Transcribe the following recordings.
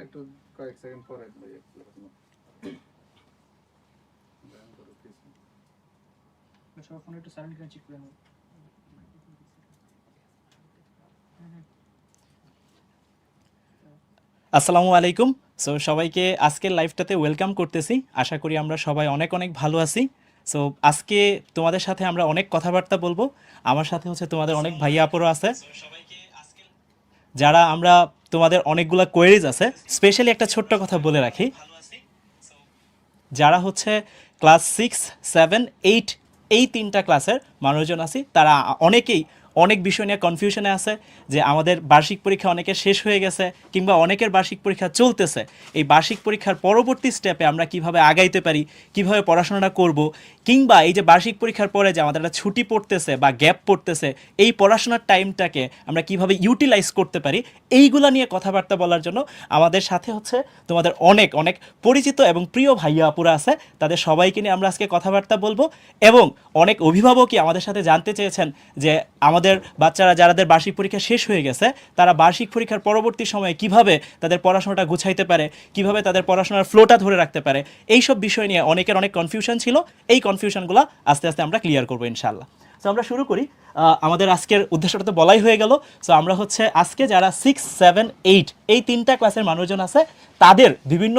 একটু কয়েক সেকেন্ড পরে সবার ফোনে একটু সাইলেন্ট করে চেক করে নাও। আসসালামু আলাইকুম। সো সবাইকে আজকের লাইভটাতে ওয়েলকাম করতেছি। আশা করি আমরা সবাই অনেক অনেক ভালো আছি। সো আজকে তোমাদের সাথে আমরা অনেক কথাবার্তা বলবো। আমার সাথে হচ্ছে তোমাদের অনেক ভাইয়া আপুরও আছে, যারা আমরা তোমাদের অনেকগুলা কোয়েরিজ আছে। স্পেশালি একটা ছোট্ট কথা বলে রাখি, যারা হচ্ছে ক্লাস 6, 7, 8 এই তিনটা ক্লাসের মানুষজন আছি, তারা অনেকেই অনেক বিষয় নিয়ে কনফিউশনে আছে যে আমাদের বার্ষিক পরীক্ষা অনেকের শেষ হয়ে গেছে কিংবা অনেকের বার্ষিক পরীক্ষা চলতেছে। এই বার্ষিক পরীক্ষার পরবর্তী স্টেপে আমরা কিভাবে আগাইতে পারি, কিভাবে পড়াশোনাটা করব, কিংবা এই যে বার্ষিক পরীক্ষার পরে যে আমাদের একটা ছুটি পড়তেছে বা গ্যাপ পড়তেছে, এই পড়াশোনার টাইমটাকে আমরা কিভাবে ইউটিলাইজ করতে পারি, এইগুলা নিয়ে কথাবার্তা বলার জন্য আমাদের সাথে হচ্ছে তোমাদের অনেক অনেক পরিচিত এবং প্রিয় ভাইয়া আপুরা আছে। তাদের সবাইকে নিয়ে আমরা আজকে কথাবার্তা বলবো। এবং অনেক অভিভাবকই আমাদের সাথে জানতে চেয়েছেন যে আমাদের বাচ্চারা যাদের বার্ষিক পরীক্ষা শেষ হয়ে গেছে, তারা বার্ষিক পরীক্ষার পরবর্তী সময়ে কিভাবে তাদের পড়াশোনাটা গুছাইতে পারে, কিভাবে তাদের পড়াশোনার ফ্লোটা ধরে রাখতে পারে। এই সব বিষয় নিয়ে অনেকের অনেক কনফিউশন ছিল। এই কনফিউশনগুলো আস্তে আস্তে আমরা ক্লিয়ার করবো ইনশাল্লাহ। সো আমরা শুরু করি। আমাদের আজকের উদ্দেশ্যটা তো বলাই হয়ে গেল। সো আমরা হচ্ছে আজকে যারা 6, 7, 8 এই তিনটা ক্লাসের মানুষজন আছে, তাদের বিভিন্ন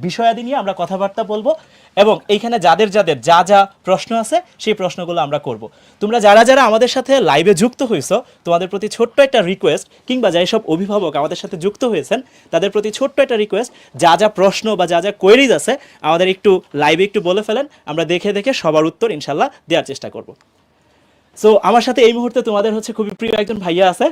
বিষয়াদি নিয়ে আমরা কথাবার্তা বলবো। এবং এইখানে যাদের যাদের যা যা প্রশ্ন আছে সেই প্রশ্নগুলো আমরা করব। তোমরা যারা যারা আমাদের সাথে লাইভে যুক্ত হয়েছো, তোমাদের প্রতি ছোট্ট একটা রিকোয়েস্ট, কিংবা যেসব অভিভাবক আমাদের সাথে যুক্ত হয়েছেন তাদের প্রতি ছোট্ট একটা রিকোয়েস্ট, যা যা প্রশ্ন বা যা যা কোয়েরিজ আছে আমাদের একটু লাইভে একটু বলে ফেলেন। আমরা দেখে দেখে সবার উত্তর ইনশাল্লাহ দেওয়ার চেষ্টা করব। সো আমার সাথে এই মুহূর্তে তোমাদের হচ্ছে খুবই প্রিয় একজন ভাইয়া আছে।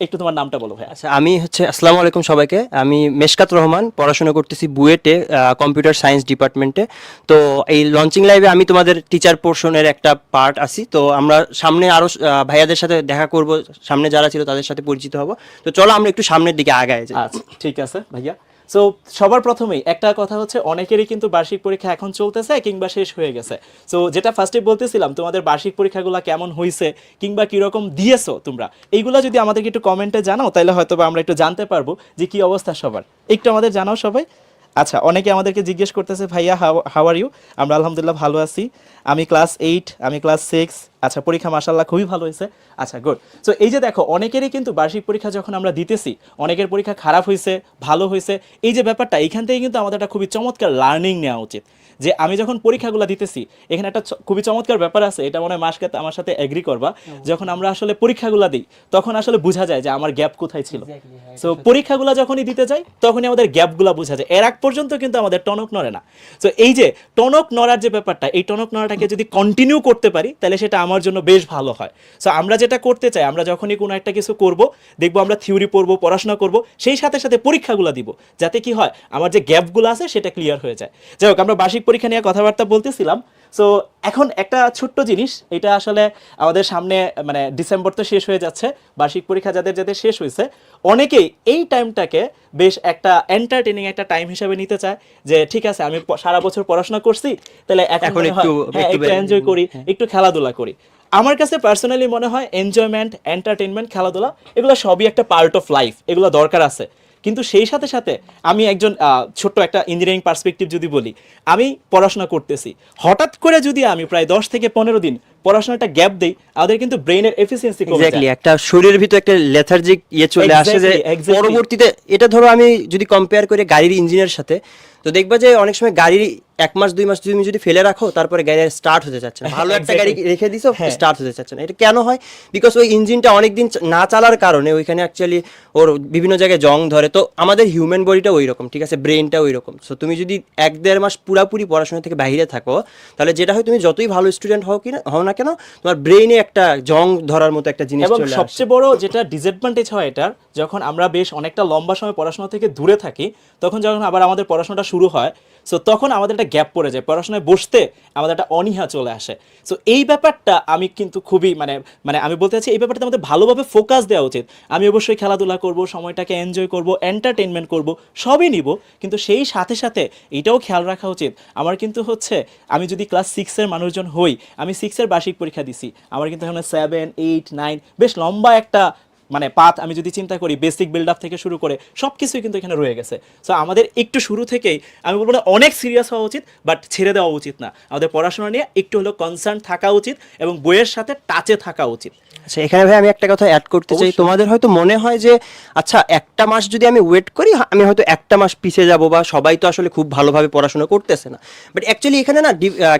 একটু তোমার নামটা বলো ভাইয়া। আচ্ছা, আমি আসসালামু আলাইকুম সবাইকে। আমি মেশকাত রহমান, পড়াশোনা করতেছি বুয়েটে, কম্পিউটার সায়েন্স ডিপার্টমেন্টে। তো এই লঞ্চিং লাইভে আমি তোমাদের টিচার পোর্শনের একটা পার্ট আছি। তো আমরা সামনে আরও ভাইয়াদের সাথে দেখা করব, সামনে যারা ছিল তাদের সাথে পরিচিত হব। তো চলো আমরা একটু সামনের দিকে আগাই যাই। আচ্ছা ঠিক আছে ভাইয়া। সো সবার প্রথমেই একটা কথা হচ্ছে, অনেকেরই কিন্তু বার্ষিক পরীক্ষা এখন চলতেছে কিংবা শেষ হয়ে গেছে। সো যেটা ফার্স্টে বলতেছিলাম, তোমাদের বার্ষিক পরীক্ষাগুলো কেমন হয়েছে কিংবা কীরকম দিয়েছো তোমরা, এইগুলো যদি আমাদেরকে একটু কমেন্টে জানাও তাহলে হয়তো আমরা একটু জানতে পারবো যে কী অবস্থা সবার। একটু আমাদের জানাও সবাই। আচ্ছা, অনেকে আমাদেরকে জিজ্ঞেস করতেছে ভাইয়া হাউ আর ইউ। আমরা আলহামদুলিল্লাহ ভালো আছি। আমি ক্লাস 8, আমি ক্লাস 6। আচ্ছা, পরীক্ষা মাশাআল্লাহ খুবই ভালো হয়েছে। আচ্ছা গুড। সো এই যে দেখো, অনেকেরই কিন্তু বার্ষিক পরীক্ষা যখন আমরা দিতেছি, অনেকের পরীক্ষা খারাপ হয়েছে, ভালো হয়েছে। এই যে ব্যাপারটা, এইখান থেকে কিন্তু আমাদের একটা খুবই চমৎকার লার্নিং নেওয়া উচিত। যে আমি যখন পরীক্ষাগুলো দিতেছি, এখানে একটা খুবই চমৎকার ব্যাপার আছে, এটা মনে হয় মাসকে আমার সাথে এগ্রি করবা। যখন আমরা আসলে পরীক্ষাগুলো দিই, তখন আসলে বোঝা যায় যে আমার গ্যাপ কোথায় ছিল। সো পরীক্ষাগুলো যখনই দিতে যাই, তখনই আমাদের গ্যাপগুলো বোঝা যায়। এর আগ পর্যন্ত কিন্তু আমাদের টনক নড়ে না। সো এই যে টনক নড়ার যে ব্যাপারটা, এই টনক নড়াটাকে যদি কন্টিনিউ করতে পারি, তাহলে সেটা আমার জন্য বেশ ভালো হয়। সো আমরা যেটা করতে চাই, আমরা যখনই কোনো একটা কিছু করব, দেখবো আমরা থিওরি পড়বো, পড়াশোনা করব, সেই সাথে সাথে পরীক্ষাগুলো দিব, যাতে কি হয় আমার যে গ্যাপগুলো আছে সেটা ক্লিয়ার হয়ে যায়। যাই হোক, আমরা বার্ষিক পরীক্ষা নিয়ে কথাবার্তা বলতেছিলাম। সো এখন একটা ছোট্ট জিনিস, এটা আসলে আমাদের সামনে মানে ডিসেম্বর তো শেষ হয়ে যাচ্ছে, বার্ষিক পরীক্ষা যাদের যাদের শেষ হয়েছে, অনেকেই এই টাইমটাকে বেশ একটা এন্টারটেইনিং একটা টাইম হিসেবে নিতে চায়। যে ঠিক আছে, আমি সারা বছর পড়াশোনা করছি, তাহলে এখন একটু এনজয় করি, একটু খেলাধুলা করি। আমার কাছে পার্সোনালি মনে হয় এনজয়মেন্ট, এন্টারটেইনমেন্ট, খেলাধুলা এগুলো সবই একটা পার্ট অফ লাইফ, এগুলো দরকার আছে। কিন্তু সেই সাথে সাথে আমি একজন ছোট্ট একটা ইঞ্জিনিয়ারিং পার্সপেক্টিভ যদি বলি, আমি পড়াশোনা করতেছি, হঠাৎ করে যদি আমি প্রায় 10 থেকে 15 দিন পড়াশোনাটা গ্যাপ দেই, আমাদের কিন্তু ব্রেইনের এফিসিয়েন্সি কমে যায়। এক্স্যাক্টলি, একটা শরীরের ভিতরে একটা লেথার্জিক চলে আসে, যে পরবর্তীতে এটা ধরো আমি যদি কম্পেয়ার করি গাড়ির ইঞ্জিনের সাথে, তো দেখবা যে অনেক সময় গাড়ির 1 মাস 2 মাস তুমি যদি ফেলে রাখো, তারপরে গাড়ি স্টার্ট হতে চাচ্ছে না। ভালো একটা গাড়ি রেখে দিছো, স্টার্ট হতে চাচ্ছে না। এটা কেন হয়? বিকজ ওই ইঞ্জিনটা অনেকদিন না চালার কারণে ওইখানে অ্যাকচুয়ালি ওর বিভিন্ন জায়গায় জং ধরে। তো আমাদের হিউম্যান বডিটা ওই রকম, ঠিক আছে, ব্রেনটা ওই রকম। সো তুমি যদি 1-1.5 মাস পুরাপুরি পড়াশোনা থেকে বাইরে থাকো, তাহলে যেটা হয়, তুমি যতই ভালো স্টুডেন্ট হও না কেন, তোমার ব্রেইনে একটা জং ধরার মতো একটা জিনিস চলে আসে। এবং সবচেয়ে বড় যেটা ডিসঅ্যাডভান্টেজ হয় এটার, যখন আমরা বেশ অনেকটা লম্বা সময় পড়াশোনা থেকে দূরে থাকি, তখন যখন আবার আমাদের পড়াশোনাটা শুরু হয়, সো তখন আমাদের একটা গ্যাপ পড়ে যায়, পড়াশোনায় বসতে আমাদের একটা অনীহা চলে আসে। সো এই ব্যাপারটা আমি কিন্তু খুবই মানে মানে আমি বলতে চাচ্ছি, এই ব্যাপারটা আমাদের ভালোভাবে ফোকাস দেওয়া উচিত। আমি অবশ্যই খেলাধুলা করব, সময়টাকে এনজয় করব, এন্টারটেইনমেন্ট করব, সবই নিব, কিন্তু সেই সাথে সাথে এটাও খেয়াল রাখা উচিত আমার কিন্তু হচ্ছে, আমি যদি ক্লাস 6-এর মানুষজন হই, আমি 6-এর বার্ষিক পরীক্ষা দিছি, আমার কিন্তু এখানে 7, 8, 9 বেশ লম্বা একটা মানে পাথ আমি যদি চিন্তা করি বেসিক বিল্ড আপ থেকে শুরু করে সব কিছুই কিন্তু এখানে রয়ে গেছে। সো আমাদের একটু শুরু থেকেই আমি বলবো না অনেক সিরিয়াস হওয়া উচিত, বাট ছেড়ে দেওয়া উচিত না। আমাদের পড়াশোনা নিয়ে একটু হলেও কনসার্ন থাকা উচিত এবং বইয়ের সাথে টাচে থাকা উচিত। আচ্ছা, এখানে ভাই আমি একটা কথা অ্যাড করতে চাই। তোমাদের হয়তো মনে হয় যে আচ্ছা একটা মাস যদি আমি ওয়েট করি আমি হয়তো একটা মাস পিছিয়ে যাব, বা সবাই তো আসলে খুব ভালোভাবে পড়াশোনা করতেছে না। বাট অ্যাকচুয়ালি এখানে না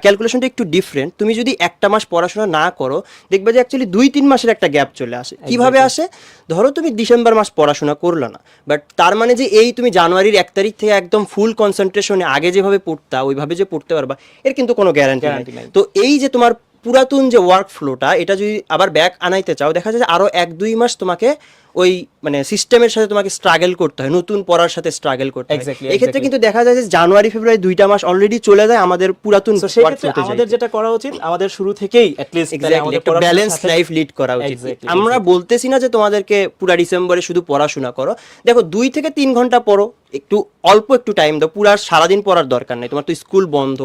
ক্যালকুলেশনটা একটু ডিফারেন্ট। তুমি যদি একটা মাস পড়াশোনা না করো দেখবে যে অ্যাকচুয়ালি 2-3 মাসের একটা গ্যাপ চলে আসে। কিভাবে আসে? ধরো তুমি ডিসেম্বর মাস পড়াশোনা করলো না, বাট তার মানে যে এই তুমি জানুয়ারির 1 তারিখ থেকে একদম ফুল কনসেন্ট্রেশনে আগে যেভাবে পড়তা ওইভাবে যে পড়তে পারবা এর কিন্তু কোনো গ্যারান্টি নাই। তো এই যে তোমার পুরাতন যে ওয়ার্ক ফ্লোটা এটা যদি আবার ব্যাক আনাইতে চাও দেখা যায় যে আরো 1-2 মাস তোমাকে ওই মানে সিস্টেমের সাথে তোমাকে স্ট্রাগল করতে হয়, নতুন পড়ার সাথে স্ট্রাগল করতে হয়। এই ক্ষেত্রে কিন্তু দেখা যায় যে জানুয়ারি ফেব্রুয়ারি 2টা মাস অলরেডি চলে যায় আমাদের পুরাতন ওয়ার্ক ফ্লোতে। আমাদের যেটা করা উচিত আমাদের শুরু থেকেই অ্যাট লিস্ট একটা ব্যালেন্স লাইফ লিড করা উচিত। আমরা বলতেছি না যে তোমাদেরকে পুরা ডিসেম্বরে শুধু পড়াশোনা করো, দেখো 2 থেকে 3 ঘন্টা পড়ো, একটু অল্প একটু টাইম দাও, পুরা সারাদিন পড়ার দরকার নেই। তোমার তো স্কুল বন্ধ,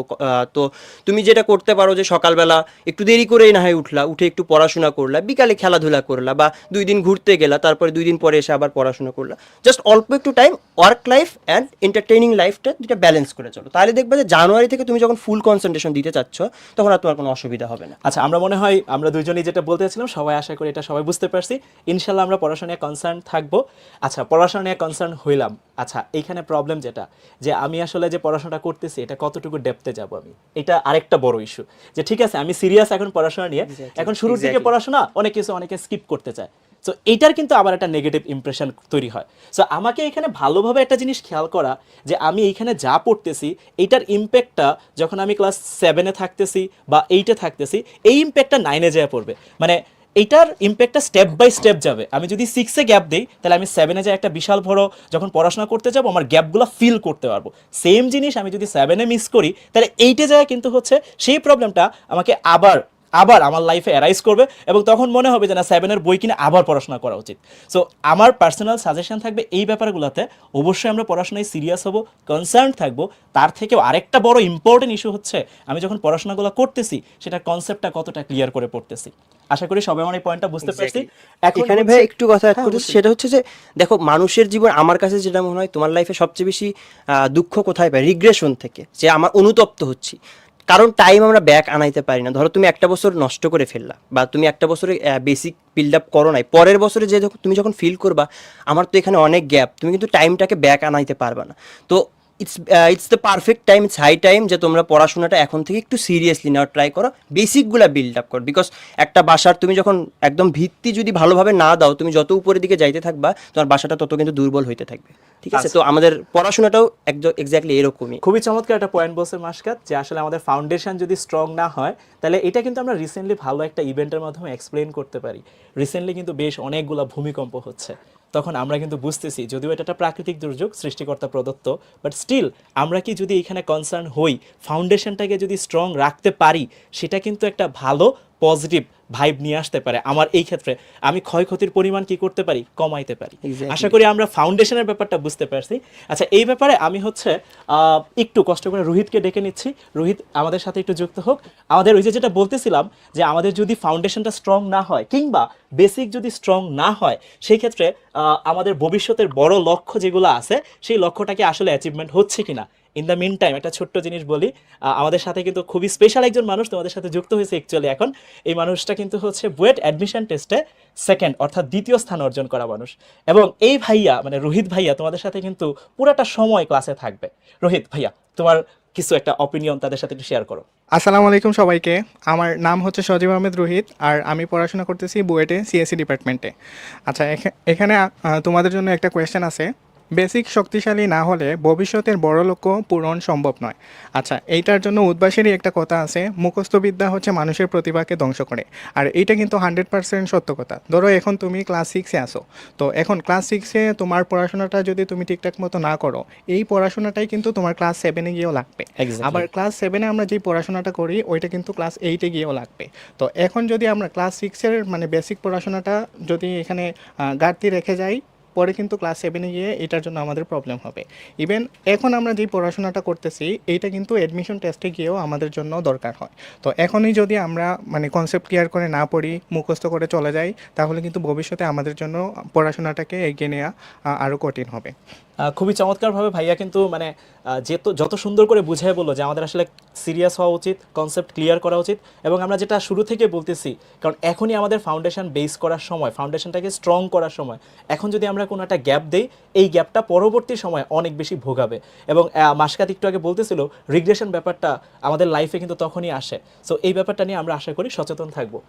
তো তুমি যেটা করতে পারো যে সকালবেলা একটু দেরি করেই না হয় উঠলা, উঠে একটু পড়াশোনা করলা, বিকালে খেলাধুলা করলা, বা 2 দিন ঘুরতে গেলা, তারপরে 2 দিন পরে এসে আবার পড়াশোনা করলা। জাস্ট অল্প একটু time work life and entertaining লাইফটা দুটা ব্যালেন্স করে চলো, তাহলে দেখবে যে জানুয়ারি থেকে তুমি যখন ফুল কনসেন্ট্রেশন দিতে চাচ্ছ তখন আর তোমার কোনো অসুবিধা হবে না। আচ্ছা, আমরা মনে হয় আমরা দুজনেই যেটা বলতে চাচ্ছিলাম সবাই আশা করি এটা সবাই বুঝতে পারছি। ইনশাল্লাহ আমরা পড়াশোনা নিয়ে কনসার্ন থাকবো। আচ্ছা, পড়াশোনা নিয়ে কনসার্ন হইলাম। আচ্ছা, এইখানে প্রবলেম যেটা যে আমি আসলে যে পড়াশোনাটা করতেছি এটা কতটুকু ডেপথে যাব আমি, এটা আরেকটা বড় ইস্যু। যে ঠিক আছে আমি সিরিয়াস এখন পড়াশোনা নিয়ে, এখন শুরুর দিকে পড়াশোনা অনেক কিছু অনেকে স্কিপ করতে চায়। সো এইটার কিন্তু আবার একটা নেগেটিভ ইমপ্রেশন তৈরি হয়। সো আমাকে এখানে ভালোভাবে একটা জিনিস খেয়াল করা যে আমি এইখানে যা পড়তেছি এইটার ইম্প্যাক্টটা যখন আমি ক্লাস 7-এ থাকতেছি বা 8-এ থাকতেছি, এই ইম্প্যাক্টটা 9-এ যেয়ে পড়বে। মানে এইটার ইম্প্যাক্টটা স্টেপ বাই স্টেপ যাবে। আমি যদি 6-এ গ্যাপ দিই তাহলে আমি 7-এ যে একটা বিশাল বড় যখন পড়াশোনা করতে যাবো আমার গ্যাপগুলো ফিল করতে পারবো। সেম জিনিস আমি যদি 7-এ মিস করি তাহলে 8-এ যায় কিন্তু হচ্ছে সেই প্রবলেমটা আমাকে আবার আমার লাইফে অ্যারাইজ করবে এবং তখন মনে হবে যে না 7-এর বই কিনে আবার পড়াশোনা করা উচিত। সো আমার পার্সোনাল সাজেশন থাকবে এই ব্যাপারগুলোতে অবশ্যই আমরা পড়াশোনায় সিরিয়াস হব, কনসার্ন থাকবো। তার থেকেও আরেকটা বড় ইম্পর্টেন্ট ইস্যু হচ্ছে আমি যখন পড়াশোনাগুলো করতেছি সেটা কনসেপ্টটা কতটা ক্লিয়ার করে পড়তেছি। আশা করি সবাই আমার এই পয়েন্টটা বুঝতে পারছি। এখানে ভাই একটু কথা অ্যাড করতেছি, সেটা হচ্ছে যে দেখো মানুষের জীবন আমার কাছে যেটা মনে হয় তোমার লাইফে সবচেয়ে বেশি দুঃখ কোথায় পায়? রিগ্রেশন থেকে, যে আমার অনুতপ্ত হচ্ছি কারণ টাইম আমরা ব্যাক আনাইতে পারি না। ধরো তুমি একটা বছর নষ্ট করে ফেললা বা তুমি একটা বছরে বেসিক বিল্ড আপ করো নাই, পরের বছরে যে তুমি যখন ফিল করবা আমার তো এখানে অনেক গ্যাপ, তুমি কিন্তু টাইমটাকে ব্যাক আনাইতে পারবা না। তো it's the perfect time, it's high time যে তোমরা পড়াশোনাটা এখন থেকে একটু সিরিয়াসলি নেওয়ার ট্রাই করো, বেসিকগুলো বিল্ড আপ করো। বিকজ একটা বাসার তুমি যখন একদম ভিত্তি যদি ভালোভাবে না দাও, তুমি যত উপরের দিকে যাইতে থাকবা তোমার বাসাটা তত কিন্তু দুর্বল হইতে থাকবে। ঠিক আছে, তো আমাদের পড়াশোনাটাও এক্স্যাক্টলি এরকমই। খুবই চমৎকার একটা পয়েন্ট বলছে মাসকাত, যে আসলে আমাদের ফাউন্ডেশন যদি স্ট্রং না হয় তাহলে এটা কিন্তু আমরা রিসেন্টলি ভালো একটা ইভেন্টের মাধ্যমে এক্সপ্লেন করতে পারি। রিসেন্টলি কিন্তু বেশ অনেকগুলো ভূমিকম্প হচ্ছে, তখন আমরা কিন্তু বুঝতেছি যদিও এটা একটা প্রাকৃতিক দুর্যোগ সৃষ্টিকর্তা প্রদত্ত, বাট স্টিল আমরা কি যদি এখানে কনসার্ন হই, ফাউন্ডেশনটাকে যদি স্ট্রং রাখতে পারি, সেটা কিন্তু একটা ভালো পজিটিভ ভাইব নিয়ে আসতে পারে। আমার এই ক্ষেত্রে আমি ক্ষয়ক্ষতির পরিমাণ কি করতে পারি, কমাইতে পারি। আশা করি আমরা ফাউন্ডেশনের ব্যাপারটা বুঝতে পারছি। আচ্ছা, এই ব্যাপারে আমি হচ্ছে একটু কষ্ট করে রোহিতকে ডেকে নিচ্ছি। রোহিত আমাদের সাথে একটু যুক্ত হোক। আমাদের ওই যেটা বলতেছিলাম যে আমাদের যদি ফাউন্ডেশনটা স্ট্রং না হয় কিংবা বেসিক যদি স্ট্রং না হয়, সেই ক্ষেত্রে আমাদের ভবিষ্যতের বড় লক্ষ্য যেগুলো আছে সেই লক্ষ্যটাকে আসলে অ্যাচিভমেন্ট হচ্ছে কিনা। ইন দ্য মিন টাইম একটা ছোট্ট জিনিস বলি, আমাদের সাথে কিন্তু খুবই স্পেশাল একজন মানুষ তোমাদের সাথে যুক্ত হয়েছে অ্যাকচুয়ালি এখন। এই মানুষটা কিন্তু হচ্ছে বুয়েট অ্যাডমিশন টেস্টে সেকেন্ড অর্থাৎ দ্বিতীয় স্থান অর্জন করা মানুষ, এবং এই ভাইয়া মানে রোহিত ভাইয়া তোমাদের সাথে কিন্তু পুরাটা সময় ক্লাসে থাকবে। রোহিত ভাইয়া, তোমার কিছু একটা অপিনিয়ন তাদের সাথে একটু শেয়ার করো। আসসালামু আলাইকুম সবাইকে। আমার নাম হচ্ছে সজীব আহমেদ রোহিত, আর আমি পড়াশোনা করতেছি বুয়েটে সিএসসি ডিপার্টমেন্টে। আচ্ছা, এখানে তোমাদের জন্য একটা কোয়েশ্চেন আছে। বেসিক শক্তিশালী না হলে ভবিষ্যতের বড় লক্ষ্য পূরণ সম্ভব নয়। আচ্ছা, এইটার জন্য উদ্ভাসেরই একটা কথা আছে, মুখস্থবিদ্যা হচ্ছে মানুষের প্রতিভাকে ধ্বংস করে। আর এইটা কিন্তু 100% সত্য কথা। ধরো এখন তুমি ক্লাস 6-এ আসো, তো এখন ক্লাস 6-এ তোমার পড়াশোনাটা যদি তুমি ঠিকঠাক মতো না করো, এই পড়াশোনাটাই কিন্তু তোমার ক্লাস 7-এ গিয়েও লাগবে। আবার ক্লাস 7-এ আমরা যেই পড়াশোনাটা করি ওইটা কিন্তু ক্লাস 8-এ গিয়েও লাগবে। তো এখন যদি আমরা ক্লাস 6-এর মানে বেসিক পড়াশোনাটা যদি এখানে ঘাটতি রেখে যাই, পরে কিন্তু ক্লাস 7-এ গিয়ে এটার জন্য আমাদের প্রবলেম হবে। ইভেন এখন আমরা যে পড়াশোনাটা করতেছি এইটা কিন্তু অ্যাডমিশন টেস্টে গিয়েও আমাদের জন্য দরকার হয়। তো এখনই যদি আমরা মানে কনসেপ্ট ক্লিয়ার করে না পড়ি, মুখস্থ করে চলে যাই, তাহলে কিন্তু ভবিষ্যতে আমাদের জন্য পড়াশোনাটাকে এগিয়ে নেওয়া আরও কঠিন হবে। খুবই চমৎকারভাবে ভাইয়া কিন্তু মানে যত সুন্দর করে বুঝিয়ে বললো যে আমাদের আসলে সিরিয়াস হওয়া উচিত, কনসেপ্ট ক্লিয়ার করা উচিত, এবং আমরা যেটা শুরু থেকে বলতেছি, কারণ এখনই আমাদের ফাউন্ডেশন বেস করার সময়, ফাউন্ডেশনটাকে স্ট্রং করার সময়। এখন যদি আমরা কোনো একটা গ্যাপ দেই, এই গ্যাপটা পরবর্তী সময় অনেক বেশি ভোগাবে। এবং মাসকাত একটু আগে বলতেছিল রিগ্রেশন ব্যাপারটা আমাদের লাইফে কিন্তু তখনই আসে। সো এই ব্যাপারটা নিয়ে আমরা আশা করি সচেতন থাকবো।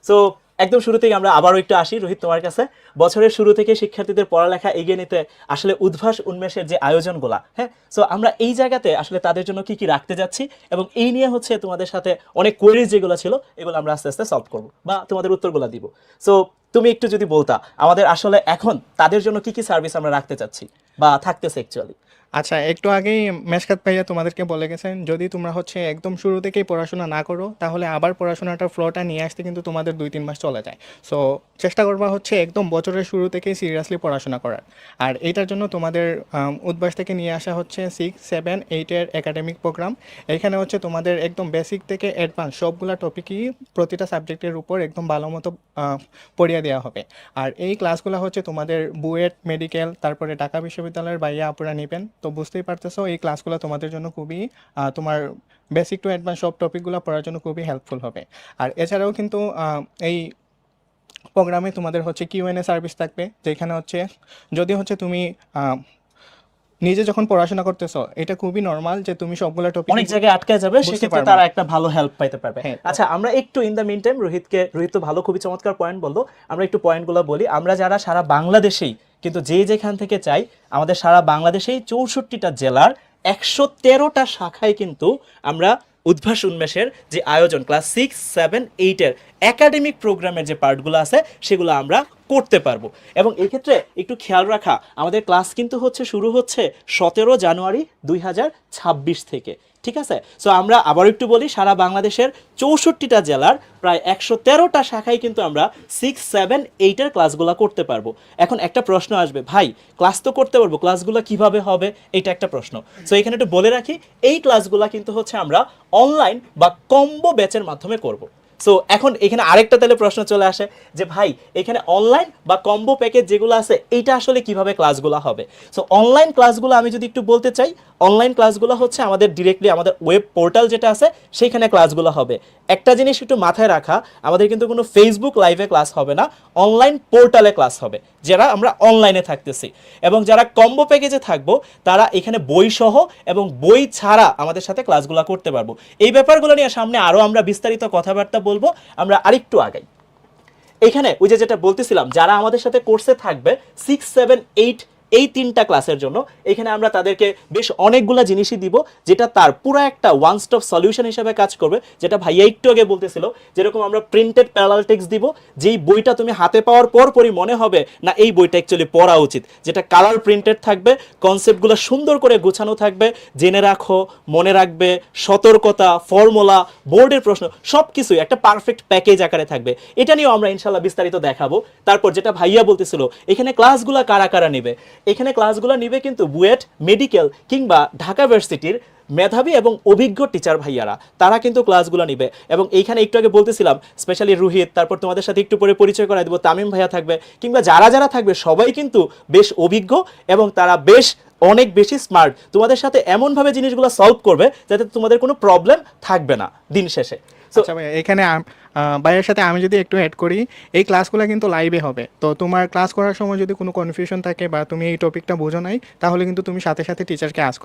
সো একদম শুরু থেকে আমরা আবারও একটু আসি রোহিত তোমার কাছে। বছরের শুরু থেকে শিক্ষার্থীদের পড়ালেখা এগিয়ে নিতে আসলে উদ্ভাস উন্মেষের যে আয়োজনগুলা, হ্যাঁ, সো আমরা এই জায়গাতে আসলে তাদের জন্য কি কি রাখতে যাচ্ছি, এবং এই নিয়ে হচ্ছে তোমাদের সাথে অনেক কোয়েরিজ যেগুলো ছিল এগুলো আমরা আস্তে আস্তে সলভ করবো বা তোমাদের উত্তরগুলো দিব। সো তুমি একটু যদি বলতা আমাদের আসলে এখন তাদের জন্য কি কি সার্ভিস আমরা রাখতে চাচ্ছি বা থাকতেছে অ্যাকচুয়ালি। আচ্ছা, একটু আগেই মেশকাত ভাইয়া তোমাদেরকে বলে গেছেন যদি তোমরা হচ্ছে একদম শুরু থেকেই পড়াশোনা না করো তাহলে আবার পড়াশোনাটার ফ্লোটা নিয়ে আসতে কিন্তু তোমাদের 2-3 মাস চলে যায়। সো চেষ্টা করবা হচ্ছে একদম বছরের শুরু থেকেই সিরিয়াসলি পড়াশোনা করার। আর এইটার জন্য তোমাদের উদ্ভাস থেকে নিয়ে আসা হচ্ছে 6, 7, 8-এর একাডেমিক প্রোগ্রাম। এখানে হচ্ছে তোমাদের একদম বেসিক থেকে অ্যাডভান্স সবগুলা টপিকই প্রতিটা সাবজেক্টের উপর একদম ভালো মতো পড়িয়ে দেওয়া হবে। আর এই ক্লাসগুলো হচ্ছে তোমাদের বুয়েট, মেডিকেল, তারপরে ঢাকা বিশ্ববিদ্যালয়ের বাইরে আপুরা নেবেন। তো বুঝতেই পারতেছো এই ক্লাসগুলো তোমাদের জন্য খুবই তোমার বেসিক টু অ্যাডভান্স সব টপিকগুলো পড়ার জন্য খুবই হেল্পফুল হবে। আর এছাড়াও কিন্তু এই প্রোগ্রামে তোমাদের হচ্ছে কিউএনএ সার্ভিস থাকবে, যেখানে হচ্ছে যদি হচ্ছে তুমি নিজে যখন পড়াশোনা করতেছো এটা খুবই নর্মাল যে তুমি সবগুলো টপিক অনেক জায়গায় আটকে যাবে, বুঝতে সেক্ষেত্রে পারবে তারা একটা ভালো হেল্প পাইতে পারবে। হ্যাঁ। আচ্ছা, আমরা একটু in the meantime Rohit তো ভালো খুবই চমৎকার পয়েন্ট বললো, আমরা একটু পয়েন্টগুলো বলি। আমরা যারা সারা বাংলাদেশেই কিন্তু যে যেখান থেকে চাই, আমাদের সারা বাংলাদেশেই 64টা জেলার 113টা শাখায় কিন্তু আমরা উদ্ভাস উন্মেষের যে আয়োজন ক্লাস 6, 7, 8-এর একাডেমিক প্রোগ্রামের যে পার্টগুলো আছে সেগুলো আমরা করতে পারবো। এবং এক্ষেত্রে একটু খেয়াল রাখা, আমাদের ক্লাস কিন্তু শুরু হচ্ছে 17 জানুয়ারি 2026 থেকে, ঠিক আছে? সো আমরা আবার একটু বলি, সারা বাংলাদেশের 64টা জেলার প্রায় 113টা শাখায় কিন্তু আমরা 6, 7, 8-এর ক্লাসগুলো করতে পারবো। এখন একটা প্রশ্ন আসবে, ভাই ক্লাস তো করতে পারবো, ক্লাসগুলো কিভাবে হবে, এটা একটা প্রশ্ন। সো এখানে একটু বলে রাখি, এই ক্লাসগুলো কিন্তু আমরা অনলাইন বা কম্বো ব্যাচের মাধ্যমে করব। সো এখন এখানে আরেকটা তাহলে প্রশ্ন চলে আসে যে ভাই এখানে অনলাইন বা কম্বো প্যাকেজ যেগুলো আছে এইটা আসলে কিভাবে ক্লাসগুলো হবে। সো অনলাইন ক্লাসগুলো আমি যদি একটু বলতে চাই, অনলাইন ক্লাসগুলো হচ্ছে আমাদের ডিরেক্টলি আমাদের ওয়েব পোর্টাল যেটা আছে সেইখানে ক্লাসগুলো হবে। একটা জিনিস একটু মাথায় রাখা, আমাদের কিন্তু কোনো ফেসবুক লাইভে ক্লাস হবে না, অনলাইন পোর্টালে ক্লাস হবে যারা আমরা অনলাইনে থাকতেছি। এবং যারা কম্বো প্যাকেজে থাকবো তারা এখানে বই সহ এবং বই ছাড়া আমাদের সাথে ক্লাসগুলো করতে পারবো। এই ব্যাপারগুলো নিয়ে সামনে আরও আমরা বিস্তারিত কথাবার্তা বলবো। আমরা আরেকটু আগাই। এখানে ওই যে যেটা বলতেছিলাম, যারা আমাদের সাথে কোর্সে থাকবে 6, 7, 8 এই 3টা ক্লাসের জন্য এখানে আমরা তাদেরকে বেশ অনেকগুলো জিনিসই দিব, যেটা তার পুরো একটা ওয়ান স্টপ সলিউশন হিসেবে কাজ করবে। যেটা ভাইয়া একটু আগে বলতেছিল, যেরকম আমরা প্রিন্টেড প্যারালাল টেক্সট দিব, যেই বইটা তুমি হাতে পাওয়ার পরই মনে হবে না এই বইটা অ্যাকচুয়ালি পড়া উচিত, যেটা কালার প্রিন্টেড থাকবে, কনসেপ্টগুলো সুন্দর করে গোছানো থাকবে, জেনে রাখো, মনে রাখবে, সতর্কতা, ফর্মুলা, বোর্ডের প্রশ্ন সব কিছুই একটা পারফেক্ট প্যাকেজ আকারে থাকবে। এটা নিয়েও আমরা ইনশাল্লাহ বিস্তারিত দেখাবো। তারপর যেটা ভাইয়া বলতেছিল, এখানে ক্লাসগুলো কারা কারা নেবে, এখানে ক্লাসগুলো নিবে কিন্তু বুয়েট, মেডিকেল কিংবা ঢাকা ভার্সিটির মেধাবী এবং অভিজ্ঞ টিচার ভাইয়ারা, তারা কিন্তু ক্লাসগুলো নিবে। এবং এইখানে একটু আগে বলতেছিলাম স্পেশালি রোহিত, তারপর তোমাদের সাথে একটু পরে পরিচয় করাই দেবো, তামিম ভাইয়া থাকবে, কিংবা যারা যারা থাকবে সবাই কিন্তু বেশ অভিজ্ঞ এবং তারা বেশ অনেক বেশি স্মার্ট। তোমাদের সাথে এমনভাবে জিনিসগুলো সলভ করবে যাতে তোমাদের কোনো প্রবলেম থাকবে না দিন শেষে। আচ্ছা ভাইয়া, এখানে ভাইয়ের সাথে আমি যদি একটু অ্যাড করি, এই ক্লাসগুলো কিন্তু লাইভে হবে। তো তোমার ক্লাস করার সময় যদি কোনো কনফিউশন থাকে বা তুমি এই টপিকটা বোঝো নাই, তাহলে কিন্তু তুমি সাথে সাথে টিচারকে আস্ক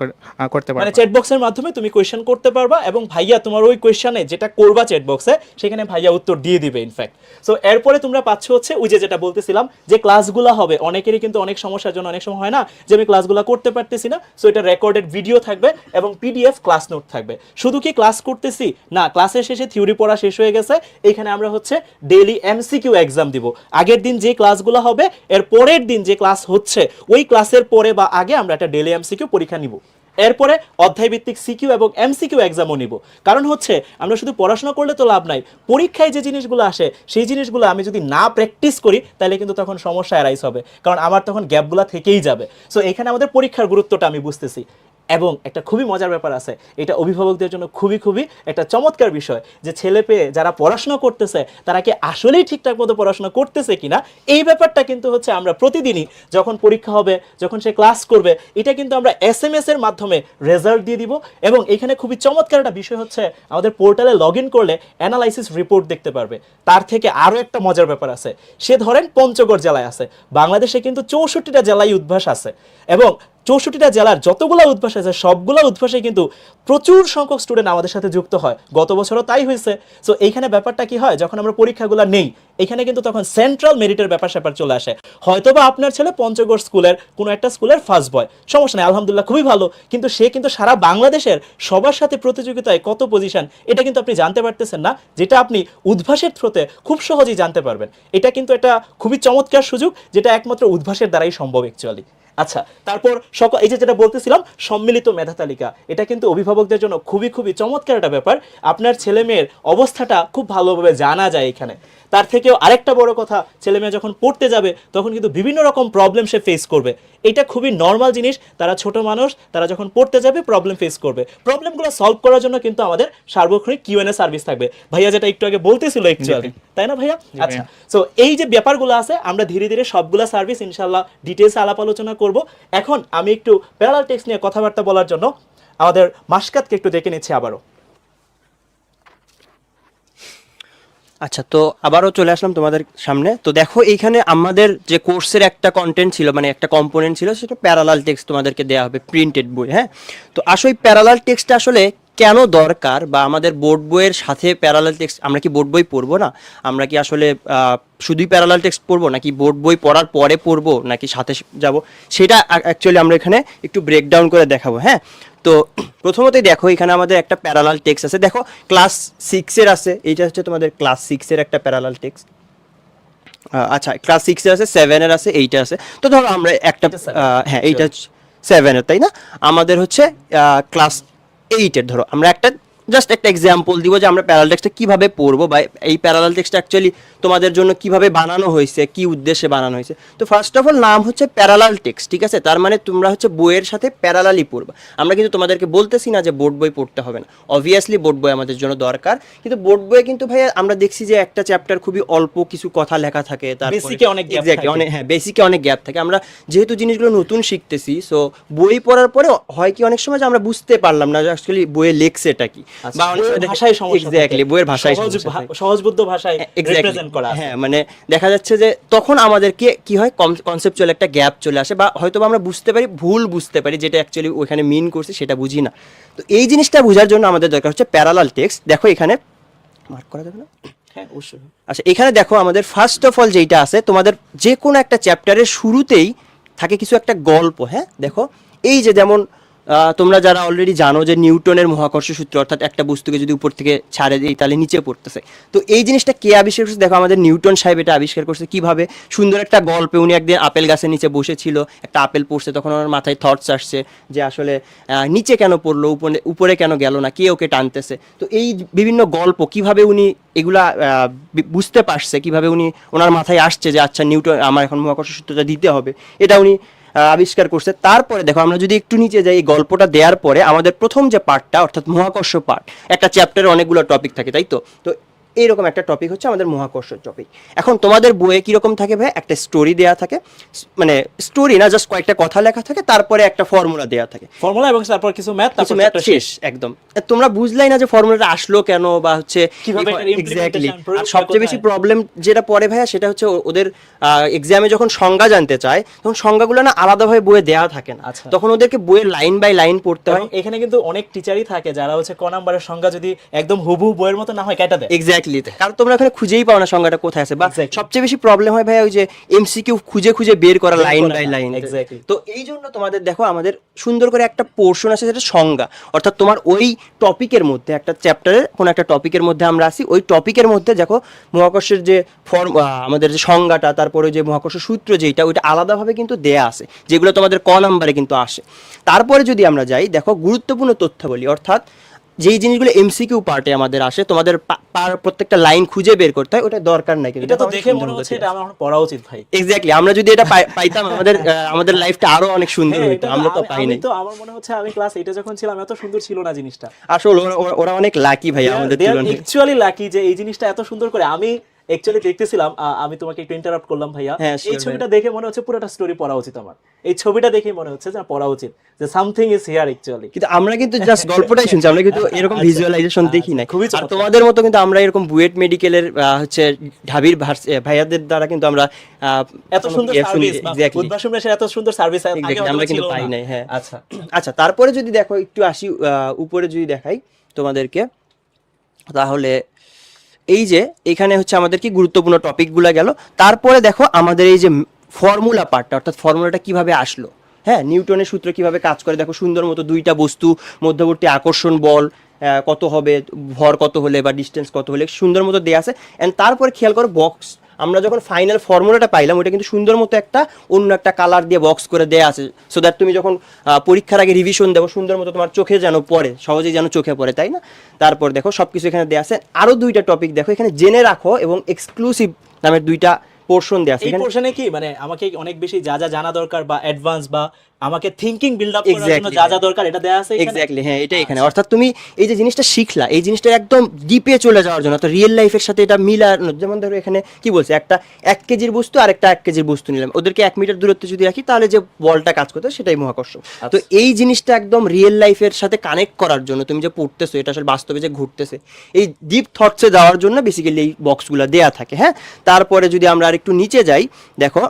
করতে পারবে, মানে চ্যাট বক্সের মাধ্যমে তুমি কোয়েশ্চেন করতে পারবা এবং ভাইয়া তোমার ওই কোয়েশ্চেনে যেটা করবা চ্যাট বক্সে সেখানে ভাইয়া উত্তর দিয়ে দিবে ইনফ্যাক্ট। সো এরপরে তোমরা পাচ্ছ ওই যে যেটা বলতেছিলাম যে ক্লাসগুলো হবে, অনেকেরই কিন্তু অনেক সমস্যার জন্য অনেক সময় হয় না যে আমি ক্লাসগুলো করতে পারতেছি না। সো এটা রেকর্ডেড ভিডিও থাকবে এবং পিডিএফ ক্লাস নোট থাকবে। শুধু কি ক্লাস করতেছি না, ক্লাসের শেষে থিওরি পড়া শেষ হয়ে গেছে, এখানে আমরা ডেইলি এমসিকিউ এক্সাম দিব। আগের দিন যে ক্লাসগুলো হবে এর পরের দিন যে ক্লাস হচ্ছে ওই ক্লাসের পরে বা আগে আমরা একটা ডেইলি এমসিকিউ পরীক্ষা নিব। এরপরে অধ্যায়ভিত্তিক সিকিউ এবং এমসিকিউ এক্সামও নিব। কারণ হচ্ছে আমরা শুধু পড়াশোনা করলে তো লাভ নাই, পরীক্ষায় যে জিনিসগুলো আসে সেই জিনিসগুলো আমি যদি না প্র্যাকটিস করি তাহলে কিন্তু তখন সমস্যা অ্যারাইজ হবে, কারণ আমার তখন গ্যাপগুলো থেকেই যাবে। সো এখানে আমাদের পরীক্ষার গুরুত্বটা আমি বুঝতেছি। এবং একটা খুবই মজার ব্যাপার আছে, এটা অভিভাবকদের জন্য খুবই খুবই একটা চমৎকার বিষয়, যে ছেলে পেয়ে যারা পড়াশোনা করতেছে তারা কি আসলেই ঠিকঠাক মতো পড়াশোনা করতেছে কিনা, এই ব্যাপারটা কিন্তু হচ্ছে আমরা প্রতিদিনই যখন পরীক্ষা হবে, যখন সে ক্লাস করবে, এটা কিন্তু আমরা SMS এর মাধ্যমে রেজাল্ট দিয়ে দিব। এবং এখানে খুবই চমৎকার একটা বিষয় হচ্ছে আমাদের পোর্টালে লগ ইন করলে অ্যানালাইসিস রিপোর্ট দেখতে পারবে। তার থেকে আরও একটা মজার ব্যাপার আছে, সে ধরেন পঞ্চগড় জেলায় আছে, বাংলাদেশে কিন্তু 64টা জেলায় উদ্ভাস আছে, এবং 64টা জেলার যতগুলো উদ্ভাস আছে সবগুলো উদ্ভাসে কিন্তু প্রচুর সংখ্যক স্টুডেন্ট আমাদের সাথে যুক্ত হয়, গত বছরও তাই হয়েছে। সো এইখানে ব্যাপারটা কি হয়, যখন আমরা পরীক্ষাগুলো নেই এখানে কিন্তু তখন সেন্ট্রাল মেরিটের ব্যাপার স্যাপার চলে আসে। হয়তোবা আপনার ছেলে পঞ্চগড় স্কুলের কোনো একটা স্কুলের ফার্স্ট বয়, সমস্যা নেই, আলহামদুলিল্লাহ খুবই ভালো, কিন্তু সে কিন্তু সারা বাংলাদেশের সবার সাথে প্রতিযোগিতায় কত পজিশন এটা কিন্তু আপনি জানতে পারতেছেন না, যেটা আপনি উদ্ভাসের থ্রুতে খুব সহজেই জানতে পারবেন। এটা কিন্তু একটা খুবই চমৎকার সুযোগ, যেটা একমাত্র উদ্ভাসের দ্বারাই সম্ভব অ্যাকচুয়ালি। আচ্ছা, তারপর এই যে যেটা বলতেছিলাম সম্মিলিত মেধা তালিকা, এটা কিন্তু অভিভাবকদের জন্য খুবই খুবই চমৎকার একটা ব্যাপার। আপনার ছেলে মেয়ের অবস্থাটা খুব ভালোভাবে জানা যায় এখানে। তার থেকেও আরেকটা বড় কথা, ছেলে মেয়ে যখন পড়তে যাবে তখন কিন্তু বিভিন্ন রকম প্রবলেম সে ফেস করবে, এটা খুবই নর্মাল জিনিস। তারা ছোট মানুষ, তারা যখন পড়তে যাবে প্রবলেম ফেস করবে, প্রবলেমগুলো সলভ করার জন্য কিন্তু আমাদের সার্বক্ষণিক Q&A সার্ভিস থাকবে। ভাইয়া যেটা একটু আগে বলতেছিল অ্যাকচুয়ালি, তাই না ভাইয়া? আচ্ছা, সো এই যে ব্যাপারগুলো আছে আমরা ধীরে ধীরে সবগুলা সার্ভিস ইনশাল্লাহ ডিটেলসে আলাপ আলোচনা করব। এখন আমি একটু প্যারালাল টেক্সট নিয়ে কথাবার্তা বলার জন্য আমাদের মাসকাতকে একটু ডেকে নিচ্ছি আবারও। আচ্ছা, তো আবারও চলে আসলাম তোমাদের সামনে। তো দেখো এইখানে আমাদের যে কোর্সের একটা কন্টেন্ট ছিল, মানে একটা কম্পোনেন্ট ছিল, সেটা প্যারালাল টেক্সট তোমাদেরকে দেওয়া হবে, প্রিন্টেড বই। হ্যাঁ, তো আসলে প্যারালাল টেক্সটটা আসলে কেন দরকার, বা আমাদের বোর্ড বইয়ের সাথে প্যারালাল টেক্সট, আমরা কি বোর্ড বই পড়বো না? আমরা কি আসলে শুধুই প্যারালাল টেক্সট পড়বো, নাকি বোর্ড বই পড়ার পরে পড়বো, নাকি সাথে যাব, সেটা অ্যাকচুয়ালি আমরা এখানে একটু ব্রেকডাউন করে দেখাবো। হ্যাঁ, তো প্রথমতই দেখো এখানে আমাদের একটা প্যারালাল টেক্সট আছে, দেখো ক্লাস 6-এর আছে, এইটা হচ্ছে তোমাদের ক্লাস 6-এর একটা প্যারালাল টেক্সট। আচ্ছা, ক্লাস 6-এর আছে, 7-এর আছে, 8-এর আছে। তো ধরো আমরা একটা, হ্যাঁ এইটা 7-এর, তাই না? আমাদের হচ্ছে ক্লাস 8-এর, ধরো আমরা একটা জাস্ট একটা এক্সাম্পল দিব যে আমরা প্যারালাল টেক্সটটা কীভাবে পড়বো, বা এই প্যারালাল টেক্সটটা অ্যাকচুয়ালি তোমাদের জন্য কিভাবে বানানো হয়েছে, কি উদ্দেশ্যে বানানো হয়েছে। তো ফার্স্ট অফ অল নাম হচ্ছে প্যারালাল টেক্সট, ঠিক আছে? তার মানে তোমরা হচ্ছে বইয়ের সাথে প্যারালালি পড়বা। আমরা কিন্তু তোমাদেরকে বলতেছি না যে বোর্ড বই পড়তে হবে না, অবভিয়াসলি বোর্ড বই আমাদের জন্য দরকার, কিন্তু বোর্ড বইয়ে কিন্তু ভাইয়া আমরা দেখছি যে একটা চ্যাপ্টার খুবই অল্প কিছু কথা লেখা থাকে, বেসিকে অনেক গ্যাপ থাকে। হ্যাঁ, বেসিকে অনেক গ্যাপ থাকে। আমরা যেহেতু জিনিসগুলো নতুন শিখতেছি, সো বই পড়ার পরে হয় কি অনেক সময় যে আমরা বুঝতে পারলাম না যে অ্যাকচুয়ালি বইয়ে লেখছে এটা কি, বা অনেক সময় ভাষায় সমস্যা, এক্স্যাক্টলি বইয়ের ভাষায় সহজবোধ্য ভাষায় রিপ্রেজেন্ট করা। হ্যাঁ, মানে দেখা যাচ্ছে যে তখন আমাদেরকে কি হয়, কনসেপচুয়াল একটা গ্যাপ চলে আসে, বা হয়তো আমরা বুঝতে পারি, ভুল বুঝতে পারি, যেটা অ্যাকচুয়ালি ওখানে মিন করছে সেটা বুঝি না। তো এই জিনিসটা বোঝার জন্য আমাদের দরকার হচ্ছে প্যারালাল টেক্সট। দেখো এখানে মার্ক করা যাবে না? হ্যাঁ, অবশ্যই। আচ্ছা, এখানে দেখো আমাদের ফার্স্ট অফ অল যেটা আছে, তোমাদের যে কোনো একটা চ্যাপ্টারের শুরুতেই থাকে কিছু একটা গল্প। হ্যাঁ, দেখো এই যে যেমন তোমরা যারা অলরেডি জানো যে নিউটনের মহাকর্ষ সূত্র, অর্থাৎ একটা বস্তুকে যদি উপর থেকে ছাড়ে দিই তাহলে নিচে পড়তেছে। তো এই জিনিসটা কে আবিষ্কার করছে? দেখো আমাদের নিউটন সাহেব এটা আবিষ্কার করছে। কিভাবে? সুন্দর একটা গল্পে, উনি একদিন আপেল গাছের নিচে বসেছিল, একটা আপেল পড়ছে, তখন ওনার মাথায় থটস আসছে যে আসলে নিচে কেন পড়লো, উপরে কেন গেল না, কে ওকে টানতেছে। তো এই বিভিন্ন গল্প কিভাবে উনি এগুলা বুঝতে পারছে, কিভাবে উনি ওনার মাথায় আসছে যে আচ্ছা নিউটন আমার এখন মহাকর্ষ সূত্রটা দিতে হবে, এটা উনি আবিষ্কার করছে। তারপরে দেখো আমরা যদি একটু নিচে যাই, এই গল্পটা দেওয়ার পরে আমাদের প্রথম যে পার্টটা, অর্থাৎ মহাকর্ষ পার্ট, একটা চ্যাপ্টারে অনেকগুলো টপিক থাকে, তাই তো? তো এইরকম একটা টপিক হচ্ছে আমাদের মহাকর্ষ টপিক। এখন তোমাদের বইয়ে কিরকম থাকে ভাই? একটা স্টোরি দেয়া থাকে, মানে স্টোরি না, জাস্ট কয়েকটা কথা লেখা থাকে, তারপরে একটা ফর্মুলা দেয়া থাকে, ফর্মুলা এবং তারপর কিছু ম্যাথ, তারপর ম্যাথ শেষ একদম। তোমরা বুঝলাই না যে ফর্মুলাটা আসলো কেন, বা হচ্ছে কিভাবে এক্স্যাক্টলি। আর সবচেয়ে বেশি প্রবলেম যেটা পড়ে ভাইয়া, সেটা হচ্ছে ওদের এক্সামে যখন সংজ্ঞা জানতে চায়, তখন সংজ্ঞাগুলো না আলাদাভাবে বইয়ে দেওয়া থাকে না, তখন ওদেরকে বইয়ের লাইন বাই লাইন পড়তে হয়। এখানে কিন্তু অনেক টিচারই থাকে যারা হচ্ছে ক নাম্বারের সংজ্ঞা যদি একদম হুবহু বইয়ের মতো না হয় কেটে দেয়। এক্স্যাক্টলি, এক্স্যাক্টলি, কারণ তোমরা ওখানে খুঁজেই পাও না সংজ্ঞাটা কোথায় আছে, বা Exactly. সবচেয়ে বেশি প্রবলেম হয় ভাই ওই যে এমসিকিউ খুঁজে খুঁজে বের করা লাইন বাই লাইন। Exactly. তো এই জন্য তোমাদের দেখো আমাদের সুন্দর করে একটা পোর্শন আছে যেটা সংজ্ঞা, অর্থাৎ তোমার ওই টপিকের মধ্যে একটা চ্যাপ্টারের কোনো একটা টপিকের মধ্যে আমরা আসি, ওই টপিকের মধ্যে দেখো মহাকর্ষের যে ফর্ম, আমাদের যে সংজ্ঞাটা, তারপরে যে মহাকর্ষ সূত্র যেটা, ওইটা আলাদাভাবে কিন্তু দেয়া আছে, যেগুলো তোমাদের ক নাম্বারে কিন্তু আসে। তারপরে যদি আমরা যাই দেখো গুরুত্বপূর্ণ তথ্যাবলী, অর্থাৎ যেই জিনিসগুলো এমসিকিউ পার্টে আমাদের আসে, তোমাদের প্রত্যেকটা লাইন খুঁজে বের করতে হয়, ওটা দরকার নাই কিন্তু এটা তো দেখে মনে হচ্ছে এটা আমার পড়া উচিত ভাই। এক্স্যাক্টলি, আমরা যদি এটা পাইতাম আমাদের লাইফটা আরো অনেক সুন্দর হ্যাঁ, হতো, এটা আমরা তো পাই নাই। তো আমার মনে হচ্ছে আমি ক্লাস 8 এ যখন ছিলাম এত সুন্দর ছিল না জিনিসটা। আসলে ওরা অনেক লাকি ভাই আমাদের তুলনায়। অ্যাকচুয়ালি লাকি যে এই জিনিসটা এত সুন্দর করে আমি অ্যাকচুয়ালি দেখতেছিলাম। আমি তোমাকে একটু ইন্টারাপ্ট করলাম ভাইয়া। হ্যাঁ, এই sure ছবিটা দেখে মনে হচ্ছে পুরোটা স্টোরি পড়া উচিত আমার। এই ছবিটা দেখে মনে হচ্ছে যে পড়া উচিত, যে সামথিং ইজ হিয়ার অ্যাকচুয়ালি। কিন্তু আমরা কিন্তু জাস্ট গল্পটাই শুনছি, আমরা কিন্তু এরকম ভিজুয়ালাইজেশন দেখি না। খুবই আর চমৎকার। তোমাদের মতো কিন্তু আমরা এরকম বুয়েট মেডিকেলের হচ্ছে ঢাবির ভাইয়াদের দ্বারা কিন্তু আমরা এত সুন্দর সার্ভিস, উদ্ভাসন মেশে এত সুন্দর সার্ভিস আগে আমরা কিন্তু ছিল পাই না। নাই। হ্যাঁ, আচ্ছা আচ্ছা, তারপরে যদি দেখো একটু আসি উপরে যদি দেখাই তোমাদেরকে, তাহলে এই যে এখানে হচ্ছে আমাদের কি গুরুত্বপূর্ণ টপিকগুলো গেল। তারপরে দেখো আমাদের এই যে ফর্মুলা পার্টটা, অর্থাৎ ফর্মুলাটা কিভাবে আসলো, হ্যাঁ, নিউটনের সূত্র কিভাবে কাজ করে, দেখো সুন্দর মতো দুইটা বস্তু মধ্যবর্তী আকর্ষণ বল কত হবে, ভর কত হলে বা ডিস্টেন্স কত হলে সুন্দর মতো দেয়া আছে। অ্যান্ড তারপরে খেয়াল করো বক্স, আমরা যখন ফাইনাল ফর্মুলাটা পাইলাম ওটা কিন্তু সুন্দর মতো একটা অন্য একটা কালার দিয়ে বক্স করে দেয়া আছে, সো দ্যাট তুমি যখন পরীক্ষার আগে রিভিশন দেবো সুন্দর মতো তোমার চোখে যেন পড়ে, সহজেই যেন চোখে পড়ে, তাই না? তারপর দেখো সবকিছু এখানে দেয়া আছে। আরো দুইটা টপিক দেখো এখানে, জেনে রাখো এবং এক্সক্লুসিভ নামের দুইটা পোর্শন দেয়া আছে এই এখানে। পোরশনে কি মানে আমাকে অনেক বেশি যা যা জানা দরকার বা অ্যাডভান্স বা আমাকে থিংকিং বিল্ড আপ করার জন্য Exactly, যা যা দরকার এটা দেয়া আছে এখানে। এক্স্যাক্টলি, হ্যাঁ, এটা এখানে। অর্থাৎ তুমি এই যে জিনিসটা শিখলা, এই জিনিসটা একদম ডিপে চলে যাওয়ার জন্য, তো রিয়েল লাইফের সাথে এটা মিলানো। যেমন ধরো এখানে কি বলছে, একটা 1 কেজির বস্তু আর একটা 1 কেজির বস্তু নিলাম, ওদেরকে 1 মিটার দূরত্বে যদি রাখি তাহলে যে বলটা কাজ করতে সেটাই মহাকর্ষ। তো এই জিনিসটা একদম রিয়েল লাইফের সাথে কানেক্ট করার জন্য, তুমি যে পড়তেছো এটা আসলে বাস্তবে যে ঘুরতেছে, এই ডিপ থটসে যাওয়ার জন্য বেসিক্যালি এই বক্সগুলো দেয়া থাকে। হ্যাঁ, তারপরে যদি আমরা আর একটু নিচে যাই, দেখো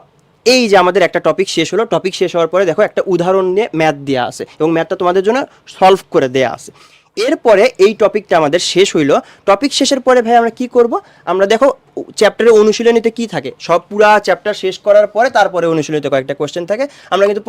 এই যে আমাদের একটা টপিক শেষ হলো, টপিক শেষ হওয়ার পরে দেখো একটা উদাহরণ নিয়ে ম্যাথ দেওয়া আছে এবং ম্যাথটা তোমাদের জন্য সলভ করে দেয়া আছে। এরপরে এই টপিকটা আমাদের শেষ হইলো। টপিক শেষের পরে ভাই আমরা কি করব, আমরা দেখো চ্যাপ্টারের অনুশীলনীতে কি থাকে, সব পুরা চ্যাপ্টার শেষ করার পরে তারপরে অনুশীলনীতে কয়েকটা কোশ্চেন থাকে। আমরা কিন্তু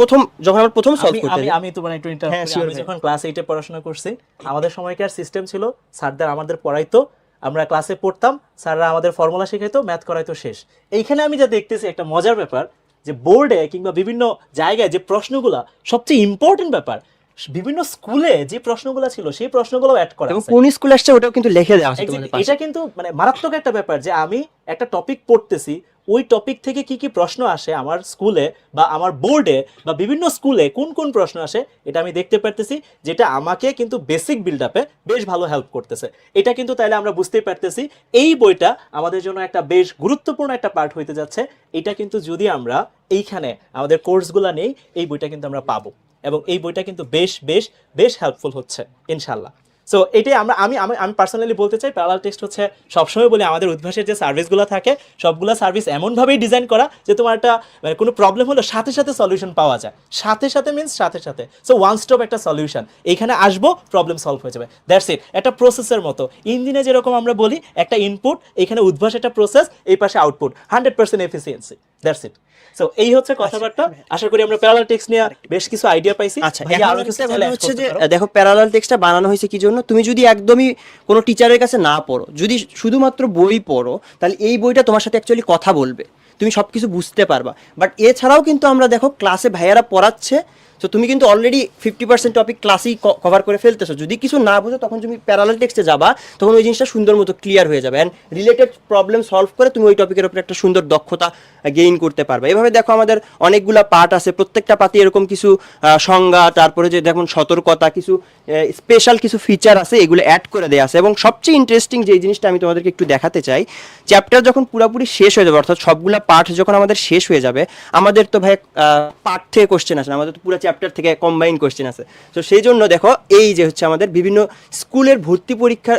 যখন আমরা প্রথম সলভ করতে যাই, আমি তোমার একটু ইন্টারাপ্ট হ্যাঁ, করি। sure আমি ভাই। যখন ক্লাস 8 এ পড়াশোনা করছি, আমাদের সময়কার সিস্টেম ছিল স্যারদের আমাদের পড়াইতো, আমরা ক্লাসে পড়তাম, স্যাররা আমাদের ফর্মুলা শেখাইতো, ম্যাথ করাইতো, শেষ। এইখানে আমি যা দেখতেছি একটা মজার ব্যাপার, যে বোর্ডে কিংবা বিভিন্ন জায়গায় যে প্রশ্নগুলা সবচেয়ে ইম্পর্টেন্ট ব্যাপার, বিভিন্ন স্কুলে যে প্রশ্নগুলো ছিল সেই প্রশ্নগুলো অ্যাড করা এবং আছে। কোন স্কুল আসছে ওটাও কিন্তু লিখে দেওয়া আছে তোমাদের পাশে। এটা কিন্তু মানে মারাত্মক একটা ব্যাপার, যে আমি একটা টপিক পড়তেছি, ওই টপিক থেকে কি কি প্রশ্ন আসে আমার স্কুলে বা আমার বোর্ডে বা বিভিন্ন স্কুলে কোন কোন প্রশ্ন আসে এটা আমি দেখতে পারতেছি, যেটা আমাকে কিন্তু বেসিক বিল্ড আপে বেশ ভালো হেল্প করতেছে। এটা কিন্তু তাইলে আমরা বুঝতেই পারতেছি এই বইটা আমাদের জন্য একটা বেশ গুরুত্বপূর্ণ একটা পার্ট হইতে যাচ্ছে। এটা কিন্তু যদি আমরা এইখানে আমাদের কোর্সগুলো নেই, এই বইটা কিন্তু আমরা পাবো এবং এই বইটা কিন্তু বেশ বেশ বেশ হেল্পফুল হচ্ছে ইনশাল্লাহ। সো এটাই আমি পার্সোনালি বলতে চাই, প্যারালাল টেক্সট হচ্ছে সবসময় বলি আমাদের উদ্ভাসের যে সার্ভিসগুলো থাকে সবগুলো সার্ভিস এমনভাবেই ডিজাইন করা যে তোমার একটা মানে কোনো প্রবলেম হলো সাথে সাথে সলিউশন পাওয়া যায়, সাথে সাথে মিনস সাথে সাথে। সো ওয়ান স্টপ একটা সলিউশন, এইখানে আসবো প্রবলেম সলভ হয়ে যাবে, দ্যাটস ইট। একটা প্রসেসের মতো, ইঞ্জিনে যেরকম আমরা বলি একটা ইনপুট, এখানে উদ্ভাস একটা প্রসেস, এই পাশে output, 100% efficiency, that's it. So এই হচ্ছে কথাবার্তা। আশা করি আমরা প্যারালাল টেক্সট নিয়ে বেশ কিছু আইডিয়া পাইছি। আচ্ছা, ভাইয়া, এখন আরো কিছু একটা চাইলে কথা add হচ্ছে করতে যে পারো। দেখো প্যারালাল টেক্সটটা বানানো হয়েছে কি জন্য, তুমি যদি একদমই কোনো টিচারের কাছে না পড়ো, যদি শুধুমাত্র বই পড়ো, তাহলে এই বইটা তোমার সাথে অ্যাকচুয়ালি কথা বলবে, তুমি সব কিছু বুঝতে পারবা। বাট এছাড়াও কিন্তু আমরা দেখো ক্লাসে ভাইয়ারা পড়াচ্ছে, তো তুমি কিন্তু অলরেডি 50% টপিক ক্লাসেই কভার করে ফেলতেছো। যদি কিছু না বুঝো তখন তুমি প্যারালাল টেক্সটে যাবা, তখন ওই জিনিসটা সুন্দর মতো ক্লিয়ার হয়ে যাবে, অ্যান্ড রিলেটেড প্রবলেম সলভ করে তুমি ওই টপিকের উপরে একটা সুন্দর দক্ষতা গেইন করতে পারবে। এভাবে দেখো আমাদের অনেকগুলা পার্ট আছে, প্রত্যেকটা পার্টে এরকম কিছু সংজ্ঞা, তারপরে যে দেখুন সতর্কতা, কিছু স্পেশাল কিছু ফিচার আছে, এগুলো অ্যাড করে দেওয়া আছে। এবং সবচেয়ে ইন্টারেস্টিং যে জিনিসটা আমি তোমাদেরকে একটু দেখাতে চাই, চ্যাপ্টার যখন পুরোপুরি শেষ হয়ে যাবে, অর্থাৎ সবগুলা পার্ট যখন আমাদের শেষ হয়ে যাবে, আমাদের তো ভাই পার্ট থেকে কোশ্চেন আসে না, আমাদের তো পুরো চ্যাপ্টার থেকে কম্বাইন কোশ্চেন আছে। তো সেই জন্য দেখো এই যে হচ্ছে আমাদের বিভিন্ন স্কুলের ভর্তি পরীক্ষা,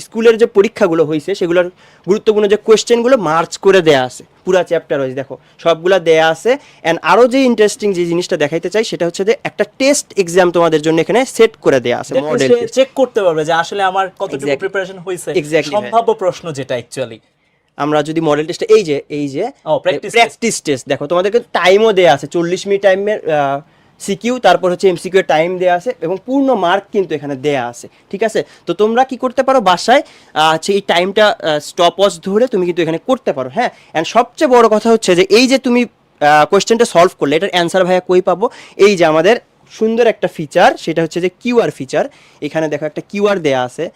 স্কুলের যে পরীক্ষাগুলো হয়েছে সেগুলোর গুরুত্বপূর্ণ যে কোশ্চেনগুলো মার্চ করে দেয়া আছে, পুরা চ্যাপ্টার ওয়াইজ দেখো সবগুলা দেয়া আছে। অ্যান্ড আরো যে ইন্টারেস্টিং যে জিনিসটা দেখাইতে চাই সেটা হচ্ছে যে একটা টেস্ট এক্সাম তোমাদের জন্য এখানে সেট করে দেয়া আছে, মডেল চেক করতে পারবে যে আসলে আমার কতটুকু Exactly. প্রিপারেশন হয়েছে, Exactly, সম্ভাব্য প্রশ্ন যেটা অ্যাকচুয়ালি। আমরা যদি মডেল টেস্টে এই যে practice প্র্যাকটিস টেস্ট দেখো তোমাদেরকে টাইমও দেয়া আছে, 40 মিনিট টাইমের সিকিউ, তারপর হচ্ছে এমসিকিউ এর টাইম দেয়া আছে এবং পূর্ণ মার্ক কিন্তু এখানে দেয়া আছে, ঠিক আছে? তো তোমরা কি করতে পারো বাসায় হচ্ছে এই টাইমটা স্টপ ওয়াচ ধরে তুমি কিন্তু এখানে করতে পারো, হ্যাঁ। অ্যান্ড সবচেয়ে বড় কথা হচ্ছে যে এই যে তুমি কোয়েশ্চেনটা সলভ করলে এটার অ্যান্সার ভাইয়া কই পাবো? এই যে আমাদের সুন্দর একটা ফিচার, সেটা হচ্ছে যে কিউআর ফিচার। এখানে দেখো একটা কিউআর দেয়া আছে।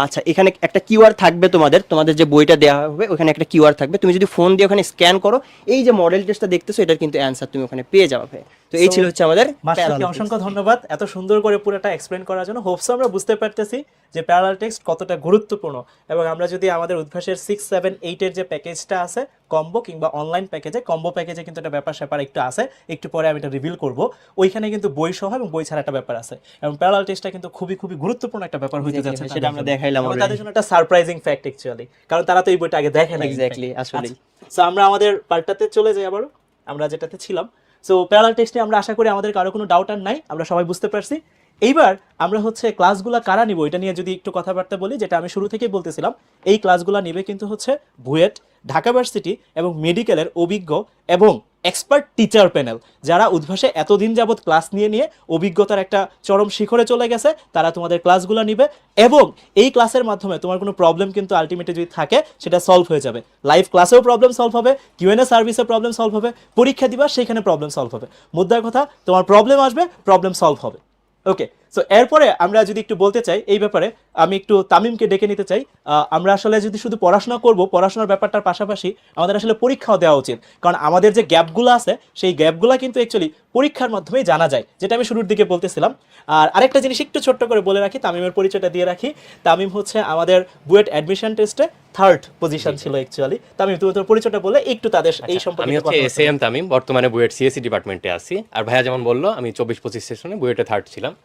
আচ্ছা, এখানে একটা কিউআর থাকবে, তোমাদের যে বইটা দেওয়া হবে ওখানে একটা কিউআর থাকবে। তুমি যদি ফোন দিয়ে ওখানে স্ক্যান করো, এই যে মডেল টেস্টটা দেখতেছো এটার কিন্তু অ্যান্সার তুমি ওখানে পেয়ে যাবে। তো এই ছিল হচ্ছে আমাদের মাস্টারকে অসংখ্য ধন্যবাদ এত সুন্দর করে পুরোটা এক্সপ্লেন করার জন্য। হোপস আমরা বুঝতে পারতেছি যে প্যারালাল টেক্সট কতটা গুরুত্বপূর্ণ, এবং আমরা যদি আমাদের উদ্ভাসের 6, 7, 8 এর যে প্যাকেজটা আছে কম্বো কিংবা অনলাইন প্যাকেজে, কম্বো প্যাকেজে কিন্তু একটা ব্যাপার স্যাপার একটু আছে, একটু পরে আমি এটা রিভিল করব। ওইখানে কিন্তু বই সহ এবং বই ছাড়া একটা ব্যাপার আছে, এবং প্যারালাল টেক্সটটা কিন্তু খুবই খুবই গুরুত্বপূর্ণ একটা ব্যাপার হইতে যাচ্ছে। সেটা আমরা দেখাইলাম এবং তাদের জন্য একটা সারপ্রাইজিং ফ্যাক্ট অ্যাকচুয়ালি, কারণ তারা তো এই বইটা আগে দেখে না। এক্স্যাক্টলি, আসলে সো আমরা আমাদের পার্টটাতে চলে যাই আবারও, আমরা যেটাতে ছিলাম। সো প্যারালাল টেক্সটে আমরা আশা করি আমাদের কারো কোনো ডাউট আর নাই, আমরা সবাই বুঝতে পারছি। এইবার আমরা হচ্ছে ক্লাসগুলো কারা নিব এটা নিয়ে যদি একটু কথাবার্তা বলি, যেটা আমি শুরু থেকেই বলতেছিলাম, এই ক্লাসগুলো নিবে কিন্তু হচ্ছে বুয়েট, ঢাকা ভার্সিটি এবং মেডিকেলের অভিজ্ঞ এবং এক্সপার্ট টিচার প্যানেল, যারা উদ্ভাসে এতদিন যাবত ক্লাস নিয়ে নিয়ে অভিজ্ঞতার একটা চরম শিখরে চলে গেছে, তারা তোমাদের ক্লাসগুলো নিবে। এবং এই ক্লাসের মাধ্যমে তোমার কোনো প্রবলেম কিন্তু আলটিমেটলি যদি থাকে সেটা সলভ হয়ে যাবে। লাইভ ক্লাসেও প্রবলেম সলভ হবে, কিউএনএ সার্ভিসে প্রবলেম সলভ হবে, পরীক্ষা দিবা সেখানে প্রবলেম সলভ হবে। মুদ্রার কথা, তোমার প্রবলেম আসবে, প্রবলেম সলভ হবে। ওকে, সো এরপরে আমরা যদি একটু বলতে চাই এই ব্যাপারে, আমি একটু তামিমকে ডেকে নিতে চাই। আমরা আসলে যদি শুধু পড়াশোনা করব, পড়াশোনার ব্যাপারটার পাশাপাশি আমাদের আসলে পরীক্ষাও দেওয়া উচিত, কারণ আমাদের যে গ্যাপগুলো আছে সেই গ্যাপগুলো কিন্তু অ্যাকচুয়ালি পরীক্ষার মাধ্যমেই জানা যায়, যেটা আমি শুরুর দিকে বলতেছিলাম। আর আরেকটা জিনিস একটু ছোট্ট করে বলে রাখি, তামিমের পরিচয়টা দিয়ে রাখি। তামিম হচ্ছে আমাদের বুয়েট অ্যাডমিশন টেস্টে 3rd পজিশন ছিল অ্যাকচুয়ালি। তামিম, তুমি তোর পরিচয়টা বলে একটু তাদের এই সম্পর্কে। আমি হচ্ছে এসএম তামিম, বর্তমানে বুয়েট সিএসসি ডিপার্টমেন্টে আছি। আর ভাইয়া যেমন বললো, আমি 24-25 সেশনে বুয়েটে 3rd ছিলাম।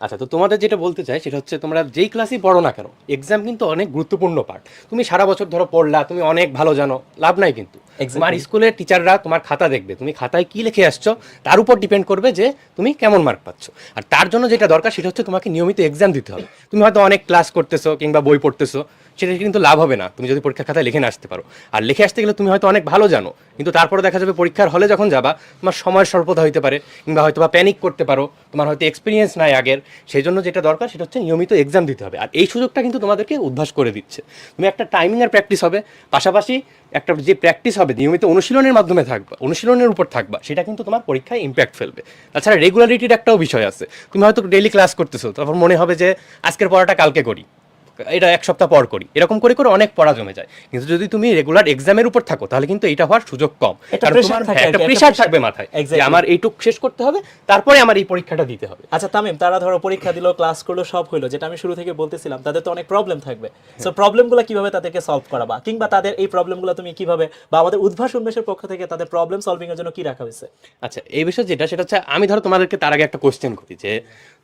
আচ্ছা, তো তোমাদের যেটা বলতে চাই সেটা হচ্ছে, তোমরা যেই ক্লাসই পড়ো না কেন, এক্সাম কিন্তু অনেক গুরুত্বপূর্ণ পার্ট। তুমি সারা বছর ধরো পড়লা, তুমি অনেক ভালো জানো, লাভ নাই কিন্তু। তোমার স্কুলের টিচাররা তোমার খাতা দেখবে, তুমি খাতায় কি লিখে আসছো তার উপর ডিপেন্ড করবে যে তুমি কেমন মার্ক পাচ্ছ। আর তার জন্য যেটা দরকার সেটা হচ্ছে তোমাকে নিয়মিত এক্সাম দিতে হবে। তুমি হয়তো অনেক ক্লাস করতেছো কিংবা বই পড়তেছো, সেটা কিন্তু লাভ হবে না তুমি যদি পরীক্ষার খাতায় লিখে না আসতে পারো। আর লিখে আসতে গেলে তুমি হয়তো অনেক ভালো জানো, কিন্তু তারপরে দেখা যাবে পরীক্ষার হলে যখন যাবা তোমার সময়ের স্বল্পতা হইতে পারে, কিংবা হয়তো বা প্যানিক করতে পারো, তোমার হয়তো এক্সপিরিয়েন্স নাই আগের। সেই জন্য যেটা দরকার সেটা হচ্ছে নিয়মিত এক্সাম দিতে হবে। আর এই সুযোগটা কিন্তু তোমাদেরকে উদ্ভাস করে দিচ্ছে। তুমি একটা টাইমিংয়ের প্র্যাকটিস হবে, পাশাপাশি একটা যে প্র্যাকটিস হবে নিয়মিত অনুশীলনের মাধ্যমে থাকবা, অনুশীলনের উপর থাকবা, সেটা কিন্তু তোমার পরীক্ষায় ইম্প্যাক্ট ফেলবে। তাছাড়া রেগুলারিটির একটাও বিষয় আছে। তুমি হয়তো ডেইলি ক্লাস করতেছো, তারপর মনে হবে যে আজকের পড়াটা কালকে করি, এটা এক সপ্তাহ পর করি, এরকম করে করে অনেক পড়া জমে যায়। কিন্তু যদি তুমি রেগুলার এক্সামের উপর থাকো তাহলে কিন্তু এটা হওয়ার সুযোগ কম, কারণ তোমার একটা প্রেশার থাকবে মাথায় যে আমার এইটুক শেষ করতে হবে, তারপরে আমার এই পরীক্ষাটা দিতে হবে। আচ্ছা তামিম, তারা ধরো পরীক্ষা দিলো, ক্লাস করলো, সব হইলো, যেটা আমি শুরু থেকে বলতেছিলাম, তাদের তো অনেক প্রবলেম থাকবে। সো প্রবলেমগুলো কিভাবে তাদেরকে সলভ করাবা, কিংবা তাদের এই প্রবলেমগুলো তুমি কিভাবে, বা আমাদের উদ্ভাস উন্মেষের পক্ষ থেকে তাদের প্রবলেম সলভিং এর জন্য কি রাখা হয়েছে? আচ্ছা, এই বিষয়ে যেটা সেটা হচ্ছে, আমি ধরো তোমাদেরকে তার আগে একটা কোশ্চেন করি যে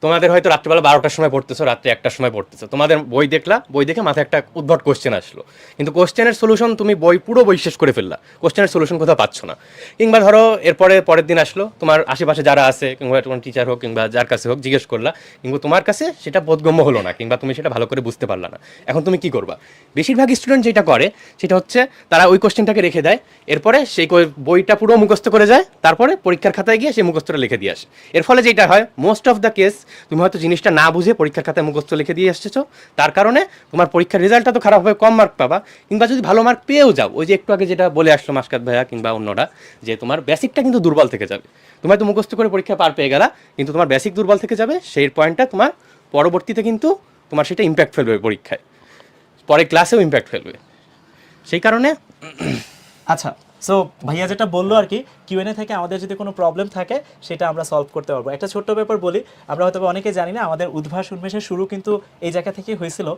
তোমাদের হয়তো রাত্রিবেলা 12টার সময় পড়তেছো, রাত্রে 1টার সময় পড়তেছো, তোমাদের বই দেখলা, বই দেখে মাথায় একটা উদ্ভট কোশ্চেন আসলো, কিন্তু কোশ্চেনের সলিউশন তুমি পুরো বই শেষ করে ফেললা, কোশ্চেনের সলিউশন কোথাও পাচ্ছ না। কিংবা ধরো পরের দিন আসলো, তোমার আশেপাশে যারা আছে কিংবা তোমার টিচার হোক কিংবা যার কাছে হোক জিজ্ঞেস করলা, কিন্তু তোমার কাছে সেটা বোধগম্য হলো না, কিংবা তুমি সেটা ভালো করে বুঝতে পারলা না। এখন তুমি কি করবা? বেশিরভাগ স্টুডেন্ট যেটা করে সেটা হচ্ছে তারা ওই কোশ্চেনটাকে রেখে দেয়, এরপরে সেই বইটা পুরো মুখস্থ করে যায়, তারপরে পরীক্ষার খাতায় গিয়ে সেই মুখস্থটা লিখে দিয়ে আসে। এর ফলে যেটা হয়, মোস্ট অফ দ্য কেস তুমি হয়তো জিনিসটা না বুঝে পরীক্ষার খাতায় মুখস্থ লিখে দিয়ে আসছো, তার কারণে তোমার পরীক্ষার রেজাল্টটা তো খারাপ হবে, কম মার্ক পাবা। কিংবা যদি ভালো মার্ক পেয়েও যাও, ওই যে একটু আগে যেটা বলে আসলো মাসকাত ভাইয়া কিংবা অন্যরা, যে তোমার বেসিকটা কিন্তু দুর্বল থেকে যাবে। তুমি হয়তো মুখস্থ করে পরীক্ষা পার পেয়ে গেলা, কিন্তু তোমার বেসিক দুর্বল থেকে যাবে, সেই পয়েন্টটা তোমার পরবর্তীতে কিন্তু তোমার সেটা ইম্প্যাক্ট ফেলবে পরীক্ষায়, পরে ক্লাসেও ইম্প্যাক্ট ফেলবে। সেই কারণে আচ্ছা, সো ভাইয়া যেটা বললো আর কি, কিউএনএ থেকে আমাদের যদি কোনো প্রবলেম থাকে সেটা আমরা সলভ করতে পারবো। একটা ছোট্ট ব্যাপার বলি, আমরা হয়তো অনেকে জানি না, আমাদের উদ্ভাস উন্মেষের শুরু কিন্তু এই জায়গা থেকেই হয়েছিল।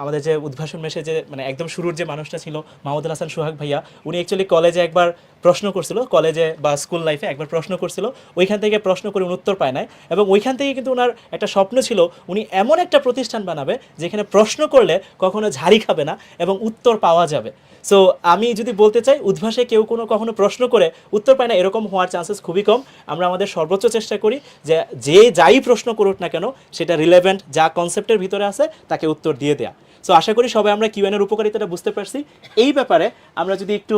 আমাদের যে উদ্ভাসন মেশে যে মানে একদম শুরুর যে মানুষটা ছিল মাহমুদুল হাসান সোহাগ ভাইয়া, উনি অ্যাকচুয়ালি কলেজে একবার প্রশ্ন করছিল, কলেজে বা স্কুল লাইফে একবার প্রশ্ন করছিল, ওইখান থেকে প্রশ্ন করে উনি উত্তর পায় নাই, এবং ওইখান থেকে কিন্তু ওনার একটা স্বপ্ন ছিল উনি এমন একটা প্রতিষ্ঠান বানাবে যেখানে প্রশ্ন করলে কখনো ঝাড়ি খাবে না এবং উত্তর পাওয়া যাবে। সো আমি যদি বলতে চাই, উদ্ভাসে কেউ কখনো প্রশ্ন করে উত্তর পায় না এরকম হওয়ার চান্সেস খুবই কম। আমরা আমাদের সর্বোচ্চ চেষ্টা করি যে যাই প্রশ্ন করুক না কেন সেটা রিলেভেন্ট, যা কনসেপ্টের ভিতরে আছে তাকে উত্তর দিয়ে দেয়া। সো আশা করি সবাই আমরা কিউএন এর উপকারিতাটা বুঝতে পারছি। এই ব্যাপারে আমরা যদি একটু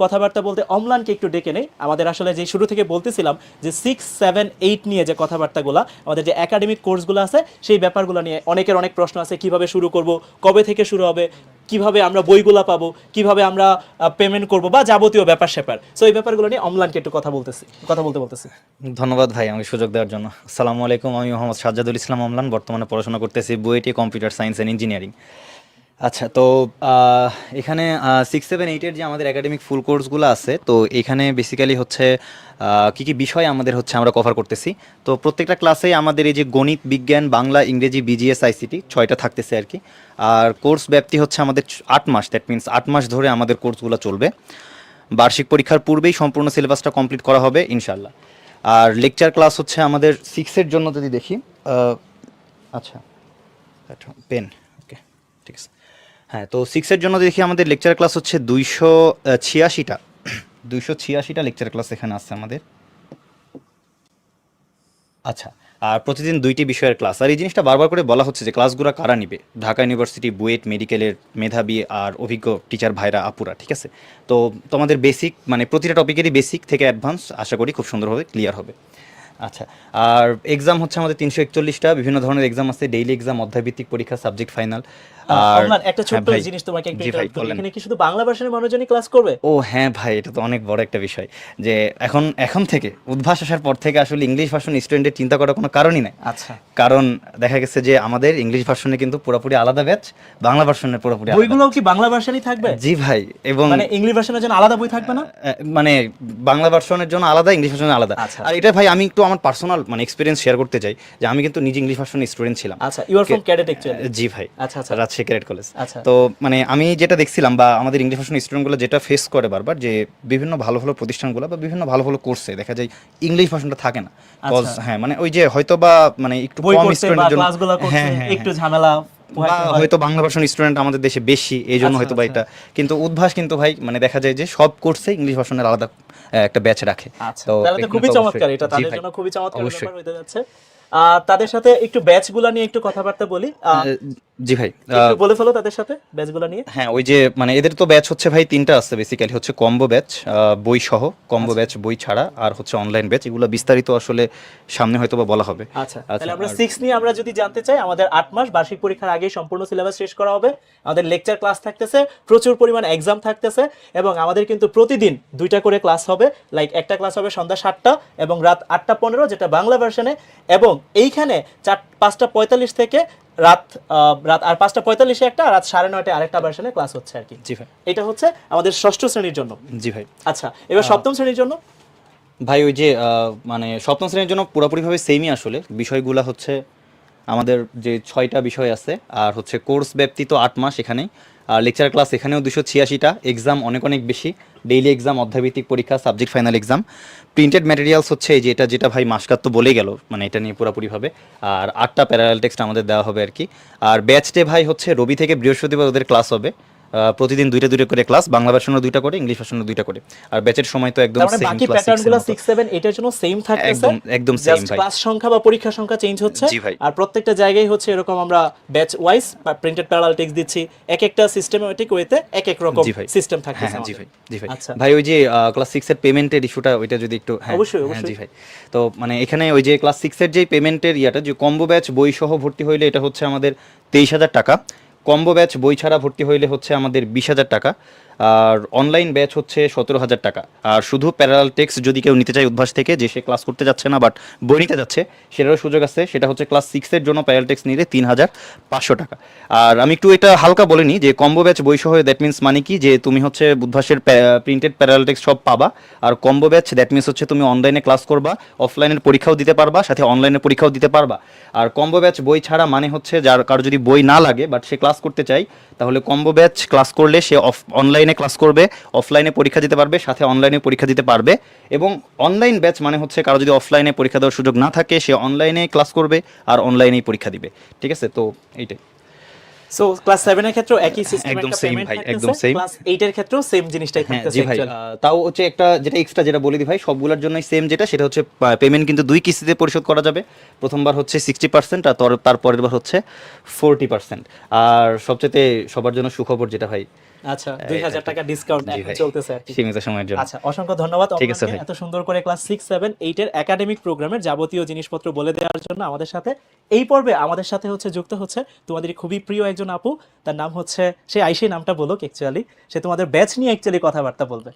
কথাবার্তা বলতে অম্লানকে একটু ডেকে নেই। আমাদের আসলে যে শুরু থেকে বলতেছিলাম যে 6, 7, 8 নিয়ে যে কথাবার্তাগুলো, আমাদের যে একাডেমিক কোর্সগুলো আছে সেই ব্যাপারগুলো নিয়ে অনেকের অনেক প্রশ্ন আছে। কিভাবে শুরু করব, কবে থেকে শুরু হবে, কিভাবে আমরা বইগুলা পাবো, কিভাবে আমরা পেমেন্ট করব, বা যাবতীয় ব্যাপার স্যাপার। সো এই ব্যাপারগুলো নিয়ে অম্লানকে একটু কথা বলতেছি। ধন্যবাদ ভাই আমাকে সুযোগ দেওয়ার জন্য। আসসালামু আলাইকুম, আমি মোহাম্মদ সাজ্জাদুল ইসলাম অমলান, বর্তমানে পড়াশোনা করতেছি বুয়েটে কম্পিউটার সায়েন্স অ্যান্ড ইঞ্জিনিয়ারিং। আচ্ছা, তো এখানে 6, 7, 8-এর যে আমাদের একাডেমিক ফুল কোর্সগুলো আছে, তো এখানে বেসিক্যালি হচ্ছে কী কী বিষয় আমাদের হচ্ছে আমরা কভার করতেছি। তো প্রত্যেকটা ক্লাসেই আমাদের এই যে গণিত, বিজ্ঞান, বাংলা, ইংরেজি, বিজিএস, আইসিটি 6টা থাকতেছে আর কি। আর কোর্স ব্যাপ্তি হচ্ছে আমাদের 8 মাস, দ্যাট মিনস 8 মাস ধরে আমাদের কোর্সগুলো চলবে। বার্ষিক পরীক্ষার পূর্বেই সম্পূর্ণ সিলেবাসটা কমপ্লিট করা হবে ইনশাল্লাহ। আর লেকচার ক্লাস হচ্ছে আমাদের 6-এর জন্য যদি দেখি, আচ্ছা পেন, ওকে ঠিক আছে। হ্যাঁ, তো 6-এর জন্য দেখি আমাদের লেকচার ক্লাস হচ্ছে 286টা লেকচার ক্লাস এখানে আছে আমাদের। আচ্ছা, আর প্রতিদিন 2টি বিষয়ের ক্লাস। আর এই জিনিসটা বারবার করে বলা হচ্ছে যে ক্লাসগুলো কারা নিবে, ঢাকা ইউনিভার্সিটি, বুয়েট মেডিকেলের মেধাবী আর অভিজ্ঞ টিচার ভাইরা, আপুরা, ঠিক আছে। তো তোমাদের বেসিক মানে প্রতিটা টপিকেরই বেসিক থেকে অ্যাডভান্স আশা করি খুব সুন্দরভাবে ক্লিয়ার হবে। আচ্ছা, আর এক্সাম হচ্ছে আমাদের 341টা, বিভিন্ন ধরনের এক্সাম আছে, ডেইলি এক্সাম, অধ্যায়ভিত্তিক পরীক্ষা, সাবজেক্ট ফাইনাল। আর অম্লান, একটা ছোট্ট হ্যাঁ ভাই, জিনিস তোমাকে একটু জি ভাই, interrupt করি। বলেন। এখানে কি শুধু বাংলা ভাষার মানুষজনই ক্লাস করবে? ও হ্যাঁ ভাই, এটা তো অনেক বড় একটা বিষয় যে এখন থেকে উদ্ভাস আসার পর থেকে আসলে ইংলিশ ভার্সন স্টুডেন্টের চিন্তা করার কোনো কারণই নাই। আচ্ছা, কারণ দেখা গেছে যে আমাদের ইংলিশ ভার্সনে কিন্তু পুরোপুরি আলাদা ব্যাচ, বাংলা ভার্সনের পুরোপুরি আলাদা বইগুলোও কি বাংলা ভার্সনই থাকবে? batch। জি ভাই, এবং মানে ইংলিশ ভার্সনের জন্য আলাদা বই থাকবে না? মানে বাংলা ভার্সনের জন্য আলাদা, ইংলিশ ভার্সনের আলাদা। আচ্ছা। আর এটা ভাই আমি একটু আমার পার্সোনাল মানে এক্সপিরিয়েন্স শেয়ার করতে চাই যে আমি কিন্তু নিজে ইংলিশ ভার্সনের স্টুডেন্ট ছিলাম। আচ্ছা, you are from cadet actually? জি ভাই, আচ্ছা, আচ্ছা। Rajshahi cadet college. আচ্ছা। তো মানে আমি যেটা দেখছিলাম বা আমাদের ইংলিশ ভার্সন স্টুডেন্টগুলো যেটা ফেস করে বারবার, যে বিভিন্ন ভালো ভালো প্রতিষ্ঠানগুলো বা বিভিন্ন ভালো ভালো কোর্সে দেখা যায় ইংলিশ ভার্সনটা থাকে না। Cause, হ্যাঁ, মানে ওই যে হয়তো বা মানে একটু বই কম করতে বা স্টুডেন্টের জন্য, ক্লাসগুলো করতে হ্যাঁ, হ্যাঁ, একটু হ্যাঁ। ঝামেলা বা হয়তো বাংলা ভার্সন স্টুডেন্ট আমাদের দেশে বেশি, এই জন্য আচ্ছা, হয়তো বা আচ্ছা। এটা। কিন্তু উদ্ভাস কিন্তু ভাই মানে দেখা যায় যে সব কোর্সে ইংলিশ ভার্সনের আলাদা একটা ব্যাচ রাখে। আচ্ছা, তাহলে তো এখানে খুবই তো অবশ্যই- চমৎকার, এটা জি তাদের ভাই, জন্য খুবই চমৎকার অবশ্যই। ব্যাপার হতে যাচ্ছে। তাদের সাথে একটু ব্যাচগুলো নিয়ে একটু কথাবার্তা বলি। জি ভাই, একটু বলে ফেলো তাদের সাথে ব্যাচগুলো নিয়ে। হ্যাঁ, ওই যে মানে এদের তো ব্যাচ হচ্ছে ভাই 3টা আছে বেসিক্যালি, হচ্ছে কম্বো ব্যাচ, বই সহ, কম্বো ব্যাচ বই ছাড়া, আর হচ্ছে অনলাইন ব্যাচ। এগুলো বিস্তারিত আসলে সামনে হয়তো বা বলা হবে। আচ্ছা, তাহলে আমরা 6 নিয়ে আমরা যদি জানতে চাই, আমাদের 8 মাস বার্ষিক পরীক্ষার আগেই সম্পূর্ণ সিলেবাস শেষ করা হবে। আমাদের লেকচার ক্লাস থাকতেছে, প্রচুর পরিমাণ এক্সাম থাকতেছে, এবং আমাদের কিন্তু প্রতিদিন 2টা করে ক্লাস হবে। লাইক একটা ক্লাস হবে সন্ধ্যা 7টা এবং রাত 8টা 15, যেটা বাংলা ভার্সনে, এবং এইখানে 5টা 45 থেকে রাত আর 5টা 45-এ একটা, রাত 9:30-টায় আরেকটা ভার্সনে ক্লাস হচ্ছে আর কি। জি ভাই, এটা হচ্ছে আমাদের ষষ্ঠ শ্রেণীর জন্য। জি ভাই। আচ্ছা, এবার সপ্তম শ্রেণীর জন্য। ভাই ওই যে মানে সপ্তম শ্রেণীর জন্য পুরোপুরিভাবে সেমই আসলে। বিষয়গুলো হচ্ছে আমাদের যে 6টা বিষয় আছে, আর হচ্ছে কোর্স ব্যাপ্তি তো 8 মাস এখানেই। আর লেকচার ক্লাস এখানেও 286টা, এক্সাম অনেক অনেক বেশি, ডেইলি এক্সাম, অধ্যায়ভিত্তিক পরীক্ষা, subject final exam. Printed materials হচ্ছে এই যে যেটা ভাই মাসকাত তো বলেই গেল, মানে এটা নিয়ে পুরোপুরিভাবে। আর 8টা প্যারালাল টেক্সট আমাদের দেওয়া হবে আর কি। আর ব্যাচটে ভাই হচ্ছে রবি থেকে বৃহস্পতিবার ওদের ক্লাস হবে। প্রতিদিন 2টা করে ক্লাস, বাংলা ভার্সনের 2টা করে, ইংলিশ ভার্সনের 2টা করে। আর ব্যাচের সময় তো একদম তার মানে সেম বাকি ক্লাস, প্যাটার্নগুলো 6, 7, 8 এর জন্য সেম থাকতেছে, একদম সেম ভাই। ক্লাস সংখ্যা বা পরীক্ষা সংখ্যা চেঞ্জ হচ্ছে। জি ভাই। আর প্রত্যেকটা জায়গায় হচ্ছে এরকম আমরা batch wise printed parallel text দিচ্ছি, এক একটা সিস্টেমেটিক ওয়েতে এক এক রকম জি ভাই, সিস্টেম হ্যাঁ থাকতেছে হ্যাঁ, জি আমাদের। ভাই, জি ভাই। আচ্ছা। ভাই ওই যে ক্লাস 6 এর পেমেন্টের ইস্যুটা, ওইটা যদি একটু, হ্যাঁ অবশ্যই, হ্যাঁ, অবশ্যই। জি ভাই। তো মানে এখানে ওই যে ক্লাস 6 এর যে পেমেন্টের ইয়াটা, যে কম্বো ব্যাচ বই সহ ভর্তি হইলে এটা হচ্ছে আমাদের 23,000 টাকা। কম্বো ব্যাচ বই ছাড়া ভর্তি হইলে হচ্ছে আমাদের 20,000 টাকা, আর অনলাইন ব্যাচ হচ্ছে 17,000 টাকা। আর শুধু প্যারালাল টেক্সট যদি কেউ নিতে চায় উদ্ভাস থেকে, যে সে ক্লাস করতে যাচ্ছে না বাট বই নিতে যাচ্ছে, সেটারও সুযোগ আছে। সেটা হচ্ছে ক্লাস 6-এর জন্য প্যারালাল টেক্সট নিলে 3,500 টাকা। আর আমি একটু এটা হালকা বলে নিই যে কম্বো ব্যাচ বই সহ দ্যাট মিনস মানে কি, যে তুমি হচ্ছে উদ্ভাসের প্রিন্টেড প্যারালাল টেক্সট সব পাবা। আর কম্বো ব্যাচ দ্যাট মিনস হচ্ছে তুমি অনলাইনে ক্লাস করবা, অফলাইনের পরীক্ষাও দিতে পারবা, সাথে অনলাইনের পরীক্ষাও দিতে পারবা। আর কম্বো ব্যাচ বই ছাড়া মানে হচ্ছে যার কারো যদি বই না লাগে বাট সে ক্লাস করতে চায়, তাহলে কম্বো ব্যাচ ক্লাস করলে সে অনলাইনে ক্লাস করবে, অফলাইনে পরীক্ষা দিতে পারবে, সাথে অনলাইনে পরীক্ষা দিতে পারবে। এবং অনলাইন ব্যাচ মানে হচ্ছে কারো যদি অফলাইনে পরীক্ষা দেওয়ার সুযোগ না থাকে, সে অনলাইনে ক্লাস করবে আর অনলাইনেই পরীক্ষা দিবে। ঠিক আছে, তো এইটাই। সো ক্লাস 7 এর ক্ষেত্রেও একই সিস্টেম, একদম একটা same পেমেন্ট ভাই, থাকতেছে, একদম same। ক্লাস 8 এর ক্ষেত্রেও সেম জিনিসটাই হ্যাঁ থাকতেছে জি ভাই, actually। তাও হচ্ছে একটা যেটা এক্সট্রা যেটা বলে দিই ভাই, সবগুলোর জন্যই সেম, সেটা হচ্ছে পেমেন্ট কিন্তু 2 কিস্তিতে পরিশোধ করা যাবে। প্রথমবার হচ্ছে 60% আর তারপরের বার হচ্ছে 40%। আর সবচেয়ে সবার জন্য সুখবর যেটা ভাই, আচ্ছা 2000 টাকা ডিসকাউন্ট জি এখন ভাই, চলতেছে আর কি। সীমিত সময়ের জন্য। আচ্ছা, অসংখ্য ধন্যবাদ ঠিক আছে আপনাকে ভাই। এত সুন্দর করে ক্লাস 6, 7, 8 এর একাডেমিক প্রোগ্রামের যাবতীয় জিনিসপত্র বলে দেওয়ার জন্য আমাদের সাথে। এই পর্বে আমাদের সাথে হচ্ছে যুক্ত হচ্ছে তোমাদের খুবই প্রিয় একজন আপু, তার নাম হচ্ছে, সে আইসি নামটা বলো অ্যাকচুয়ালি, সে তোমাদের ব্যাচ নিয়ে অ্যাকচুয়ালি কথাবার্তা বলবে।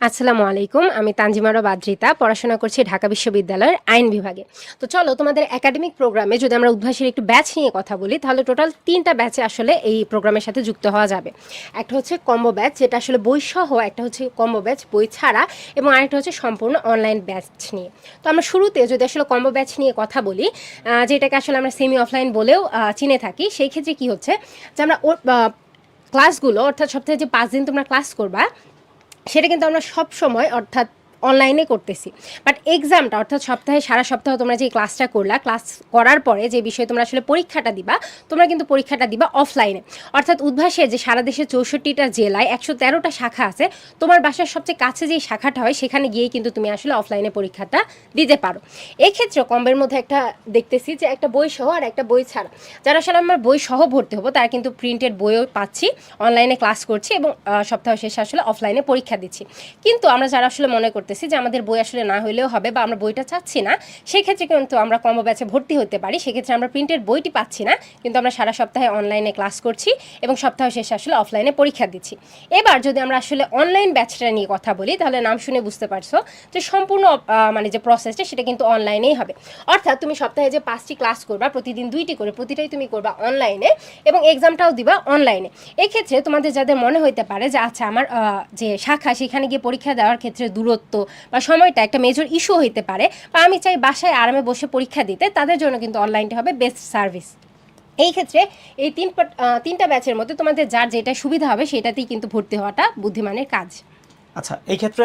আসসালামু আলাইকুম, আমি তানজিমারা বাদ্রিতা, পড়াশোনা করছি ঢাকা বিশ্ববিদ্যালয়ের আইন বিভাগে। তো চলো তোমাদের একাডেমিক প্রোগ্রামে যদি আমরা উদ্ভাসের একটু ব্যাচ নিয়ে কথা বলি, তাহলে টোটাল 3টা ব্যাচে আসলে এই প্রোগ্রামের সাথে যুক্ত হওয়া যাবে। একটা হচ্ছে কম্বো ব্যাচ, যেটা আসলে বই সহ, একটা হচ্ছে কম্বো ব্যাচ বই ছাড়া, এবং আরেকটা হচ্ছে সম্পূর্ণ অনলাইন ব্যাচ নিয়ে। তো আমরা শুরুতে যদি আসলে কম্বো ব্যাচ নিয়ে কথা বলি, যেটাকে আসলে আমরা সেমি অফলাইন বলেও চিনে থাকি, সেই ক্ষেত্রে কি হচ্ছে যে আমরা ওর ক্লাসগুলো, অর্থাৎ সপ্তাহে যে 5 দিন তোমরা ক্লাস করবা, সেটা কিন্তু আমরা সব সময় অর্থাৎ অনলাইনে করতেছি। বাট এক্সামটা, অর্থাৎ সপ্তাহে সারা সপ্তাহ তোমরা যে ক্লাসটা করলা, ক্লাস করার পরে যে বিষয়ে তোমরা আসলে পরীক্ষাটা দিবা, তোমরা কিন্তু পরীক্ষাটা দিবা অফলাইনে। অর্থাৎ উদ্ভাসে যে সারা দেশে 64টা জেলায় 113টা শাখা আছে, তোমার বাসার সবচেয়ে কাছে যেই শাখাটা হয় সেখানে গিয়েই কিন্তু তুমি আসলে অফলাইনে পরীক্ষাটা দিতে পারো। এক্ষেত্রে কম্বের মধ্যে একটা দেখতেছি যে একটা বই সহ আর একটা বই ছাড়া। যারা আসলে আমার বই সহ ভর্তি হবো, তারা কিন্তু প্রিন্টেড বইও পাচ্ছি, অনলাইনে ক্লাস করছি এবং সপ্তাহ শেষে আসলে অফলাইনে পরীক্ষা দিচ্ছি। কিন্তু আমরা যারা আসলে মনে করতেছি যে আমাদের বই আসলে না হইলেও হবে, বা আমরা বইটা চাচ্ছি না, সেক্ষেত্রে কিন্তু আমরা কম্বো ব্যাচে ভর্তি হতে পারি। সেক্ষেত্রে আমরা প্রিন্টেড বইটি পাচ্ছি না, কিন্তু আমরা সারা সপ্তাহে অনলাইনে ক্লাস করছি এবং সপ্তাহ শেষে আসলে অফলাইনে পরীক্ষা দিচ্ছি। এবার যদি আমরা আসলে অনলাইন ব্যাচটা নিয়ে কথা বলি, তাহলে নাম শুনে বুঝতে পারছো যে সম্পূর্ণ মানে যে প্রসেসটা, সেটা কিন্তু অনলাইনেই হবে। অর্থাৎ তুমি সপ্তাহে যে 5টি ক্লাস করবা, প্রতিদিন 2টি করে, প্রতিটাই তুমি করবা অনলাইনে এবং এক্সামটাও দিবা অনলাইনে। এক্ষেত্রে তোমাদের যাদের মনে হইতে পারে যে আচ্ছা আমার যে শাখা, সেখানে গিয়ে পরীক্ষা দেওয়ার ক্ষেত্রে দূরত্ব বা সময়টা একটা মেজর ইস্যু হইতে পারে, বা আমি চাই বাসায় আরামে বসে পরীক্ষা দিতে, তাদের জন্য কিন্তু অনলাইনটা হবে বেস্ট সার্ভিস। এই ক্ষেত্রে এই 3টা ব্যাচের মধ্যে তোমাদের যার যেটা সুবিধা হবে সেটাতেই কিন্তু ভর্তি হওয়াটা বুদ্ধিমানের কাজ। আচ্ছা, এই ক্ষেত্রে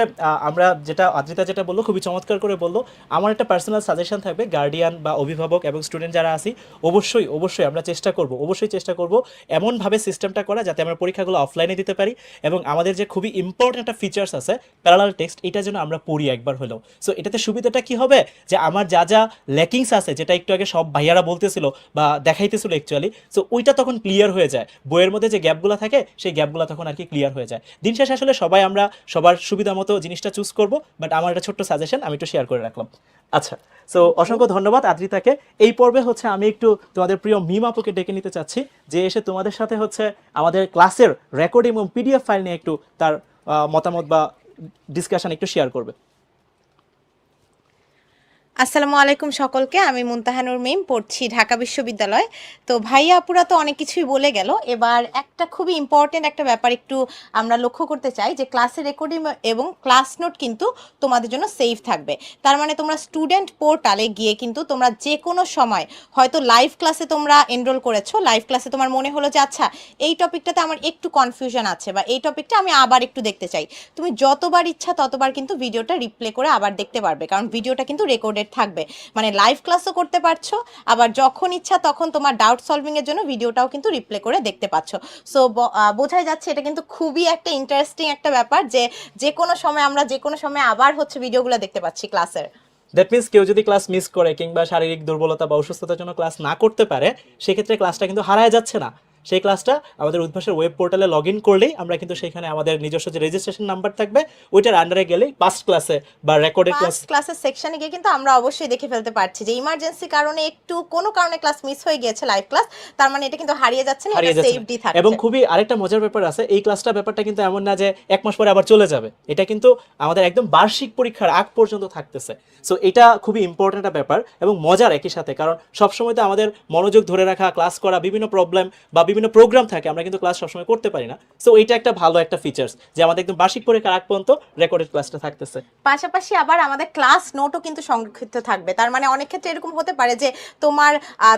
আমরা যেটা আদ্রিতা যেটা বললো খুবই চমৎকার করে বললো। আমার একটা পার্সোনাল সাজেশন থাকবে, গার্ডিয়ান বা অভিভাবক এবং স্টুডেন্ট যারা আছি, অবশ্যই আমরা চেষ্টা করব এমনভাবে সিস্টেমটা করা যাতে আমরা পরীক্ষাগুলো অফলাইনে দিতে পারি, এবং আমাদের যে খুবই ইম্পর্টেন্ট একটা ফিচার্স আছে প্যারালাল টেক্সট, এটা যেন আমরা পড়ি একবার হলেও। সো এটাতে সুবিধাটা কি হবে, যে আমার যা যা ল্যাকিংস আছে, যেটা একটু আগে সব ভাইয়ারা বলতেছিল বা দেখাইতেছিল অ্যাকচুয়ালি, সো ওইটা তখন ক্লিয়ার হয়ে যায়। বইয়ের মধ্যে যে গ্যাপগুলো থাকে, সেই গ্যাপগুলো তখন আর কি ক্লিয়ার হয়ে যায়। দিন শেষে আসলে সবাই আমরা সবার সুবিধা মতো জিনিসটা চুজ করব, বাট আমার একটা ছোট্ট সাজেশন আমি একটু শেয়ার করে রাখলাম। আচ্ছা, সো অসংখ্য ধন্যবাদ আদ্রিতাকে। এই পর্বে হচ্ছে আমি একটু তোমাদের প্রিয় মিম আপুকে ডেকে নিতে চাচ্ছি, যে এসে তোমাদের সাথে হচ্ছে আমাদের ক্লাসের রেকর্ডিং এবং পিডিএফ ফাইল নিয়ে একটু তার মতামত বা ডিসকাশন একটু শেয়ার করবে। আসসালামু আলাইকুম সকলকে, আমি মুনতাহানুর মিম, পড়ছি ঢাকা বিশ্ববিদ্যালয়। তো ভাইয়া আপুরা তো অনেক কিছুই বলে গেল। এবার একটা খুবই ইম্পর্টেন্ট একটা ব্যাপার একটু আমরা লক্ষ্য করতে চাই, যে ক্লাসের রেকর্ডিং এবং ক্লাস নোট কিন্তু তোমাদের জন্য সেফ থাকবে। তার মানে তোমরা স্টুডেন্ট পোর্টালে গিয়ে কিন্তু তোমরা যে কোনো সময়, হয়তো লাইভ ক্লাসে তোমরা এনরোল করেছো, লাইভ ক্লাসে তোমার মনে হলো যে আচ্ছা এই টপিকটাতে আমার একটু কনফিউশন আছে, বা এই টপিকটা আমি আবার একটু দেখতে চাই, তুমি যতবার ইচ্ছা ততবার কিন্তু ভিডিওটা রিপ্লে করে আবার দেখতে পারবে, কারণ ভিডিওটা কিন্তু রেকর্ডেড থাকবে। মানে লাইভ ক্লাসও করতে পারছো, আবার যখন ইচ্ছা তখন তোমার ডাউট সলভিং এর জন্য ভিডিওটাও কিন্তু রিপ্লে করে দেখতে পাচ্ছ। সো বোঝাই যাচ্ছে এটা কিন্তু খুবই একটা ইন্টারেস্টিং একটা ব্যাপার, যে যে কোনো সময় আমরা যে কোনো সময় আবার হচ্ছে ভিডিওগুলো দেখতে পাচ্ছি ক্লাসের। দ্যাট মিনস কেউ যদি ক্লাস মিস করে কিংবা শারীরিক দুর্বলতা বা অসুস্থতার জন্য ক্লাস না করতে পারে, সেক্ষেত্রে ক্লাসটা কিন্তু হারায় যাচ্ছে না, সেই ক্লাসটা আমাদের উদ্ভাসের ওয়েব পোর্টালে লগ ইন করলেই আমরা কিন্তু সেখানে আমাদের নিজস্ব যে রেজিস্ট্রেশন নাম্বার থাকবে ওইটার আন্ডারে গেলেই পাস্ট ক্লাসে বা রেকর্ডেড ক্লাস ফার্স্ট ক্লাসের সেকশনে গিয়ে কিন্তু আমরা অবশ্যই দেখে ফেলতে পারছি যে ইমার্জেন্সি কারণে একটু কোনো কারণে ক্লাস মিস হয়ে গিয়েছে লাইভ ক্লাস, তার মানে এটা কিন্তু হারিয়ে যাচ্ছে না, হারিয়ে এটা যাচ্ছে সেভডি না। থাকছে। এবং খুবই আরেকটা মজার ব্যাপার আছে, এই ক্লাসটা ব্যাপারটা কিন্তু এমন না যে এক মাস পরে আবার চলে যাবে, এটা কিন্তু আমাদের একদম বার্ষিক পরীক্ষার আগ পর্যন্ত থাকতেছে। সো এটা খুবই ইম্পর্টেন্ট একটা ব্যাপার এবং মজার একই সাথে, কারণ সবসময় তো আমাদের মনোযোগ ধরে রাখা, ক্লাস করা, বিভিন্ন প্রবলেম বা বিভিন্ন প্রোগ্রাম থাকে, আমরা কিন্তু ক্লাস সবসময় করতে পারি না। সো এটা একটা ভালো একটা ফিচার্স যে আমাদের একদম বার্ষিক পরীক্ষার আগ পর্যন্ত রেকর্ডেড ক্লাসটা থাকতেছে। পাশাপাশি আবার আমাদের ক্লাস নোটও কিন্তু সংরক্ষিত থাকবে। তার মানে অনেক ক্ষেত্রে এরকম হতে পারে যে তোমার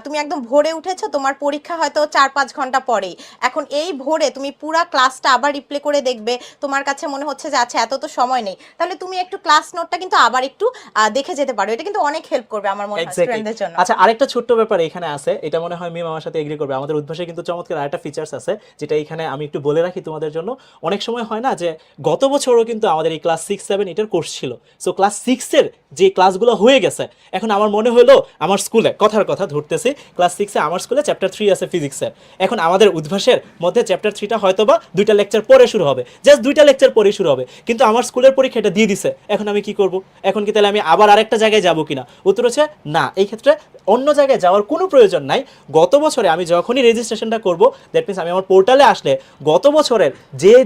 তুমি একদম ভোরে উঠেছো, তোমার পরীক্ষা হয়তো 4-5 ঘন্টা পরেই, এখন এই ভোরে তুমি পুরা ক্লাসটা আবার রিপ্লে করে দেখবে, তোমার কাছে মনে হচ্ছে যে আচ্ছা এত তো সময় নেই, তাহলে তুমি একটু ক্লাস নোটটা কিন্তু আবার একটু দেখে যেতে পারো। এটা কিন্তু অনেক হেল্প করবে আমার মনে হয় স্টুডেন্টদের জন্য। আচ্ছা, আরেকটা ছোট্ট ব্যাপার এখানে আছে, এটা মনে হয় মিম আমার সাথে এগ্রি করবে, আমাদের উদ্ভাসে কিন্তু চমৎকার আরেকটা ফিচার্স আছে যেটা এখানে আমি একটু বলে রাখি তোমাদের জন্য। অনেক সময় হয় না যে গত বছরও কিন্তু আমাদের এই ক্লাস 6, 7, 8 কোর্স ছিল। সো ক্লাস 6 এর যে ক্লাসগুলো হয়ে গেছে, এখন আমার মনে হলো আমার স্কুলে কথার কথা ধরতেছি, ক্লাস 6 এ আমার স্কুলে চ্যাপ্টার 3 আছে ফিজিক্সের, এখন আমাদের উদ্ভাসের মধ্যে চ্যাপ্টার 3টা হয়তো বা 2টা লেকচার পরে শুরু হবে, জাস্ট 2টা লেকচার পরে শুরু হবে, কিন্তু আমার স্কুলের পরীক্ষাটা দিয়ে দিছে, এখন আমি কি করব? এখন কি তাহলে আমি আবার আরেকটা জায়গায় যাব কিনা? উত্তর হচ্ছে না, এই ক্ষেত্রে অন্য জায়গায় যাওয়ার কোনো প্রয়োজন নাই। গত বছরে আমি যখনই রেজিস্ট্রেশনটা করব, দ্যাট মিনস আমি আমার পোর্টালে আসলে গত বছরের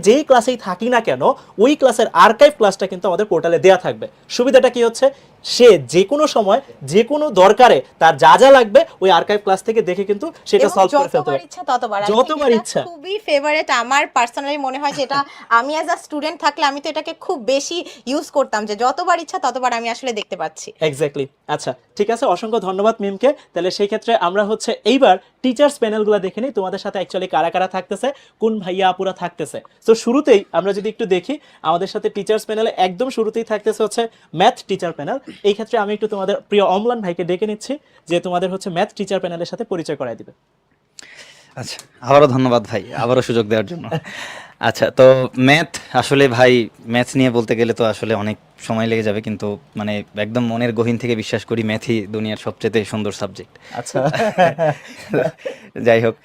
যেই ক্লাসেই থাকি না কেন ওই ক্লাসের আর্কাইভ ক্লাসটা কিন্তু আমাদের পোর্টালে দেওয়া থাকবে। সুবিধাটা কি হচ্ছে, সে যে কোনো সময় যে কোনো দরকারে তার যা যা লাগবে ওই আর্কাইভ ক্লাস থেকে দেখে কিন্তু সেটা সলভ করে ফেলতে যতবার হবে। ইচ্ছা ততবার, যতবার ইচ্ছা। খুবই ফেভারিট আমার পার্সোনালি মনে হয় যে এটা আমি অ্যাজ আ স্টুডেন্ট থাকলে আমি তো এটাকে খুব বেশি ইউজ করতাম, যে যতবার ইচ্ছা ততবার আমি আসলে দেখতে পাচ্ছি। এক্স্যাক্টলি। আচ্ছা ঠিক আছে, অসংখ্য ধন্যবাদ মিমকে। তাহলে সেই ক্ষেত্রে আমরা হচ্ছে এইবার টিচার্স প্যানেলগুলো দেখে নিই, তোমাদের সাথে অ্যাকচুয়ালি কারা কারা থাকতেছে, কোন ভাইয়া আপুরা থাকতেছে। তো শুরুতেই আমরা যদি একটু দেখি, আমাদের সাথে টিচার্স প্যানেলে একদম শুরুতেই থাকতেছে হচ্ছে ম্যাথ টিচার প্যানেল। এই ক্ষেত্রে আমি একটু তোমাদের প্রিয় অম্লান ভাইকে ডেকে নিচ্ছি যে তোমাদের হচ্ছে ম্যাথ টিচার প্যানেলের সাথে পরিচয় করায় দিবে। আচ্ছা, আবারও ধন্যবাদ ভাই আবারও সুযোগ দেওয়ার জন্য। আচ্ছা, তো ম্যাথ আসলে ভাই ম্যাথ নিয়ে বলতে গেলে তো আসলে অনেক সময় লেগে যাবে, কিন্তু মানে একদম মনের গহীন থেকে বিশ্বাস করি ম্যাথই দুনিয়ার সবচেয়ে সুন্দর সাবজেক্ট। আচ্ছা যাই হোক,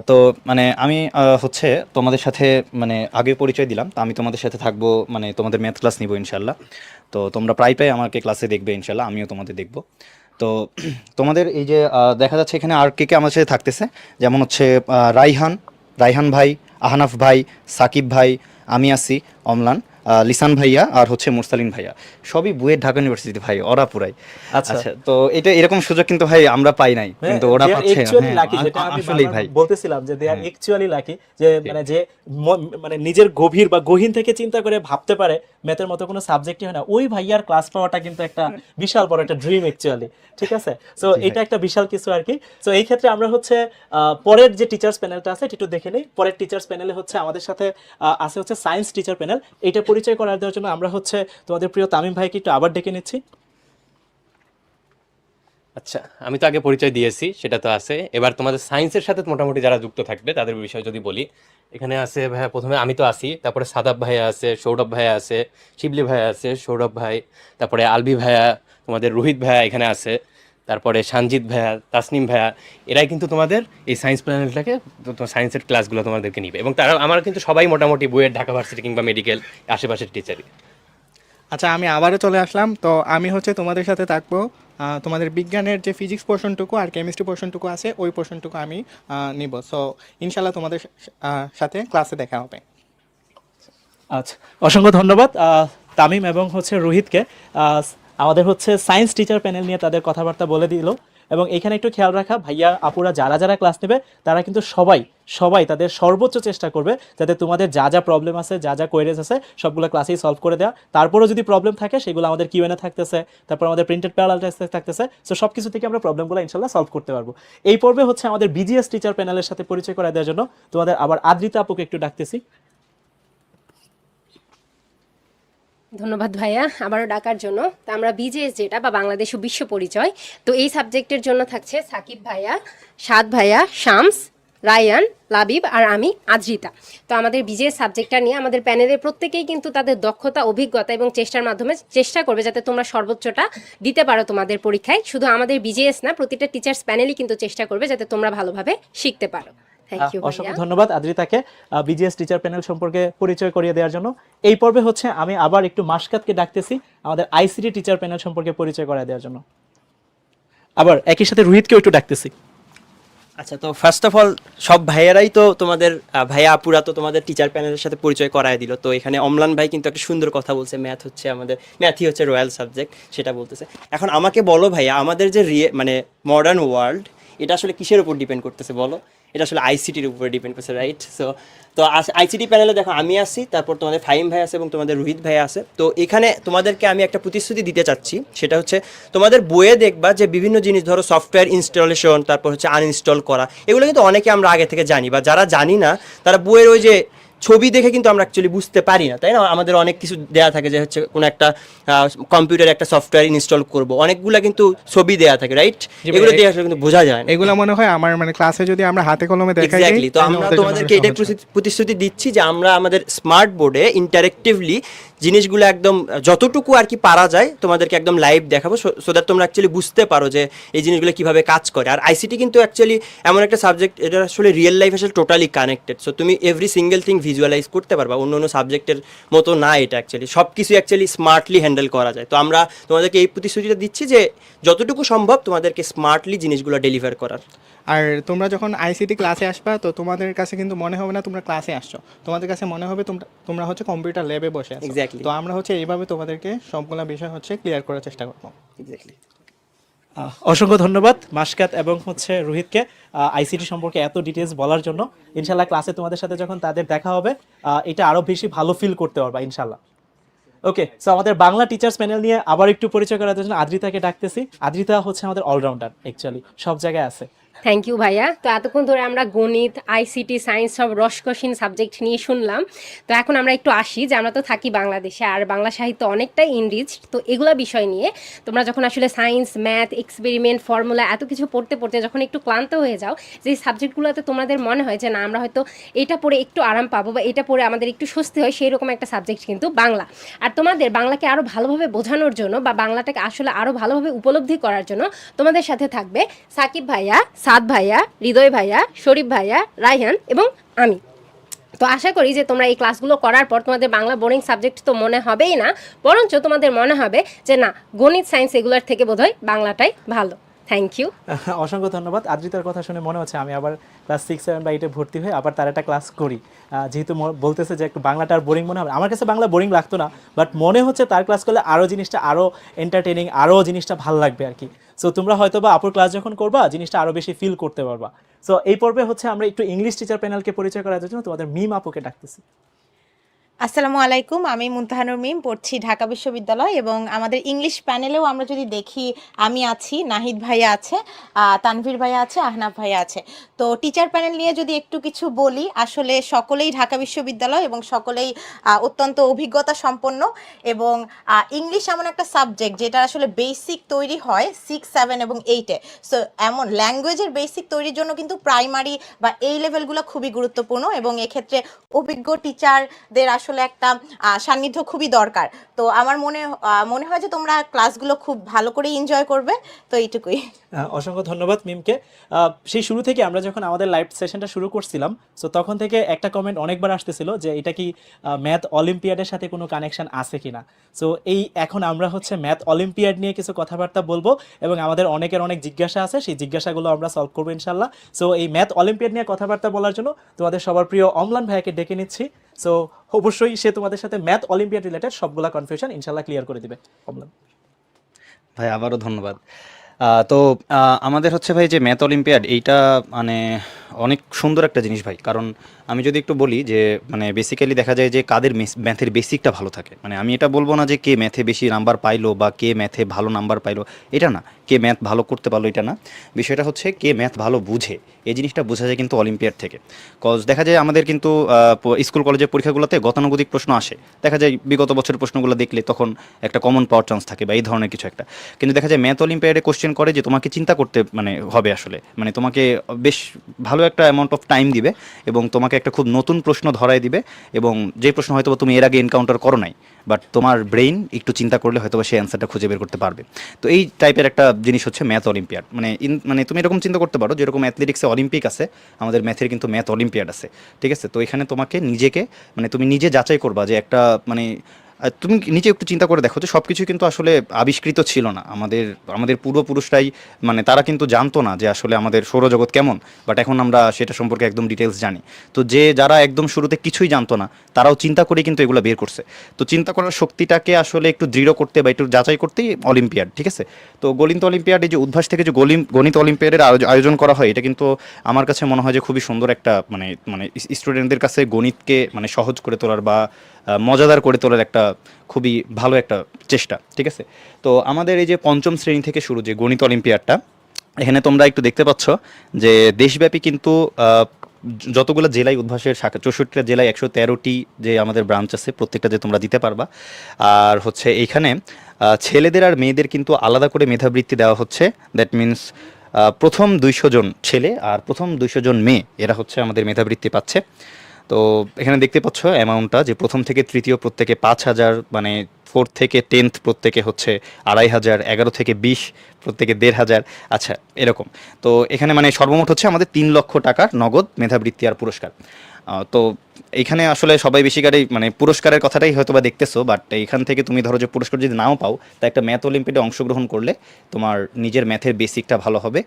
তো মানে আমি হচ্ছে তোমাদের সাথে মানে আগে পরিচয় দিলাম, তো আমি তোমাদের সাথে থাকবো, মানে তোমাদের ম্যাথ ক্লাস নিব ইনশাল্লাহ। তো তোমরা প্রায় আমাকে ক্লাসে দেখবে ইনশাল্লাহ, আমিও তোমাদের দেখবো। তো তোমাদের এই যে দেখা যাচ্ছে এখানে আর কে কে আমার সাথে থাকতেছে, যেমন হচ্ছে রাইহান ভাই, আহনাফ ভাই, সাকিব ভাই, আমি আছি, অমলান, লিসান ভাইয়া আর হচ্ছে মুরসালিন ভাইয়া, সবই বুয়েট ঢাকা ইউনিভার্সিটি ভাই, ওরা পুরাই। আচ্ছা। আচ্ছা, তো এটা এরকম সুযোগ কিন্তু ভাই আমরা পাই নাই, কিন্তু ওরা পাচ্ছে। আসলেই ভাই বলতেছিলাম যে দে আর অ্যাকচুয়ালি লাকি, যে মানে যে মানে নিজের গভীর বা গহীন থেকে চিন্তা করে ভাবতে পারে ম্যাথের মতো কোনো সাবজেক্টই হয় না, ওই ভাইয়ার ক্লাস পাওয়াটা কিন্তু একটা বিশাল বড় একটা ড্রিম অ্যাকচুয়ালি। ঠিক আছে, সো এটা একটা বিশাল কিছু আর কি। সো এই ক্ষেত্রে আমরা হচ্ছে পরের যে টিচার্স প্যানেলটা আছে একটু দেখে নিই। পরের টিচার্স প্যানেলে হচ্ছে আমাদের সাথে আছে হচ্ছে সায়েন্স টিচার প্যানেল। এটা পরিচয় করার দেওয়ার জন্য আমরা হচ্ছে তোমাদের প্রিয় তামিম ভাইকে একটু আবার ডেকে নিচ্ছি। আচ্ছা, আমি তো আগে পরিচয় দিয়েছি, সেটা তো আছে। এবার তোমাদের সায়েন্সের সাথে মোটামুটি যারা যুক্ত থাকবে তাদের বিষয়ে যদি বলি, এখানে আছে ভাইয়া, প্রথমে আমি তো আছি, তারপরে সাদাব ভাইয়া আছে, সৌরভ ভাইয়া আছে, শিবলি ভাইয়া আছে, সৌরভ ভাই, তারপরে আলবি ভাইয়া, তোমাদের রোহিত ভাইয়া এখানে আছে, তারপরে সানজিৎ ভাইয়া, তাসনিম ভাইয়া, এরাই কিন্তু তোমাদের এই সায়েন্স প্যানেলটাকে সায়েন্সের ক্লাসগুলো তোমাদেরকে নিবে। এবং তারা আমার কিন্তু সবাই মোটামুটি বুয়েট, ঢাকা ভার্সিটি কিংবা মেডিকেল আশেপাশের টিচারই। আচ্ছা, আমি আবারও চলে আসলাম। তো আমি হচ্ছে তোমাদের সাথে থাকবো তোমাদের বিজ্ঞানের যে ফিজিক্স পোর্শনটুকু আর কেমিস্ট্রি পোর্শনটুকু আছে ওই পোর্শনটুকু আমি নিব। সো ইনশাল্লাহ তোমাদের সাথে ক্লাসে দেখা হবে। আচ্ছা, অসংখ্য ধন্যবাদ তামিম এবং হচ্ছে রোহিতকে। আমাদের হচ্ছে সায়েন্স টিচার প্যানেল নিয়ে তাদের কথাবার্তা বলে দিল। এবং এখানে একটু খেয়াল রাখা, ভাইয়া আপুরা যারা যারা ক্লাস নেবে তারা কিন্তু সবাই তাদের সর্বোচ্চ চেষ্টা করবে যাতে তোমাদের যা যা প্রবলেম আছে, যা যা কোয়েরিজ আছে সবগুলো ক্লাসেই সলভ করে দেওয়া। তারপরেও যদি প্রবলেম থাকে সেগুলো আমাদের কিউএনএ থাকতেছে, তারপর আমাদের প্রিন্টেড প্যারালাল টেস্ট থাকতেছে। সো সব কিছু থেকে আমরা প্রবলেমগুলো ইনশাল্লাহ সলভ করতে পারবো। এই পর্বে হচ্ছে আমাদের বিজিএস টিচার প্যানেলের সাথে পরিচয় করা দেওয়ার জন্য তোমাদের আবার আদ্রিতা আপুকে একটু ডাকতেছি। ধন্যবাদ ভাইয়া আবারও ডাকার জন্য। তো আমরা বিজেএস যেটা বা বাংলাদেশ ও বিশ্ব পরিচয়, তো এই সাবজেক্টের জন্য থাকছে সাকিব ভাইয়া, সাদ ভাইয়া, শামস, রায়ান, লাবিব আর আমি আদ্রিতা। তো আমাদের বিজেএস সাবজেক্টটা নিয়ে আমাদের প্যানেলের প্রত্যেকেই কিন্তু তাদের দক্ষতা, অভিজ্ঞতা এবং চেষ্টার মাধ্যমে চেষ্টা করবে যাতে তোমরা সর্বোচ্চটা দিতে পারো তোমাদের পরীক্ষায়। শুধু আমাদের বিজেএস না, প্রতিটা টিচার্স প্যানেলই কিন্তু চেষ্টা করবে যাতে তোমরা ভালোভাবে শিখতে পারো। থ্যাংক ইউ অসংখ্য ধন্যবাদ আদ্রিতাকে বিজিএস টিচার প্যানেল সম্পর্কে পরিচয় করিয়ে দেওয়ার জন্য। এই পর্বে হচ্ছে আমি আবার একটু মাসকাতকে ডাকতেছি আমাদের আইসিটি টিচার প্যানেল সম্পর্কে পরিচয় করিয়ে দেওয়ার জন্য। আবার একই সাথে রোহিতকেও একটু ডাকতেছি। আচ্ছা, তো ফার্স্ট অফ অল সব ভাইয়ারাই তো তোমাদের ভাইয়া আপুরা তো তোমাদের টিচার প্যানেলের সাথে পরিচয় করায় দিল। তো এখানে অম্লান ভাই কিন্তু একটা সুন্দর কথা বলছে, ম্যাথই হচ্ছে রয়্যাল সাবজেক্ট, সেটা বলতেছে। এখন আমাকে বলো ভাইয়া, আমাদের যে মানে মডার্ন ওয়ার্ল্ড, এটা আসলে কিসের উপর ডিপেন্ড করতেছে বলো? এটা আসলে আইসিটির উপরে ডিপেন্ড করছে, রাইট? তো আইসিটি প্যানেলে দেখো আমি আছি, তারপর তোমাদের ফাহিম ভাই আছে এবং তোমাদের রোহিত ভাই আছে। তো এখানে তোমাদেরকে আমি একটা প্রতিশ্রুতি দিতে চাচ্ছি, সেটা হচ্ছে তোমাদের বইয়ে দেখবা যে বিভিন্ন জিনিস, ধরো সফটওয়্যার ইনস্টলেশন, তারপর হচ্ছে আনইনস্টল করা, এগুলো কিন্তু অনেকে আমরা আগে থেকে জানি, বা যারা জানি না তারা বইয়ের ওই যে ছবি দেখে কিন্তু আমরা অ্যাকচুয়ালি বুঝতে পারি না, তাই না? আমাদের অনেক কিছু দেয়া থাকে যে হচ্ছে কোনো একটা কম্পিউটারে একটা সফটওয়্যার ইনস্টল করব, অনেকগুলা কিন্তু ছবি দেয়া থাকে, রাইট? এগুলো দিয়ে আসলে কিন্তু বোঝা যায় না। এগুলো মনে হয় আমার মানে ক্লাসে যদি আমরা হাতে কলমে দেখাই এক্স্যাক্টলি। তো আমরা তোমাদেরকে এটাই প্রতিশ্রুতি দিচ্ছি যে আমরা আমাদের স্মার্ট বোর্ডে ইন্টারেক্টিভলি জিনিসগুলো একদম যতটুকু আর কি পারা যায় তোমাদেরকে একদম লাইভ দেখাবো, সো দ্যাট তোমরা অ্যাকচুয়ালি বুঝতে পারো যে এই জিনিসগুলো কিভাবে কাজ করে। আর আইসিটি কিন্তু অ্যাকচুয়ালি এমন একটা সাবজেক্ট, এটা আসলে রিয়েল লাইফের সাথে টোটালি কানেক্টেড। সো তুমি এভরি সিঙ্গেল থিং ভিজুয়ালাইজ করতে পারবা, অন্য অন্য সাবজেক্টের মতো না এটা অ্যাকচুয়ালি। সব কিছু অ্যাকচুয়ালি স্মার্টলি হ্যান্ডেল করা যায়। তো আমরা তোমাদেরকে এই প্রতিশ্রুতিটা দিচ্ছি যে যতটুকু সম্ভব তোমাদেরকে স্মার্টলি জিনিসগুলো ডেলিভার করার। আর তোমরা যখন আইসিটি ক্লাসে আসবা, তো তোমাদের কাছে কিন্তু মনে হবে না তোমরা ক্লাসে আসছো, তোমাদের কাছে মনে হবে তোমরা হচ্ছে কম্পিউটার ল্যাবে বসে আছো। Exactly. তো আমরা হচ্ছে এইভাবে তোমাদেরকে সবগুলা বিষয় হচ্ছে ক্লিয়ার করার চেষ্টা করবো। এক্স্যাক্টলি। অসংখ্য ধন্যবাদ মাসকাত এবং হচ্ছে রোহিতকে আইসিটি সম্পর্কে এত ডিটেলস বলার জন্য। ইনশাল্লাহ ক্লাসে তোমাদের সাথে যখন তাদের দেখা হবে এটা আরো বেশি ভালো ফিল করতে পারবা ইনশাল্লাহ। ওকে, সো আমাদের বাংলা টিচার্স প্যানেল নিয়ে আবার একটু পরিচয় করার জন্য আদ্রিতাকে ডাকতেছি। আদ্রিতা হচ্ছে আমাদের অলরাউন্ডার, অ্যাকচুয়ালি সব জায়গায় আছে। থ্যাংক ইউ ভাইয়া। তো এতক্ষণ ধরে আমরা গণিত, আইসিটি, সায়েন্স সব রসকসীন সাবজেক্ট নিয়ে শুনলাম। তো এখন আমরা একটু আসি যে আমরা তো থাকি বাংলাদেশে, আর বাংলা সাহিত্য অনেকটাই ইনরিচ। তো এগুলা বিষয় নিয়ে তোমরা যখন আসলে সায়েন্স, ম্যাথ, এক্সপেরিমেন্ট, ফর্মুলা এত কিছু পড়তে পড়তে যখন একটু ক্লান্ত হয়ে যাও, যে সাবজেক্টগুলোতে তোমাদের মনে হয় যে না আমরা হয়তো এটা পড়ে একটু আরাম পাবো বা এটা পড়ে আমাদের একটু স্বস্তি হয়, সেই রকম একটা সাবজেক্ট কিন্তু বাংলা। আর তোমাদের বাংলাকে আরও ভালোভাবে বোঝানোর জন্য বা বাংলাটাকে আসলে আরও ভালোভাবে উপলব্ধি করার জন্য তোমাদের সাথে থাকবে সাকিব ভাইয়া, সাদ ভাইয়া, হৃদয় ভাইয়া, শরীফ ভাইয়া, রায়হান এবং আমি। তো আশা করি যে তোমরা এই ক্লাসগুলো করার পর তোমাদের বাংলা বোরিং সাবজেক্ট তো মনে হবেই না, বরঞ্চ তোমাদের মনে হবে যে না গণিত, সায়েন্স এগুলোর থেকে বোধহয় বাংলাটাই ভালো। Thank you. অসংখ্য ধন্যবাদ। আদ্রিতার কথা শুনে মনে হচ্ছে আমি আবার ক্লাস 6, 7 বা 8-এ ভর্তি হয়ে আবার তার একটা ক্লাস করি, যেহেতু বলতেছে যে একটু বাংলাটা আর বোরিং মনে হবে। আমার কাছে বাংলা বোরিং লাগতো না, বাট মনে হচ্ছে তার ক্লাস করলে আরও জিনিসটা আরও এন্টারটেনিং, আরও জিনিসটা ভালো লাগবে আর কি। সো তোমরা হয়তো বা আপুর ক্লাস যখন করবা জিনিসটা আরও বেশি ফিল করতে পারবা। সো এই পর্বে হচ্ছে আমরা একটু ইংলিশ টিচার প্যানেলকে পরিচয় করার জন্য তোমাদের মিম আপুকে ডাকতেছি। আসসালামু আলাইকুম, আমি মুনতাহানুর মিম, পড়ছি ঢাকা বিশ্ববিদ্যালয়। এবং আমাদের ইংলিশ প্যানেলেও আমরা যদি দেখি, আমি আছি, নাহিদ ভাইয়া আছে, তানভীর ভাইয়া আছে, আহনাফ ভাইয়া আছে। তো টিচার প্যানেল নিয়ে যদি একটু কিছু বলি, আসলে সকলেই ঢাকা বিশ্ববিদ্যালয় এবং সকলেই অত্যন্ত অভিজ্ঞতা সম্পন্ন। এবং ইংলিশ এমন একটা সাবজেক্ট যেটা আসলে বেসিক তৈরি হয় 6, 7 এবং 8-এ। সো এমন ল্যাঙ্গুয়েজের বেসিক তৈরির জন্য কিন্তু প্রাইমারি বা এই লেভেলগুলো খুবই গুরুত্বপূর্ণ, এবং এক্ষেত্রে অভিজ্ঞ টিচারদের আসলে একটা সান্নিধ্য খুবই দরকার। তো আমার মনে হয় যে তোমরা ক্লাসগুলো খুব ভালো করে এনজয় করবে। তো এইটুকুই। অসংখ্য ধন্যবাদ মিমকে। সেই শুরু থেকে আমরা যখন আমাদের লাইভ সেশনটা শুরু করছিলাম, সো তখন থেকে একটা কমেন্ট অনেকবার আসতেছিল যে এটা কি ম্যাথ অলিম্পিয়াডের সাথে কোনো কানেকশন আছে কিনা। সো এখন আমরা হচ্ছে ম্যাথ অলিম্পিয়াড নিয়ে কিছু কথাবার্তা বলবো, এবং আমাদের অনেকের অনেক জিজ্ঞাসা আছে, সেই জিজ্ঞাসাগুলো আমরা সলভ করবো ইনশাল্লাহ। সো এই ম্যাথ অলিম্পিয়াড নিয়ে কথাবার্তা বলার জন্য তোমাদের সবার প্রিয় অম্লান ভাইয়াকে ডেকে নিচ্ছি। সো অবশ্যই সে তোমাদের সাথে ম্যাথ অলিম্পিয়াড রিলেটেড সবগুলা কনফিউশন ইনশাল্লাহ ক্লিয়ার করে দিবে। অম্লান ভাই আবারও ধন্যবাদ। তো আমাদের হচ্ছে ভাই যে ম্যাথ অলিম্পিয়াড, এইটা মানে অনেক সুন্দর একটা জিনিস ভাই। কারণ আমি যদি একটু বলি যে মানে বেসিক্যালি দেখা যায় যে কাদের ম্যাথের বেসিকটা ভালো থাকে। মানে আমি এটা বলবো না যে কে ম্যাথে বেশি নাম্বার পাইলো বা কে ম্যাথে ভালো নাম্বার পাইলো, এটা না। কে ম্যাথ ভালো করতে পারলো এটা না, বিষয়টা হচ্ছে কে ম্যাথ ভালো বুঝে। এই জিনিসটা বোঝা যায় কিন্তু অলিম্পিয়াড থেকে। কজ দেখা যায় আমাদের কিন্তু স্কুল কলেজের পরীক্ষাগুলোতে গতানুগতিক প্রশ্ন আসে, দেখা যায় বিগত বছরের প্রশ্নগুলো দেখলে তখন একটা কমন পাওয়ার চান্স থাকে বা এই ধরনের কিছু একটা। কিন্তু দেখা যায় ম্যাথ অলিম্পিয়াডে কোশ্চেন করে যে তোমাকে চিন্তা করতে মানে হবে আসলে, মানে তোমাকে বেশ ভালো ভালো একটা অ্যামাউন্ট অফ টাইম দিবে এবং তোমাকে একটা খুব নতুন প্রশ্ন ধরাই দিবে, এবং যে প্রশ্ন হয়তো তুমি এর আগে এনকাউন্টার করো নাই, বাট তোমার ব্রেইন একটু চিন্তা করলে হয়তো সেই অ্যান্সারটা খুঁজে বের করতে পারবে। তো এই টাইপের একটা জিনিস হচ্ছে ম্যাথ অলিম্পিয়াড। মানে তুমি এরকম চিন্তা করতে পারো যেরকম অ্যাথলেটিক্সে অলিম্পিক আছে, আমাদের ম্যাথের কিন্তু ম্যাথ অলিম্পিয়াড আছে, ঠিক আছে? তো এখানে তোমাকে নিজেকে মানে তুমি নিজে যাচাই করবা যে একটা মানে তুমি নিজে একটু চিন্তা করে দেখো যে সব কিছু কিন্তু আসলে আবিষ্কৃত ছিল না। আমাদের পূর্বপুরুষরাই মানে তারা কিন্তু জানতো না যে আসলে আমাদের সৌরজগৎ কেমন, বাট এখন আমরা সেটা সম্পর্কে একদম ডিটেলস জানি। তো যারা একদম শুরুতে কিছুই জানতো না, তারাও চিন্তা করে কিন্তু এগুলো বের করছে। তো চিন্তা করার শক্তিটাকে আসলে একটু দৃঢ় করতে বা একটু যাচাই করতেই অলিম্পিয়াড, ঠিক আছে? তো গণিত অলিম্পিয়াড, এই যে উদ্ভাস থেকে যে গণিত অলিম্পিয়াডের আয়োজন করা হয়, এটা কিন্তু আমার কাছে মনে হয় যে খুবই সুন্দর একটা মানে মানে স্টুডেন্টদের কাছে গণিতকে মানে সহজ করে তোলার বা মজাদার করে তোলার একটা খুবই ভালো একটা চেষ্টা, ঠিক আছে? তো আমাদের এই যে পঞ্চম শ্রেণী থেকে শুরু যে গণিত অলিম্পিয়াডটা, এখানে তোমরা একটু দেখতে পাচ্ছ যে দেশব্যাপী কিন্তু যতগুলো জেলায় উদ্ভাসের শাখা, 64টা জেলায় 113টি যে আমাদের ব্রাঞ্চ আছে, প্রত্যেকটা যে তোমরা দিতে পারবা। আর হচ্ছে এইখানে ছেলেদের আর মেয়েদের কিন্তু আলাদা করে মেধাবৃত্তি দেওয়া হচ্ছে। দ্যাট মিনস প্রথম 200 জন ছেলে আর প্রথম 200 জন মেয়ে, এরা হচ্ছে আমাদের মেধাবৃত্তি পাচ্ছে। তো এখানে দেখতে পাচ্ছ অ্যামাউন্টটা, যে প্রথম থেকে তৃতীয় প্রত্যেকে 5,000, মানে 4 থেকে 10th প্রত্যেকে হচ্ছে 2,500, 11 থেকে 20 প্রত্যেকে 1,500। আচ্ছা, এরকম। তো এখানে মানে সর্বমোট হচ্ছে আমাদের 3 লক্ষ টাকার নগদ মেধাবৃত্তি আর পুরস্কার। তো এইখানে আসলে সবাই বেশিকারই মানে পুরস্কারের কথাটাই হয়তো বা দেখতেছো, বাট এইখান থেকে তুমি ধরো যে পুরস্কার যদি নাও পাও, তা একটা ম্যাথ অলিম্পিয়াডে অংশগ্রহণ করলে তোমার নিজের ম্যাথের বেসিকটা ভালো হবে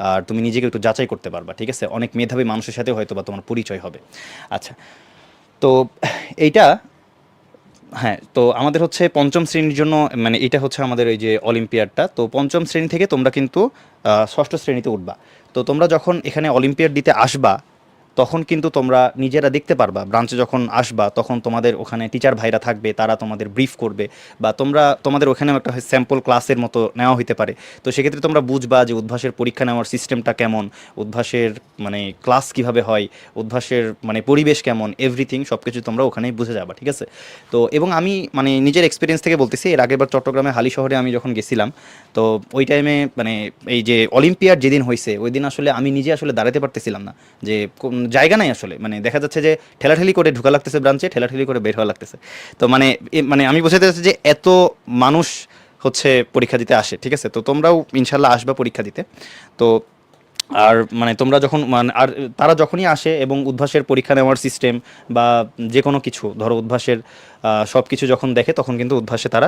আর তুমি নিজেকে একটু যাচাই করতে পারবা, ঠিক আছে? অনেক মেধাবী মানুষের সাথে হয়তো বা তোমার পরিচয় হবে। আচ্ছা, তো এইটা, হ্যাঁ, তো আমাদের হচ্ছে পঞ্চম শ্রেণীর জন্য মানে এটা হচ্ছে আমাদের এই যে অলিম্পিয়াডটা। তো পঞ্চম শ্রেণী থেকে তোমরা কিন্তু ষষ্ঠ শ্রেণীতে উঠবা। তো তোমরা যখন এখানে অলিম্পিয়াড দিতে আসবা, তখন কিন্তু তোমরা নিজেরা দেখতে পারবা, ব্রাঞ্চে যখন আসবা তখন তোমাদের ওখানে টিচার ভাইরা থাকবে, তারা তোমাদের ব্রিফ করবে, বা তোমাদের ওখানেও একটা স্যাম্পল ক্লাসের মতো নেওয়া হতে পারে। তো সেক্ষেত্রে তোমরা বুঝবা যে উদ্ভাসের পরীক্ষা নেওয়ার সিস্টেমটা কেমন, উদ্ভাসের মানে ক্লাস কিভাবে হয়, উদ্ভাসের মানে পরিবেশ কেমন, এভরিথিং সব কিছু তোমরা ওখানেই বুঝে যাবা, ঠিক আছে? তো এবং আমি মানে নিজের এক্সপিরিয়েন্স থেকে বলতেছি, এর আগেরবার চট্টগ্রামে হালি শহরে আমি যখন গেছিলাম, তো ওই টাইমে মানে এই যে অলিম্পিয়াড যেদিন হয়েছে ওই দিন আসলে আমি নিজে আসলে দাঁড়াতে পারতেছিলাম না, যে জায়গা নাই আসলে। মানে দেখা যাচ্ছে যে ঠেলাঠেলি করে ঢোকা লাগতেছে ব্রাঞ্চে, ঠেলাঠেলি করে বের হওয়া লাগতেছে। তো মানে আমি বোঝাতে চাচ্ছি যে এত মানুষ হচ্ছে পরীক্ষা দিতে আসে, ঠিক আছে? তো তোমরাও ইনশাল্লাহ আসবা পরীক্ষা দিতে। তো আর মানে তোমরা যখন মানে আর তারা যখনই আসে এবং উদ্ভাসের পরীক্ষা নেওয়ার সিস্টেম বা যে কোনো কিছু ধরো উদ্ভাসের সব কিছু যখন দেখে, তখন কিন্তু উদ্ভাসে তারা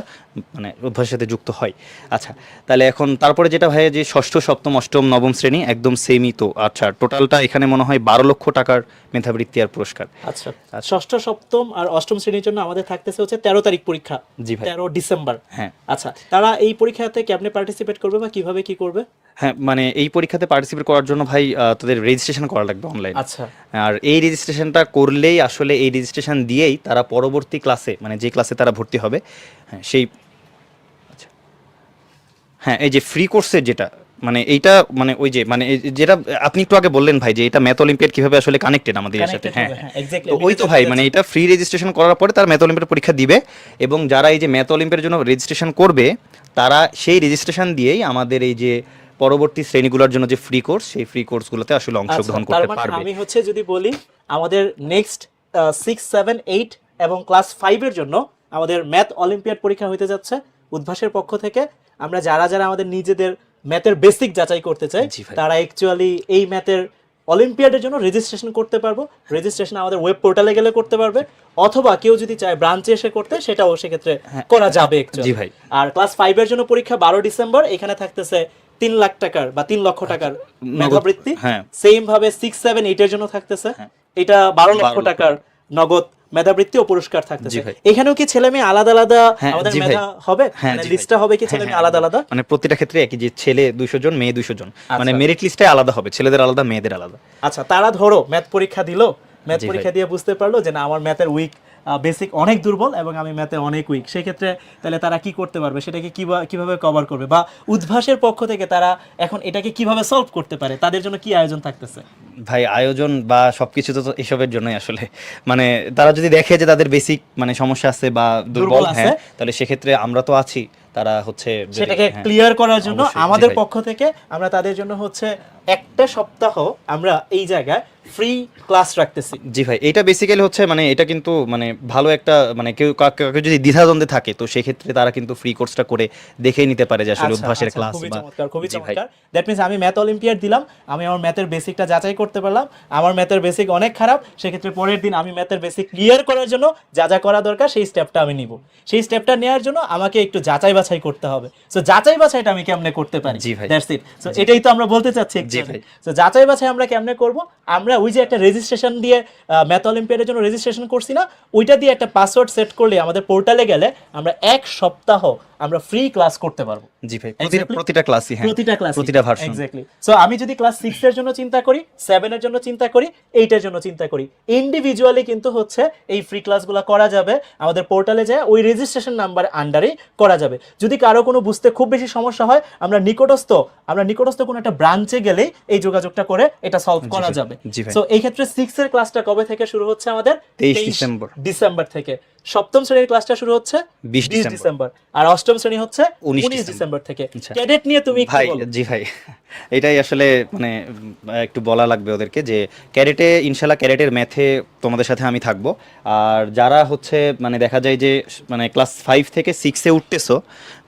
মানে উদ্ভাসের সাথে যুক্ত হয়। আচ্ছা, তাহলে এখন তারপরে যেটা হয় যে ষষ্ঠ, সপ্তম, অষ্টম, নবম শ্রেণী একদম সেমই। তো আচ্ছা, টোটালটা এখানে মনে হয় 12 লক্ষ টাকার মেধাবৃত্তি আর পুরস্কার। আচ্ছা, ষষ্ঠ, সপ্তম আর অষ্টম শ্রেণীর জন্য আমাদের থাকতেছে হচ্ছে 13 তারিখ পরীক্ষা। জি ভাই। 13 ডিসেম্বর। হ্যাঁ। আচ্ছা, তারা এই পরীক্ষাতে কেমনে পার্টিসিপেট করবে বা কিভাবে কি করবে? হ্যাঁ, মানে এই পরীক্ষাতে পার্টিসিপেট করার জন্য ভাই তাদের রেজিস্ট্রেশন করা লাগবে অনলাইনে। আচ্ছা। আর এই রেজিস্ট্রেশনটা করলেই আসলে এই রেজিস্ট্রেশন দিয়েই তারা পরবর্তী ক্লাসে মানে যে ক্লাসে তারা ভর্তি হবে, হ্যাঁ সেই, আচ্ছা হ্যাঁ, এই যে ফ্রি কোর্সের যেটা মানে এইটা মানে ওই যে মানে যেটা আপনি একটু আগে বললেন ভাই, যে এটা ম্যাথ অলিম্পিয়াড কিভাবে আসলে কানেক্টেড আমাদের এর সাথে। হ্যাঁ, এক্স্যাক্টলি। তো ওই তো ভাই মানে এটা ফ্রি রেজিস্ট্রেশন করার পরে তারা ম্যাথ অলিম্পিয়াড পরীক্ষা দিবে, এবং যারা এই যে ম্যাথ অলিম্পিয়াডের জন্য রেজিস্ট্রেশন করবে, তারা সেই রেজিস্ট্রেশন দিয়েই আমাদের এই যে পরবর্তী শ্রেণীগুলোর জন্য যে ফ্রি কোর্স, সেই ফ্রি কোর্সগুলোতে আসলে অংশগ্রহণ করতে পারবে। আমি হচ্ছে যদি বলি, আমাদের নেক্সট 6, 7, 8 এবং ক্লাস 5 এর জন্য আমাদের ম্যাথ অলিম্পিয়াড পরীক্ষা হতে যাচ্ছে উদ্ভাসের পক্ষ থেকে। আমরা যারা যারা আমাদের নিজেদের ম্যাথের বেসিক যাচাই করতে চাই, তারা অ্যাকচুয়ালি এই ম্যাথের অলিম্পিয়াডের জন্য রেজিস্ট্রেশন করতে পারবো। রেজিস্ট্রেশন আমাদের ওয়েব পোর্টালে গেলে করতে পারবে, অথবা কেউ যদি চায় ব্রাঞ্চে এসে করতে, সেটাও সেক্ষেত্রে করা যাবে। জি ভাই। আর ক্লাস 5 এর জন্য পরীক্ষা 12 ডিসেম্বর। এখানে থাকতেছে 3 লাখ টাকার বা 3 লক্ষ টাকার মেধাবৃত্তি। সেম ভাবে 6, 7, 8 এর জন্য থাকতেছে এটা 12 লক্ষ টাকার নগদ মেধাবৃত্তি ও পুরস্কার থাকতেছে। এখানেও কি ছেলে মেয়ে আলাদা আলাদা আমাদের মেধা হবে, মানে লিস্টটা হবে কি ছেলে মেয়ে আলাদা আলাদা? মানে প্রতিটা ক্ষেত্রে একই, যে ছেলে 200 জন, মেয়ে 200 জন, মানে মেরিট লিস্টে আলাদা হবে, ছেলেদের আলাদা, মেয়েদের আলাদা। আচ্ছা, তারা ধরো ম্যাথ পরীক্ষা দিলো, ম্যাথ পরীক্ষা দিয়ে বুঝতে পারলো যে না, আমার ম্যাথের উইক বেসিক অনেক দুর্বল এবং আমি ম্যাথে অনেক উইক। সেই ক্ষেত্রে তাহলে তারা কি করতে পারবে, সেটাকে কিভাবে কভার করবে, বা উদ্ভাসের পক্ষ থেকে তারা এখন এটাকে কিভাবে সলভ করতে পারে, তাদের জন্য কি আয়োজন থাকতেছে? ভাই, আয়োজন বা সবকিছু তো এসবের জন্যই আসলে, মানে তারা যদি দেখে যে তাদের বেসিক মানে সমস্যা আছে বা দুর্বল, হ্যাঁ, তাহলে সেক্ষেত্রে আমরা তো আছি, তারা হচ্ছে যদি- সেটাকে হ্যাঁ, ক্লিয়ার করার জন্য অবশ্যই, জি আমাদের ভাই। পক্ষ থেকে আমরা তাদের জন্য হচ্ছে একটা সপ্তাহ আমরা এই জায়গায় ফ্রি ক্লাস রাখতেছি। জি ভাই, এটা বেসিক্যালি হচ্ছে মানে এটা কিন্তু মানে ভালো একটা মানে কেউ কাউকে যদি দ্বিধাদ্বন্দ্বে থাকে তো সেক্ষেত্রে তারা কিন্তু ফ্রি কোর্সটা করে দেখেই নিতে পারে যে আসলে আচ্ছা, উদ্ভাসের আচ্ছা, ক্লাস খুবই বা চমৎকার, খুবই জি ভাই। চমৎকার। দ্যাট মিন্স আমি ম্যাথ অলিম্পিয়াড দিলাম, আমি আমার ম্যাথের বেসিকটা যাচাই করতে পারলাম, আমার ম্যাথের বেসিক অনেক খারাপ, সেক্ষেত্রে পরের দিন আমি ম্যাথের বেসিক ক্লিয়ার করার জন্য যা যা করা দরকার সেই স্টেপটা আমি নিব। সেই স্টেপটা নেওয়ার জন্য আমাকে একটু যাচাই বাছাই করতে হবে। সো যাচাই বাছাইটা আমি কেমনে করতে পারি? জি ভাই। That's it. সো এটাই তো আমরা বলতে চাচ্ছি। জি ভাই। সো যাচাই বাছাই আমরা কেমনে করব? আমরা ওই যে একটা রেজিস্ট্রেশন দিয়ে ম্যাথ অলিম্পিয়াডের জন্য রেজিস্ট্রেশন করছি না, ওইটা দিয়ে একটা পাসওয়ার্ড সেট করলে আমাদের পোর্টালে গেলে আমরা এক সপ্তাহ আমরা ফ্রি ক্লাস করতে পারবো। জি ভাই, Exactly. প্রতিটা ক্লাসই, হ্যাঁ, প্রতিটা ক্লাস, প্রতিটা ভার্সন। এক্স্যাক্টলি। সো আমি যদি ক্লাস 6 এর জন্য চিন্তা করি, 7 এর জন্য চিন্তা করি, 8 এর জন্য চিন্তা করি, ইন্ডিভিজুয়ালি কিন্তু হচ্ছে এই ফ্রি ক্লাসগুলো করা যাবে আমাদের পোর্টালে যায়, ওই রেজিস্ট্রেশন নাম্বার আন্ডারেই করা যাবে। যদি কারো কোনো বুঝতে খুব বেশি সমস্যা হয়, আমরা নিকটস্থ কোনো একটা ব্রাঞ্চে গেলেই এই যোগাযোগটা করে এটা সলভ করা ভাই, যাবে। জি ভাই। সো এই ক্ষেত্রে 6 এর ক্লাসটা কবে থেকে শুরু হচ্ছে আমাদের? 23 ডিসেম্বর থেকে। সপ্তম শ্রেণীর ক্লাসটা শুরু হচ্ছে 20 ডিসেম্বর, আর অষ্টম শ্রেণী হচ্ছে 19 ডিসেম্বর থেকে। আচ্ছা। ক্যাডেট নিয়ে তুমি কি ভাই, বলো? জি ভাই, এটাই আসলে মানে একটু বলা লাগবে ওদেরকে যে ক্যারেটে ইনশাল্লাহ ক্যারেটের ম্যাথে তোমাদের সাথে আমি থাকবো। আর যারা হচ্ছে মানে দেখা যায় যে মানে ক্লাস 5 থেকে 6-এ উঠতেছো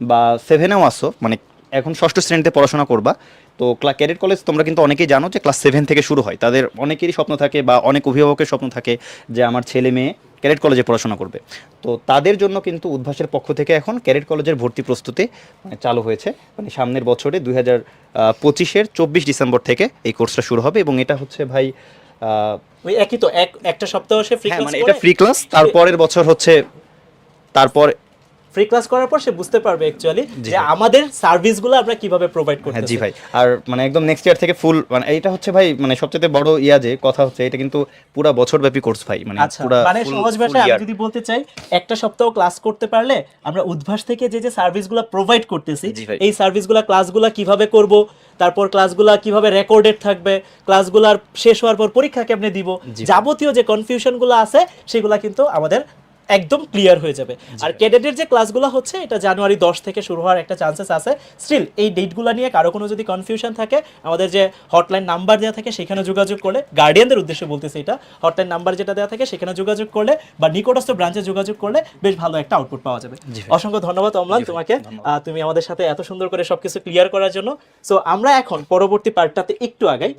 বা 7-এও আসো, মানে এখন ষষ্ঠ শ্রেণীতে পড়াশোনা করবা, তো ক্যাডেট কলেজ তোমরা কিন্তু অনেকেই জানো যে ক্লাস 7 থেকে শুরু হয়। তাদের অনেকেরই স্বপ্ন থাকে বা অনেক অভিভাবকের স্বপ্ন থাকে যে আমার ছেলে মেয়ে ক্যাডেট কলেজে পড়াশোনা করবে। তো তাদের জন্য কিন্তু উদ্ভাসের পক্ষ থেকে এখন ক্যাডেট কলেজের ভর্তি প্রস্তুতি মানে চালু হয়েছে। মানে সামনের বছরে 2025-এর 24 ডিসেম্বর থেকে এই কোর্সটা শুরু হবে এবং এটা হচ্ছে ভাই ওই একই তো একটা সপ্তাহ সে ফ্রি হ্যাঁ, ক্লাস মানে এটা ফ্রি ক্লাস, তারপরের বছর হচ্ছে তারপর ফ্রি ক্লাস করার পর সে বুঝতে পারবে অ্যাকচুয়ালি জি যে ভাই। আমাদের সার্ভিসগুলো আমরা কিভাবে প্রোভাইড হ্যাঁ, করতেছি। জি ভাই। আর মানে একদম নেক্সট ইয়ার থেকে ফুল মানে এটা হচ্ছে ভাই মানে সবচেয়ে বড় যে কথা হচ্ছে এটা কিন্তু পুরো বছরব্যাপী কোর্স ভাই, মানে আচ্ছা, পুরো মানে সহজ ভাষায় আমি যদি বলতে চাই, একটা সপ্তাহ ক্লাস করতে পারলে আমরা উদ্ভাস থেকে যে সার্ভিসগুলো প্রোভাইড করতেছি, জি ভাই। এই সার্ভিসগুলো ক্লাসগুলো কিভাবে করব, তারপর ক্লাসগুলো কিভাবে রেকর্ডেড থাকবে, ক্লাসগুলোর শেষ হওয়ার পর পরীক্ষা কেমনে দিব, জি ভাই। যাবতীয় যে কনফিউশনগুলো আছে সেগুলো কিন্তু আমাদের একদম ক্লিয়ার হয়ে যাবে। আর ক্যাডেটের যে ক্লাসগুলো হচ্ছে এটা জানুয়ারি 10 থেকে শুরু হওয়ার একটা চান্সেস আছে। স্টিল এই ডেটগুলো নিয়ে কারো কোনো যদি কনফিউশন থাকে, আমাদের যে হটলাইন নাম্বার দেওয়া থাকে সেখানে যোগাযোগ করলে, গার্ডিয়ানদের উদ্দেশ্যে বলতেছি এটা, হটলাইন নাম্বার যেটা দেওয়া থাকে সেখানে যোগাযোগ করলে বা নিকটস্থ ব্রাঞ্চে যোগাযোগ করলে বেশ ভালো একটা আউটপুট পাওয়া যাবে। অসংখ্য ধন্যবাদ অম্লান তোমাকে, তুমি আমাদের সাথে এত সুন্দর করে সবকিছু ক্লিয়ার করার জন্য। সো আমরা এখন পরবর্তী পার্টটাতে একটু আগাই।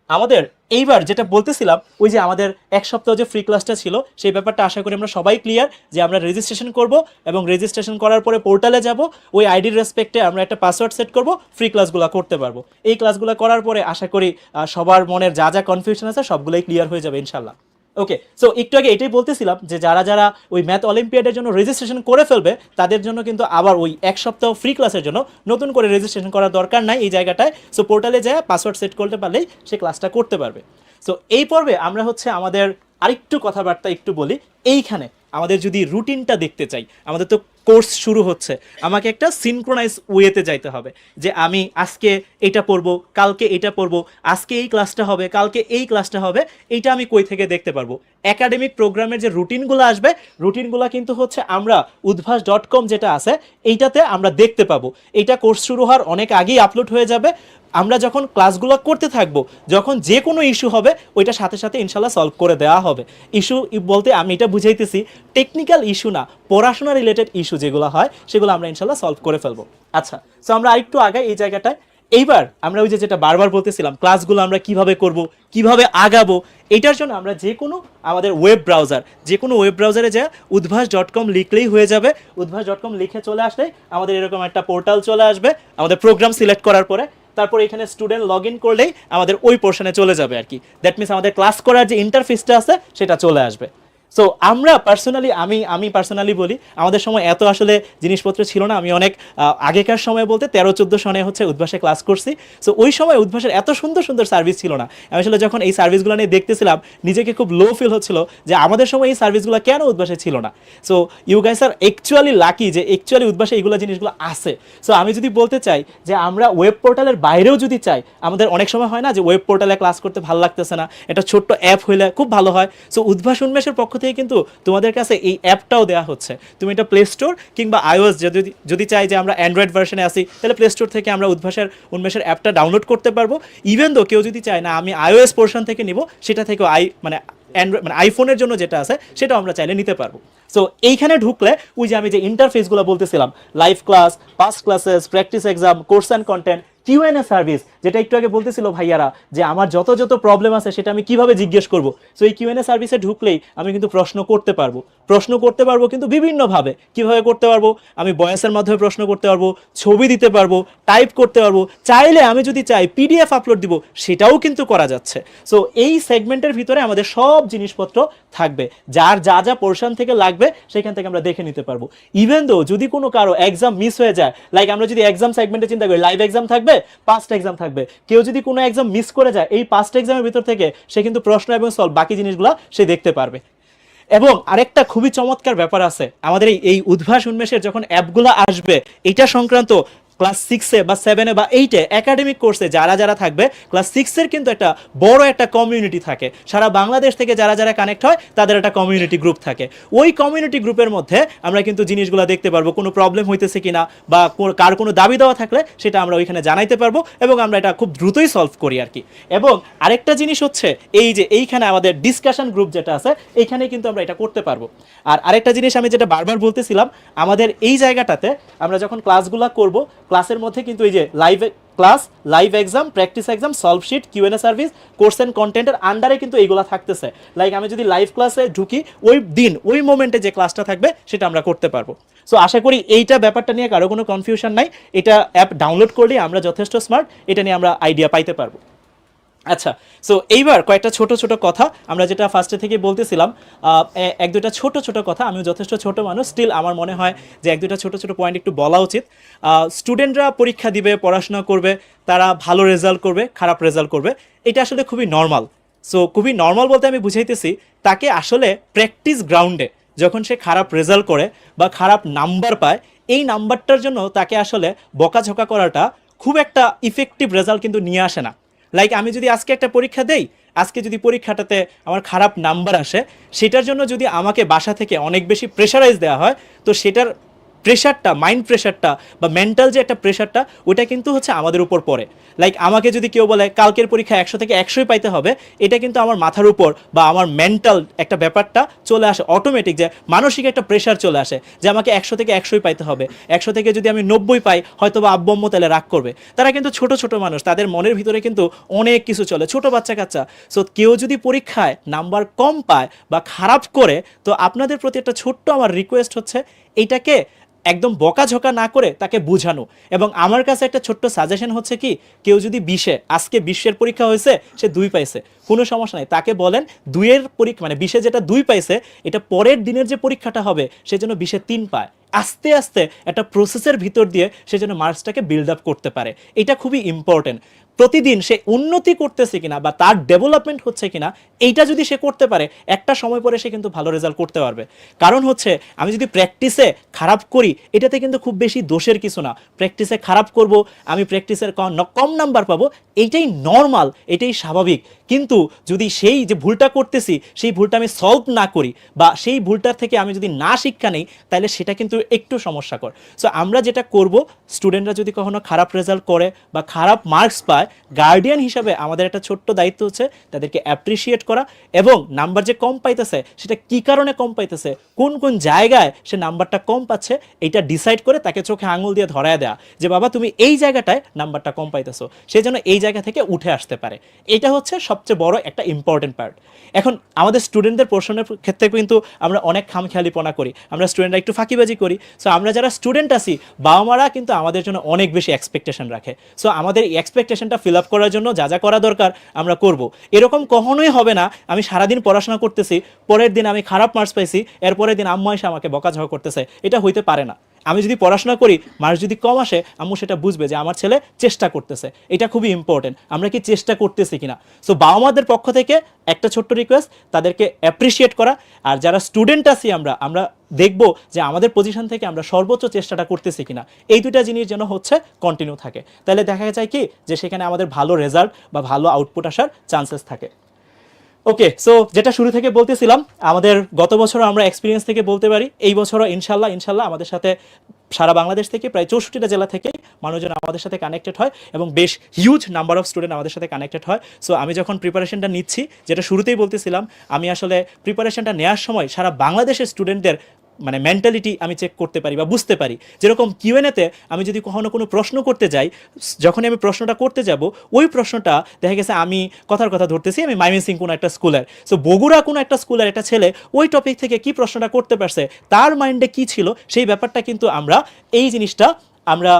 আমাদের এইবার যেটা বলতেছিলাম, ওই যে আমাদের এক সপ্তাহ যে ফ্রি ক্লাসটা ছিল সেই ব্যাপারটা আশা করি আমরা সবাই ক্লিয়ার যে আমরা রেজিস্ট্রেশন করব এবং রেজিস্ট্রেশন করার পরে পোর্টালে যাব, ওই আইডির রেসপেক্টে আমরা একটা পাসওয়ার্ড সেট করব, ফ্রি ক্লাসগুলো করতে পারবো। এই ক্লাসগুলো করার পরে আশা করি সবার মনের যা যা কনফিউশন আছে সবগুলোই ক্লিয়ার হয়ে যাবে ইনশাল্লাহ। ওকে, সো একটু আগে এটাই বলতেছিলাম যে যারা যারা ওই ম্যাথ অলিম্পিয়াডের জন্য রেজিস্ট্রেশন করে ফেলবে তাদের জন্য কিন্তু আবার ওই এক সপ্তাহ ফ্রি ক্লাসের জন্য নতুন করে রেজিস্ট্রেশন করার দরকার নাই এই জায়গাটায়। সো পোর্টালে যায় পাসওয়ার্ড সেট করতে পারলেই সে ক্লাসটা করতে পারবে। সো এই পর্বে আমরা হচ্ছে আমাদের আরেকটু কথাবার্তা একটু বলি। এইখানে আমাদের যদি রুটিনটা দেখতে চাই, আমাদের তো কোর্স শুরু হচ্ছে, আমাকে একটা সিনক্রোনাইজ ওয়েতে যাইতে হবে যে আমি আজকে এটা পড়বো, কালকে এটা পড়বো, আজকে এই ক্লাসটা হবে, কালকে এই ক্লাসটা হবে, এইটা আমি কই থেকে দেখতে পারবো? একাডেমিক প্রোগ্রামের যে রুটিনগুলো আসবে, রুটিনগুলো কিন্তু হচ্ছে আমরা udbhas.com যেটা আছে এইটাতে আমরা দেখতে পাবো। এইটা কোর্স শুরু হওয়ার অনেক আগেই আপলোড হয়ে যাবে। আমরা যখন ক্লাসগুলো করতে থাকবো, যখন যে কোনো ইস্যু হবে ওইটা সাথে সাথে ইনশাল্লাহ সলভ করে দেওয়া হবে। ইস্যু বলতে আমি এটা বুঝাইতেছি টেকনিক্যাল ইস্যু না, পড়াশোনা রিলেটেড ইস্যু যেগুলো হয় সেগুলো আমরা ইনশাল্লাহ সলভ করে ফেলবো। আচ্ছা, সো আমরা আরেকটু আগে এই জায়গাটায় এইবার আমরা ওই যেটা বারবার বলতেছিলাম ক্লাসগুলো আমরা কিভাবে করব, কিভাবে আগাবো, এটার জন্য আমরা যে কোনো আমাদের ওয়েব ব্রাউজারে যা udbhas.com লিখলেই হয়ে যাবে। udbhas.com লিখে চলে আসলেই আমাদের এরকম একটা পোর্টাল চলে আসবে আমাদের প্রোগ্রাম সিলেক্ট করার পরে। তারপর এখানে স্টুডেন্ট লগ ইন করলেই আমাদের ওই পোর্শনে চলে যাবে আর কি। দ্যাট মিনস আমাদের ক্লাস করার যে ইন্টারফেসটা আছে সেটা চলে আসবে। সো আমরা পার্সোনালি আমি পার্সোনালি বলি, আমাদের সময় এত আসলে জিনিসপত্র ছিল না। আমি অনেক আগেকার সময় বলতে 13-14 সনে হচ্ছে উদ্ভাসে ক্লাস করছি। সো ওই সময় উদ্ভাসের এত সুন্দর সুন্দর সার্ভিস ছিল না। আমি আসলে যখন এই সার্ভিসগুলো নিয়ে দেখতেছিলাম নিজেকে খুব লো ফিল হচ্ছিল যে আমাদের সময় এই সার্ভিসগুলো কেন উদ্ভাসে ছিল না। So you guys are actually lucky যে অ্যাকচুয়ালি উদ্ভাসে এইগুলো জিনিসগুলো আছে। সো আমি যদি বলতে চাই যে আমরা ওয়েব পোর্টালের বাইরেও যদি চাই, আমাদের অনেক সময় হয় না যে ওয়েব পোর্টালে ক্লাস করতে ভালো লাগতেছে না, এটা ছোট্ট অ্যাপ হইলে খুব ভালো হয়। সো উদ্ভাস উন্মেষের পক্ষ থেকে থেকে কিন্তু তোমাদের কাছে এই অ্যাপটাও দেওয়া হচ্ছে। তুমি এটা প্লে স্টোর কিংবা iOS যদি চাই যে আমরা অ্যান্ড্রয়েড ভার্সনে আসি, তাহলে প্লে স্টোর থেকে আমরা উন্মেষের অ্যাপটা ডাউনলোড করতে পারবো। ইভেন দো কেউ যদি চায় না আমি iOS পোর্শন থেকে নিব, সেটা থেকেও আইফোনের জন্য যেটা আছে সেটাও আমরা চাইলে নিতে পারবো। সো এইখানে ঢুকলে ওই যে আমি যে ইন্টারফেসগুলো বলতেছিলাম, live class, past classes, practice exam, course and content, QnA service, যেটা একটু আগে বলতেছিল ভাইয়ারা যে আমার যত প্রবলেম আছে সেটা আমি কিভাবে জিজ্ঞেস করব। সো এই কিউএনএ সার্ভিসে ঢুকলেই আমি কিন্তু প্রশ্ন করতে পারবো কিন্তু বিভিন্নভাবে। কিভাবে করতে পারবো? আমি ভয়েসের মাধ্যমে প্রশ্ন করতে পারবো, ছবি দিতে পারবো, টাইপ করতে পারবো, চাইলে আমি যদি চাই পিডিএফ আপলোড দিব, সেটাও কিন্তু করা যাচ্ছে। সো এই সেগমেন্টের ভিতরে আমাদের সব জিনিসপত্র থাকবে, যার যা পোর্শন থেকে লাগবে সেখান থেকে আমরা দেখে নিতে পারবো। ইভেন দো যদি কোনো কারো এক্সাম মিস হয়ে যায়, লাইক আমরা যদি এক্সাম সেগমেন্টে চিন্তা করি, লাইভ এক্সাম থাকবে, পাস্ট এক্সাম থাকবে, কেউ যদি কোনো এক্সাম মিস করে যায়, এই পাস্ট এক্সামের ভিতর থেকে সে কিন্তু প্রশ্ন এবং সলভ বাকি জিনিসগুলো সে দেখতে পারবে। এবং আরেকটা খুবই চমৎকার ব্যাপার আছে, আমাদের এই উদ্ভাস উন্মেষের যখন অ্যাপগুলো আসবে, এটা সংক্রান্ত ক্লাস 6-এ বা 7-এ বা 8-এ একাডেমিক কোর্সে যারা থাকবে, ক্লাস 6-এর কিন্তু একটা বড় একটা কমিউনিটি থাকে, সারা বাংলাদেশ থেকে যারা কানেক্ট হয় তাদের একটা কমিউনিটি গ্রুপ থাকে। ওই কমিউনিটি গ্রুপের মধ্যে আমরা কিন্তু জিনিসগুলো দেখতে পারবো, কোনো প্রবলেম হইতেছে কিনা বা কার কোনো দাবি দেওয়া থাকলে সেটা আমরা ওইখানে জানাইতে পারবো, এবং আমরা এটা খুব দ্রুতই সলভ করি আর কি। এবং আরেকটা জিনিস হচ্ছে এই যে এইখানে আমাদের ডিসকাশন গ্রুপ যেটা আছে, এইখানে কিন্তু আমরা এটা করতে পারবো। আর আরেকটা জিনিস আমি যেটা বারবার বলতেছিলাম, আমাদের এই জায়গাটাতে আমরা যখন ক্লাসগুলো করব, ক্লাসের মধ্যে কিন্তু এই যে live class, live exam, practice exam, solve sheet, QnA service, course and কন্টেন্টের আন্ডারে কিন্তু এইগুলো থাকতেছে। লাইক আমি যদি লাইভ ক্লাসে ঢুকি, ওই মোমেন্টে যে ক্লাসটা থাকবে সেটা আমরা করতে পারবো। সো আশা করি এইটা ব্যাপারটা নিয়ে কারো কোনো কনফিউশন নাই। এটা অ্যাপ ডাউনলোড করলেই আমরা যথেষ্ট স্মার্ট, এটা নিয়ে আমরা আইডিয়া পাইতে পারবো। আচ্ছা, সো এইবার কয়েকটা ছোট কথা আমরা যেটা ফার্স্টে থেকে বলতেছিলাম, এক দুইটা ছোট কথা, আমিও যথেষ্ট ছোট মানুষ, স্টিল আমার মনে হয় যে এক দুইটা ছোট পয়েন্ট একটু বলা উচিত। স্টুডেন্টরা পরীক্ষা দিবে, পড়াশোনা করবে, তারা ভালো রেজাল্ট করবে, খারাপ রেজাল্ট করবে, এটা আসলে খুবই নর্মাল। সো খুবই নর্মাল বলতে আমি বুঝাইতেছি, তাকে আসলে প্র্যাকটিস গ্রাউন্ডে যখন সে খারাপ রেজাল্ট করে বা খারাপ নাম্বার পায়, এই নাম্বারটার জন্য তাকে আসলে বকাঝকা করাটা খুব একটা ইফেক্টিভ রেজাল্ট কিন্তু নিয়ে আসে না। লাইক আমি যদি আজকে একটা পরীক্ষা দেই, আজকে যদি পরীক্ষাটাতে আমার খারাপ নাম্বার আসে, সেটার জন্য যদি আমাকে বাসা থেকে অনেক বেশি প্রেশারাইজ দেওয়া হয়, তো সেটার প্রেশারটা, মাইন্ড প্রেশারটা বা মেন্টাল যে একটা প্রেশারটা, ওটা কিন্তু হচ্ছে আমাদের উপর পড়ে। লাইক আমাকে যদি কেউ বলে কালকের পরীক্ষা 100 থেকে 100ই পাইতে হবে, এটা কিন্তু আমার মাথার উপর বা আমার মেন্টাল একটা ব্যাপারটা চলে আসে অটোমেটিক, যে মানসিক একটা প্রেশার চলে আসে যে আমাকে 100 থেকে 100ই পাইতে হবে। 100 থেকে যদি আমি 90 পাই, হয়তো বা আব্বু আম্মু তাহলে রাগ করবে। তারা কিন্তু ছোট মানুষ, তাদের মনের ভিতরে কিন্তু অনেক কিছু চলে, ছোট বাচ্চা কাচ্চা। সো কেউ যদি পরীক্ষায় নাম্বার কম পায় বা খারাপ করে, তো আপনাদের প্রতি একটা ছোট্ট আমার রিকোয়েস্ট হচ্ছে, এইটাকে একদম বকাঝকা না করে তাকে বোঝানো। এবং আমার কাছে একটা ছোট্ট সাজেশন হচ্ছে কি, কেউ যদি 20-এ, আজকে 20-এর পরীক্ষা হয়েছে, সে 2 পাইছে, কোনো সমস্যা নেই, তাকে বলেন 2-এর পরীক্ষা মানে 20-এ যেটা 2 পাইছে, এটা পরের দিনের যে পরীক্ষাটা হবে সেজন্য 20-এ 3 পায়। আস্তে আস্তে একটা প্রসেসের ভিতর দিয়ে সে যেন মার্কসটাকে বিল্ড আপ করতে পারে, এটা খুবই ইম্পর্টেন্ট। প্রতিদিন সে উন্নতি করতেছে কিনা বা তার ডেভেলপমেন্ট হচ্ছে কিনা, এইটা যদি সে করতে পারে, একটা সময় পরে সে কিন্তু ভালো রেজাল্ট করতে পারবে। কারণ হচ্ছে আমি যদি প্র্যাকটিসে খারাপ করি, এটাতে কিন্তু খুব বেশি দোষের কিছু না। প্র্যাকটিসে খারাপ করব, আমি প্র্যাকটিসের কম নাম্বার পাবো, এইটাই নর্মাল, এটাই স্বাভাবিক। কিন্তু যদি সেই যে ভুলটা করতেছি, সেই ভুলটা আমি সলভ না করি বা সেই ভুলটার থেকে আমি যদি না শিক্ষা নেই, তাহলে সেটা কিন্তু একটু সমস্যাকর। সো আমরা যেটা করব, স্টুডেন্টরা যদি কখনো খারাপ রেজাল্ট করে বা খারাপ মার্কস পায়, গার্ডিয়ান হিসাবে আমাদের একটা ছোট্ট দায়িত্ব হচ্ছে তাদেরকে অ্যাপ্রিসিয়েট করা, এবং নাম্বার যে কম পাইতেছে সেটা কি কারণে কম পাইতেছে, কোন জায়গায় সে নাম্বারটা কম পাচ্ছে, এটা ডিসাইড করে তাকে চোখে আঙুল দিয়ে ধরায় দেওয়া যে বাবা তুমি এই জায়গাটায় নাম্বারটা কম পাইতেছো, সেই জন্য এই জায়গা থেকে উঠে আসতে পারে। এটা হচ্ছে সবচেয়ে বড় একটা ইম্পর্টেন্ট পার্ট। এখন আমাদের স্টুডেন্টদের পোর্শনের ক্ষেত্রে কিন্তু আমরা অনেক খামখেয়ালিপনা করি, আমরা স্টুডেন্টরা একটু ফাঁকিবাজি করি। সো আমরা যারা স্টুডেন্ট আছি, বাবা মারা কিন্তু আমাদের জন্য অনেক বেশি এক্সপেকটেশন রাখে। সো আমাদের এই এক্সপেকটেশনটা ফিল আপ করার জন্য যা করা দরকার আমরা করব। এরকম কখনোই হবে না আমি সারাদিন পড়াশোনা করতেছি, পরের দিন আমি খারাপ মার্কস পাইছি, এরপরের দিন আম্মু এসে আমাকে বকাঝকা করতেছে, এটা হইতে পারে না। আমি যদি পড়াশোনা করি, মার্কস যদি কম আসে, আম্মু সেটা বুঝবে যে আমার ছেলে চেষ্টা করতেছে। এটা খুবই ইম্পর্টেন্ট, আমরা কি চেষ্টা করতেছি কিনা। সো বাবা মাদের পক্ষ থেকে একটা ছোট্ট রিকোয়েস্ট, তাদেরকে অ্যাপ্রিসিয়েট করা। আর যারা স্টুডেন্ট আছি আমরা দেখব যে আমাদের পজিশন থেকে আমরা সর্বোচ্চ চেষ্টাটা করতেছি কিনা, এই দুইটা জিনিস যেন হচ্ছে কন্টিনিউ থাকে। তাহলে দেখা যায় কি যে সেখানে আমাদের ভালো রেজাল্ট বা ভালো আউটপুট আসার চান্সেস থাকে। ওকে, সো যেটা শুরু থেকে বলতেছিলাম, আমাদের গত বছর আমরা এক্সপিরিয়েন্স থেকে বলতে পারি, এই বছরও ইনশাল্লাহ আমাদের সাথে সারা বাংলাদেশ থেকে প্রায় 64টা জেলা থেকে মানুষজন আমাদের সাথে কানেক্টেড হয় এবং বেশ হিউজ নাম্বার অফ স্টুডেন্ট আমাদের সাথে কানেক্টেড হয়। সো আমি যখন প্রিপারেশনটা নিচ্ছি, যেটা শুরুতেই বলতেছিলাম, আমি আসলে প্রিপারেশনটা নেওয়ার সময় সারা বাংলাদেশের স্টুডেন্টদের মানে মেন্টালিটি আমি চেক করতে পারি বা বুঝতে পারি। যেরকম কিউএনএতে আমি যদি কখনো কোনো প্রশ্ন করতে যাই, যখনই আমি প্রশ্নটা করতে যাব, ওই প্রশ্নটা দেখা গেছে আমি কথার কথা ধরতেছি, আমি ময়মনসিংহ কোনো একটা স্কুলের, সো বগুড়া কোনো একটা স্কুলের একটা ছেলে ওই টপিক থেকে কি প্রশ্নটা করতে পারছে, তার মাইন্ডে কি ছিল, সেই ব্যাপারটা কিন্তু আমরা এই জিনিসটা আমরা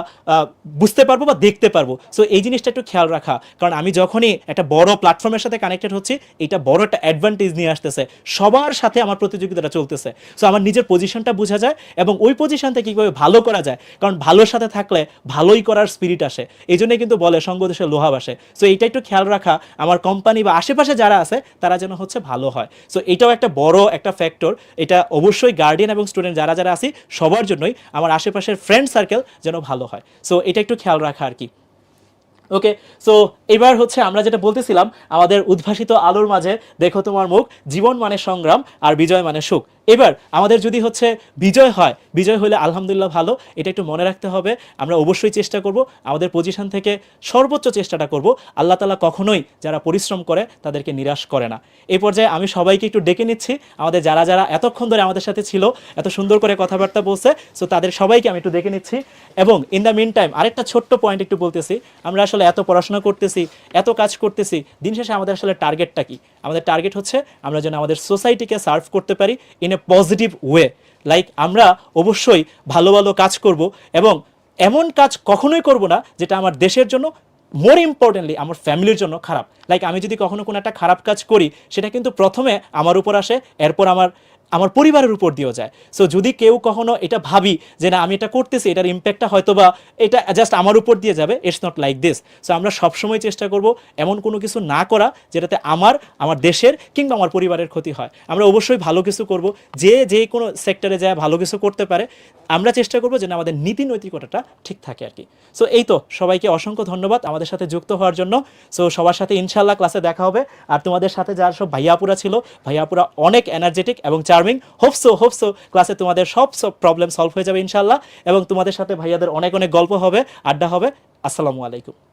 বুঝতে পারবো বা দেখতে পারবো। সো এই জিনিসটা একটু খেয়াল রাখা, কারণ আমি যখনই একটা বড় প্ল্যাটফর্মের সাথে কানেক্টেড হচ্ছি, এটা বড় একটা অ্যাডভান্টেজ নিয়ে আসতেছে, সবার সাথে আমার প্রতিযোগিতাটা চলতেছে। সো আমার নিজের পজিশনটা বোঝা যায় এবং ওই পজিশন থেকে কীভাবে ভালো করা যায়, কারণ ভালোর সাথে থাকলে ভালোই করার স্পিরিট আসে। এই জন্যই কিন্তু বলে সঙ্গ দেশে লোহা বাসে। সো এইটা একটু খেয়াল রাখা, আমার কোম্পানি বা আশেপাশে যারা আছে তারা যেন হচ্ছে ভালো হয়। সো এটাও একটা বড় একটা ফ্যাক্টর। এটা অবশ্যই গার্ডিয়ান এবং স্টুডেন্ট যারা যারা আছি সবার জন্যই, আমার আশেপাশের ফ্রেন্ড সার্কেল যেন ভালো হয়। সো এটা একটু খেয়াল রাখা আর কি। ওকে, সো এবার হচ্ছে আমরা যেটা বলতেছিলাম, আমাদের উদ্ভাসিত আলোর মাঝে দেখো তোমার মুখ, জীবন মানে সংগ্রাম আর বিজয় মানে সুখ। এবার আমাদের যদি হচ্ছে বিজয় হয়, বিজয় হলে আলহামদুলিল্লাহ ভালো, এটা একটু মনে রাখতে হবে। আমরা অবশ্যই চেষ্টা করব, আমাদের পজিশন থেকে সর্বোচ্চ চেষ্টাটা করব। আল্লাহ তাআলা কখনোই যারা পরিশ্রম করে তাদেরকে নিরাশ করে না। এই পর্যায়ে আমি সবাইকে একটু ডেকে নিচ্ছি, আমাদের যারা যারা এতক্ষণ ধরে আমাদের সাথে ছিল, এত সুন্দর করে কথাবার্তা বলছে, সো তাদের সবাইকে আমি একটু ডেকে নিচ্ছি। এবং ইন দ্য মিন টাইম আরেকটা ছোট্ট পয়েন্ট একটু বলতেছি, আমরা আসলে এত পড়াশোনা করতেছি, এত কাজ করতেছি, দিন শেষে আমাদের আসলে টার্গেটটা কি? আমাদের টার্গেট হচ্ছে আমরা যেন আমাদের সোসাইটিকে সার্ভ করতে পারি in a positive way. Like আমরা অবশ্যই ভালো ভালো কাজ করব এবং এমন কাজ কখনোই করব না যেটা আমার দেশের জন্য, মোর ইম্পর্টেন্টলি আমার ফ্যামিলির জন্য খারাপ। লাইক আমি যদি কখনো কোনো একটা খারাপ কাজ করি, সেটা কিন্তু প্রথমে আমার উপর আসে, এরপর আমার পরিবারের উপর দিয়েও যায়। সো যদি কেউ কখনো এটা ভাবি যে না আমি এটা করতেছি, এটার ইম্প্যাক্টটা হয়তো বা এটা জাস্ট আমার উপর দিয়ে যাবে, it's not like this. So আমরা সবসময় চেষ্টা করব এমন কোনো কিছু না করা যেটাতে আমার দেশের কিংবা আমার পরিবারের ক্ষতি হয়। আমরা অবশ্যই ভালো কিছু করব, যে কোনো সেক্টরে যায় ভালো কিছু করতে পারে, আমরা চেষ্টা করবো যেন আমাদের নীতি নৈতিকতাটা ঠিক থাকে আর কি। সো এই তো, সবাইকে অসংখ্য ধন্যবাদ আমাদের সাথে যুক্ত হওয়ার জন্য। সো সবার সাথে ইনশাল্লাহ ক্লাসে দেখা হবে। আর তোমাদের সাথে যারা সব ভাইয়াপুরা ছিল, ভাইয়াপুরা অনেক এনার্জেটিক এবং চার্মিং। হোপসো ক্লাসে তোমাদের সব প্রবলেম সলভ হয়ে যাবে ইনশাল্লাহ, এবং তোমাদের সাথে ভাইয়াদের অনেক অনেক গল্প হবে, আড্ডা হবে। আসসালামু আলাইকুম।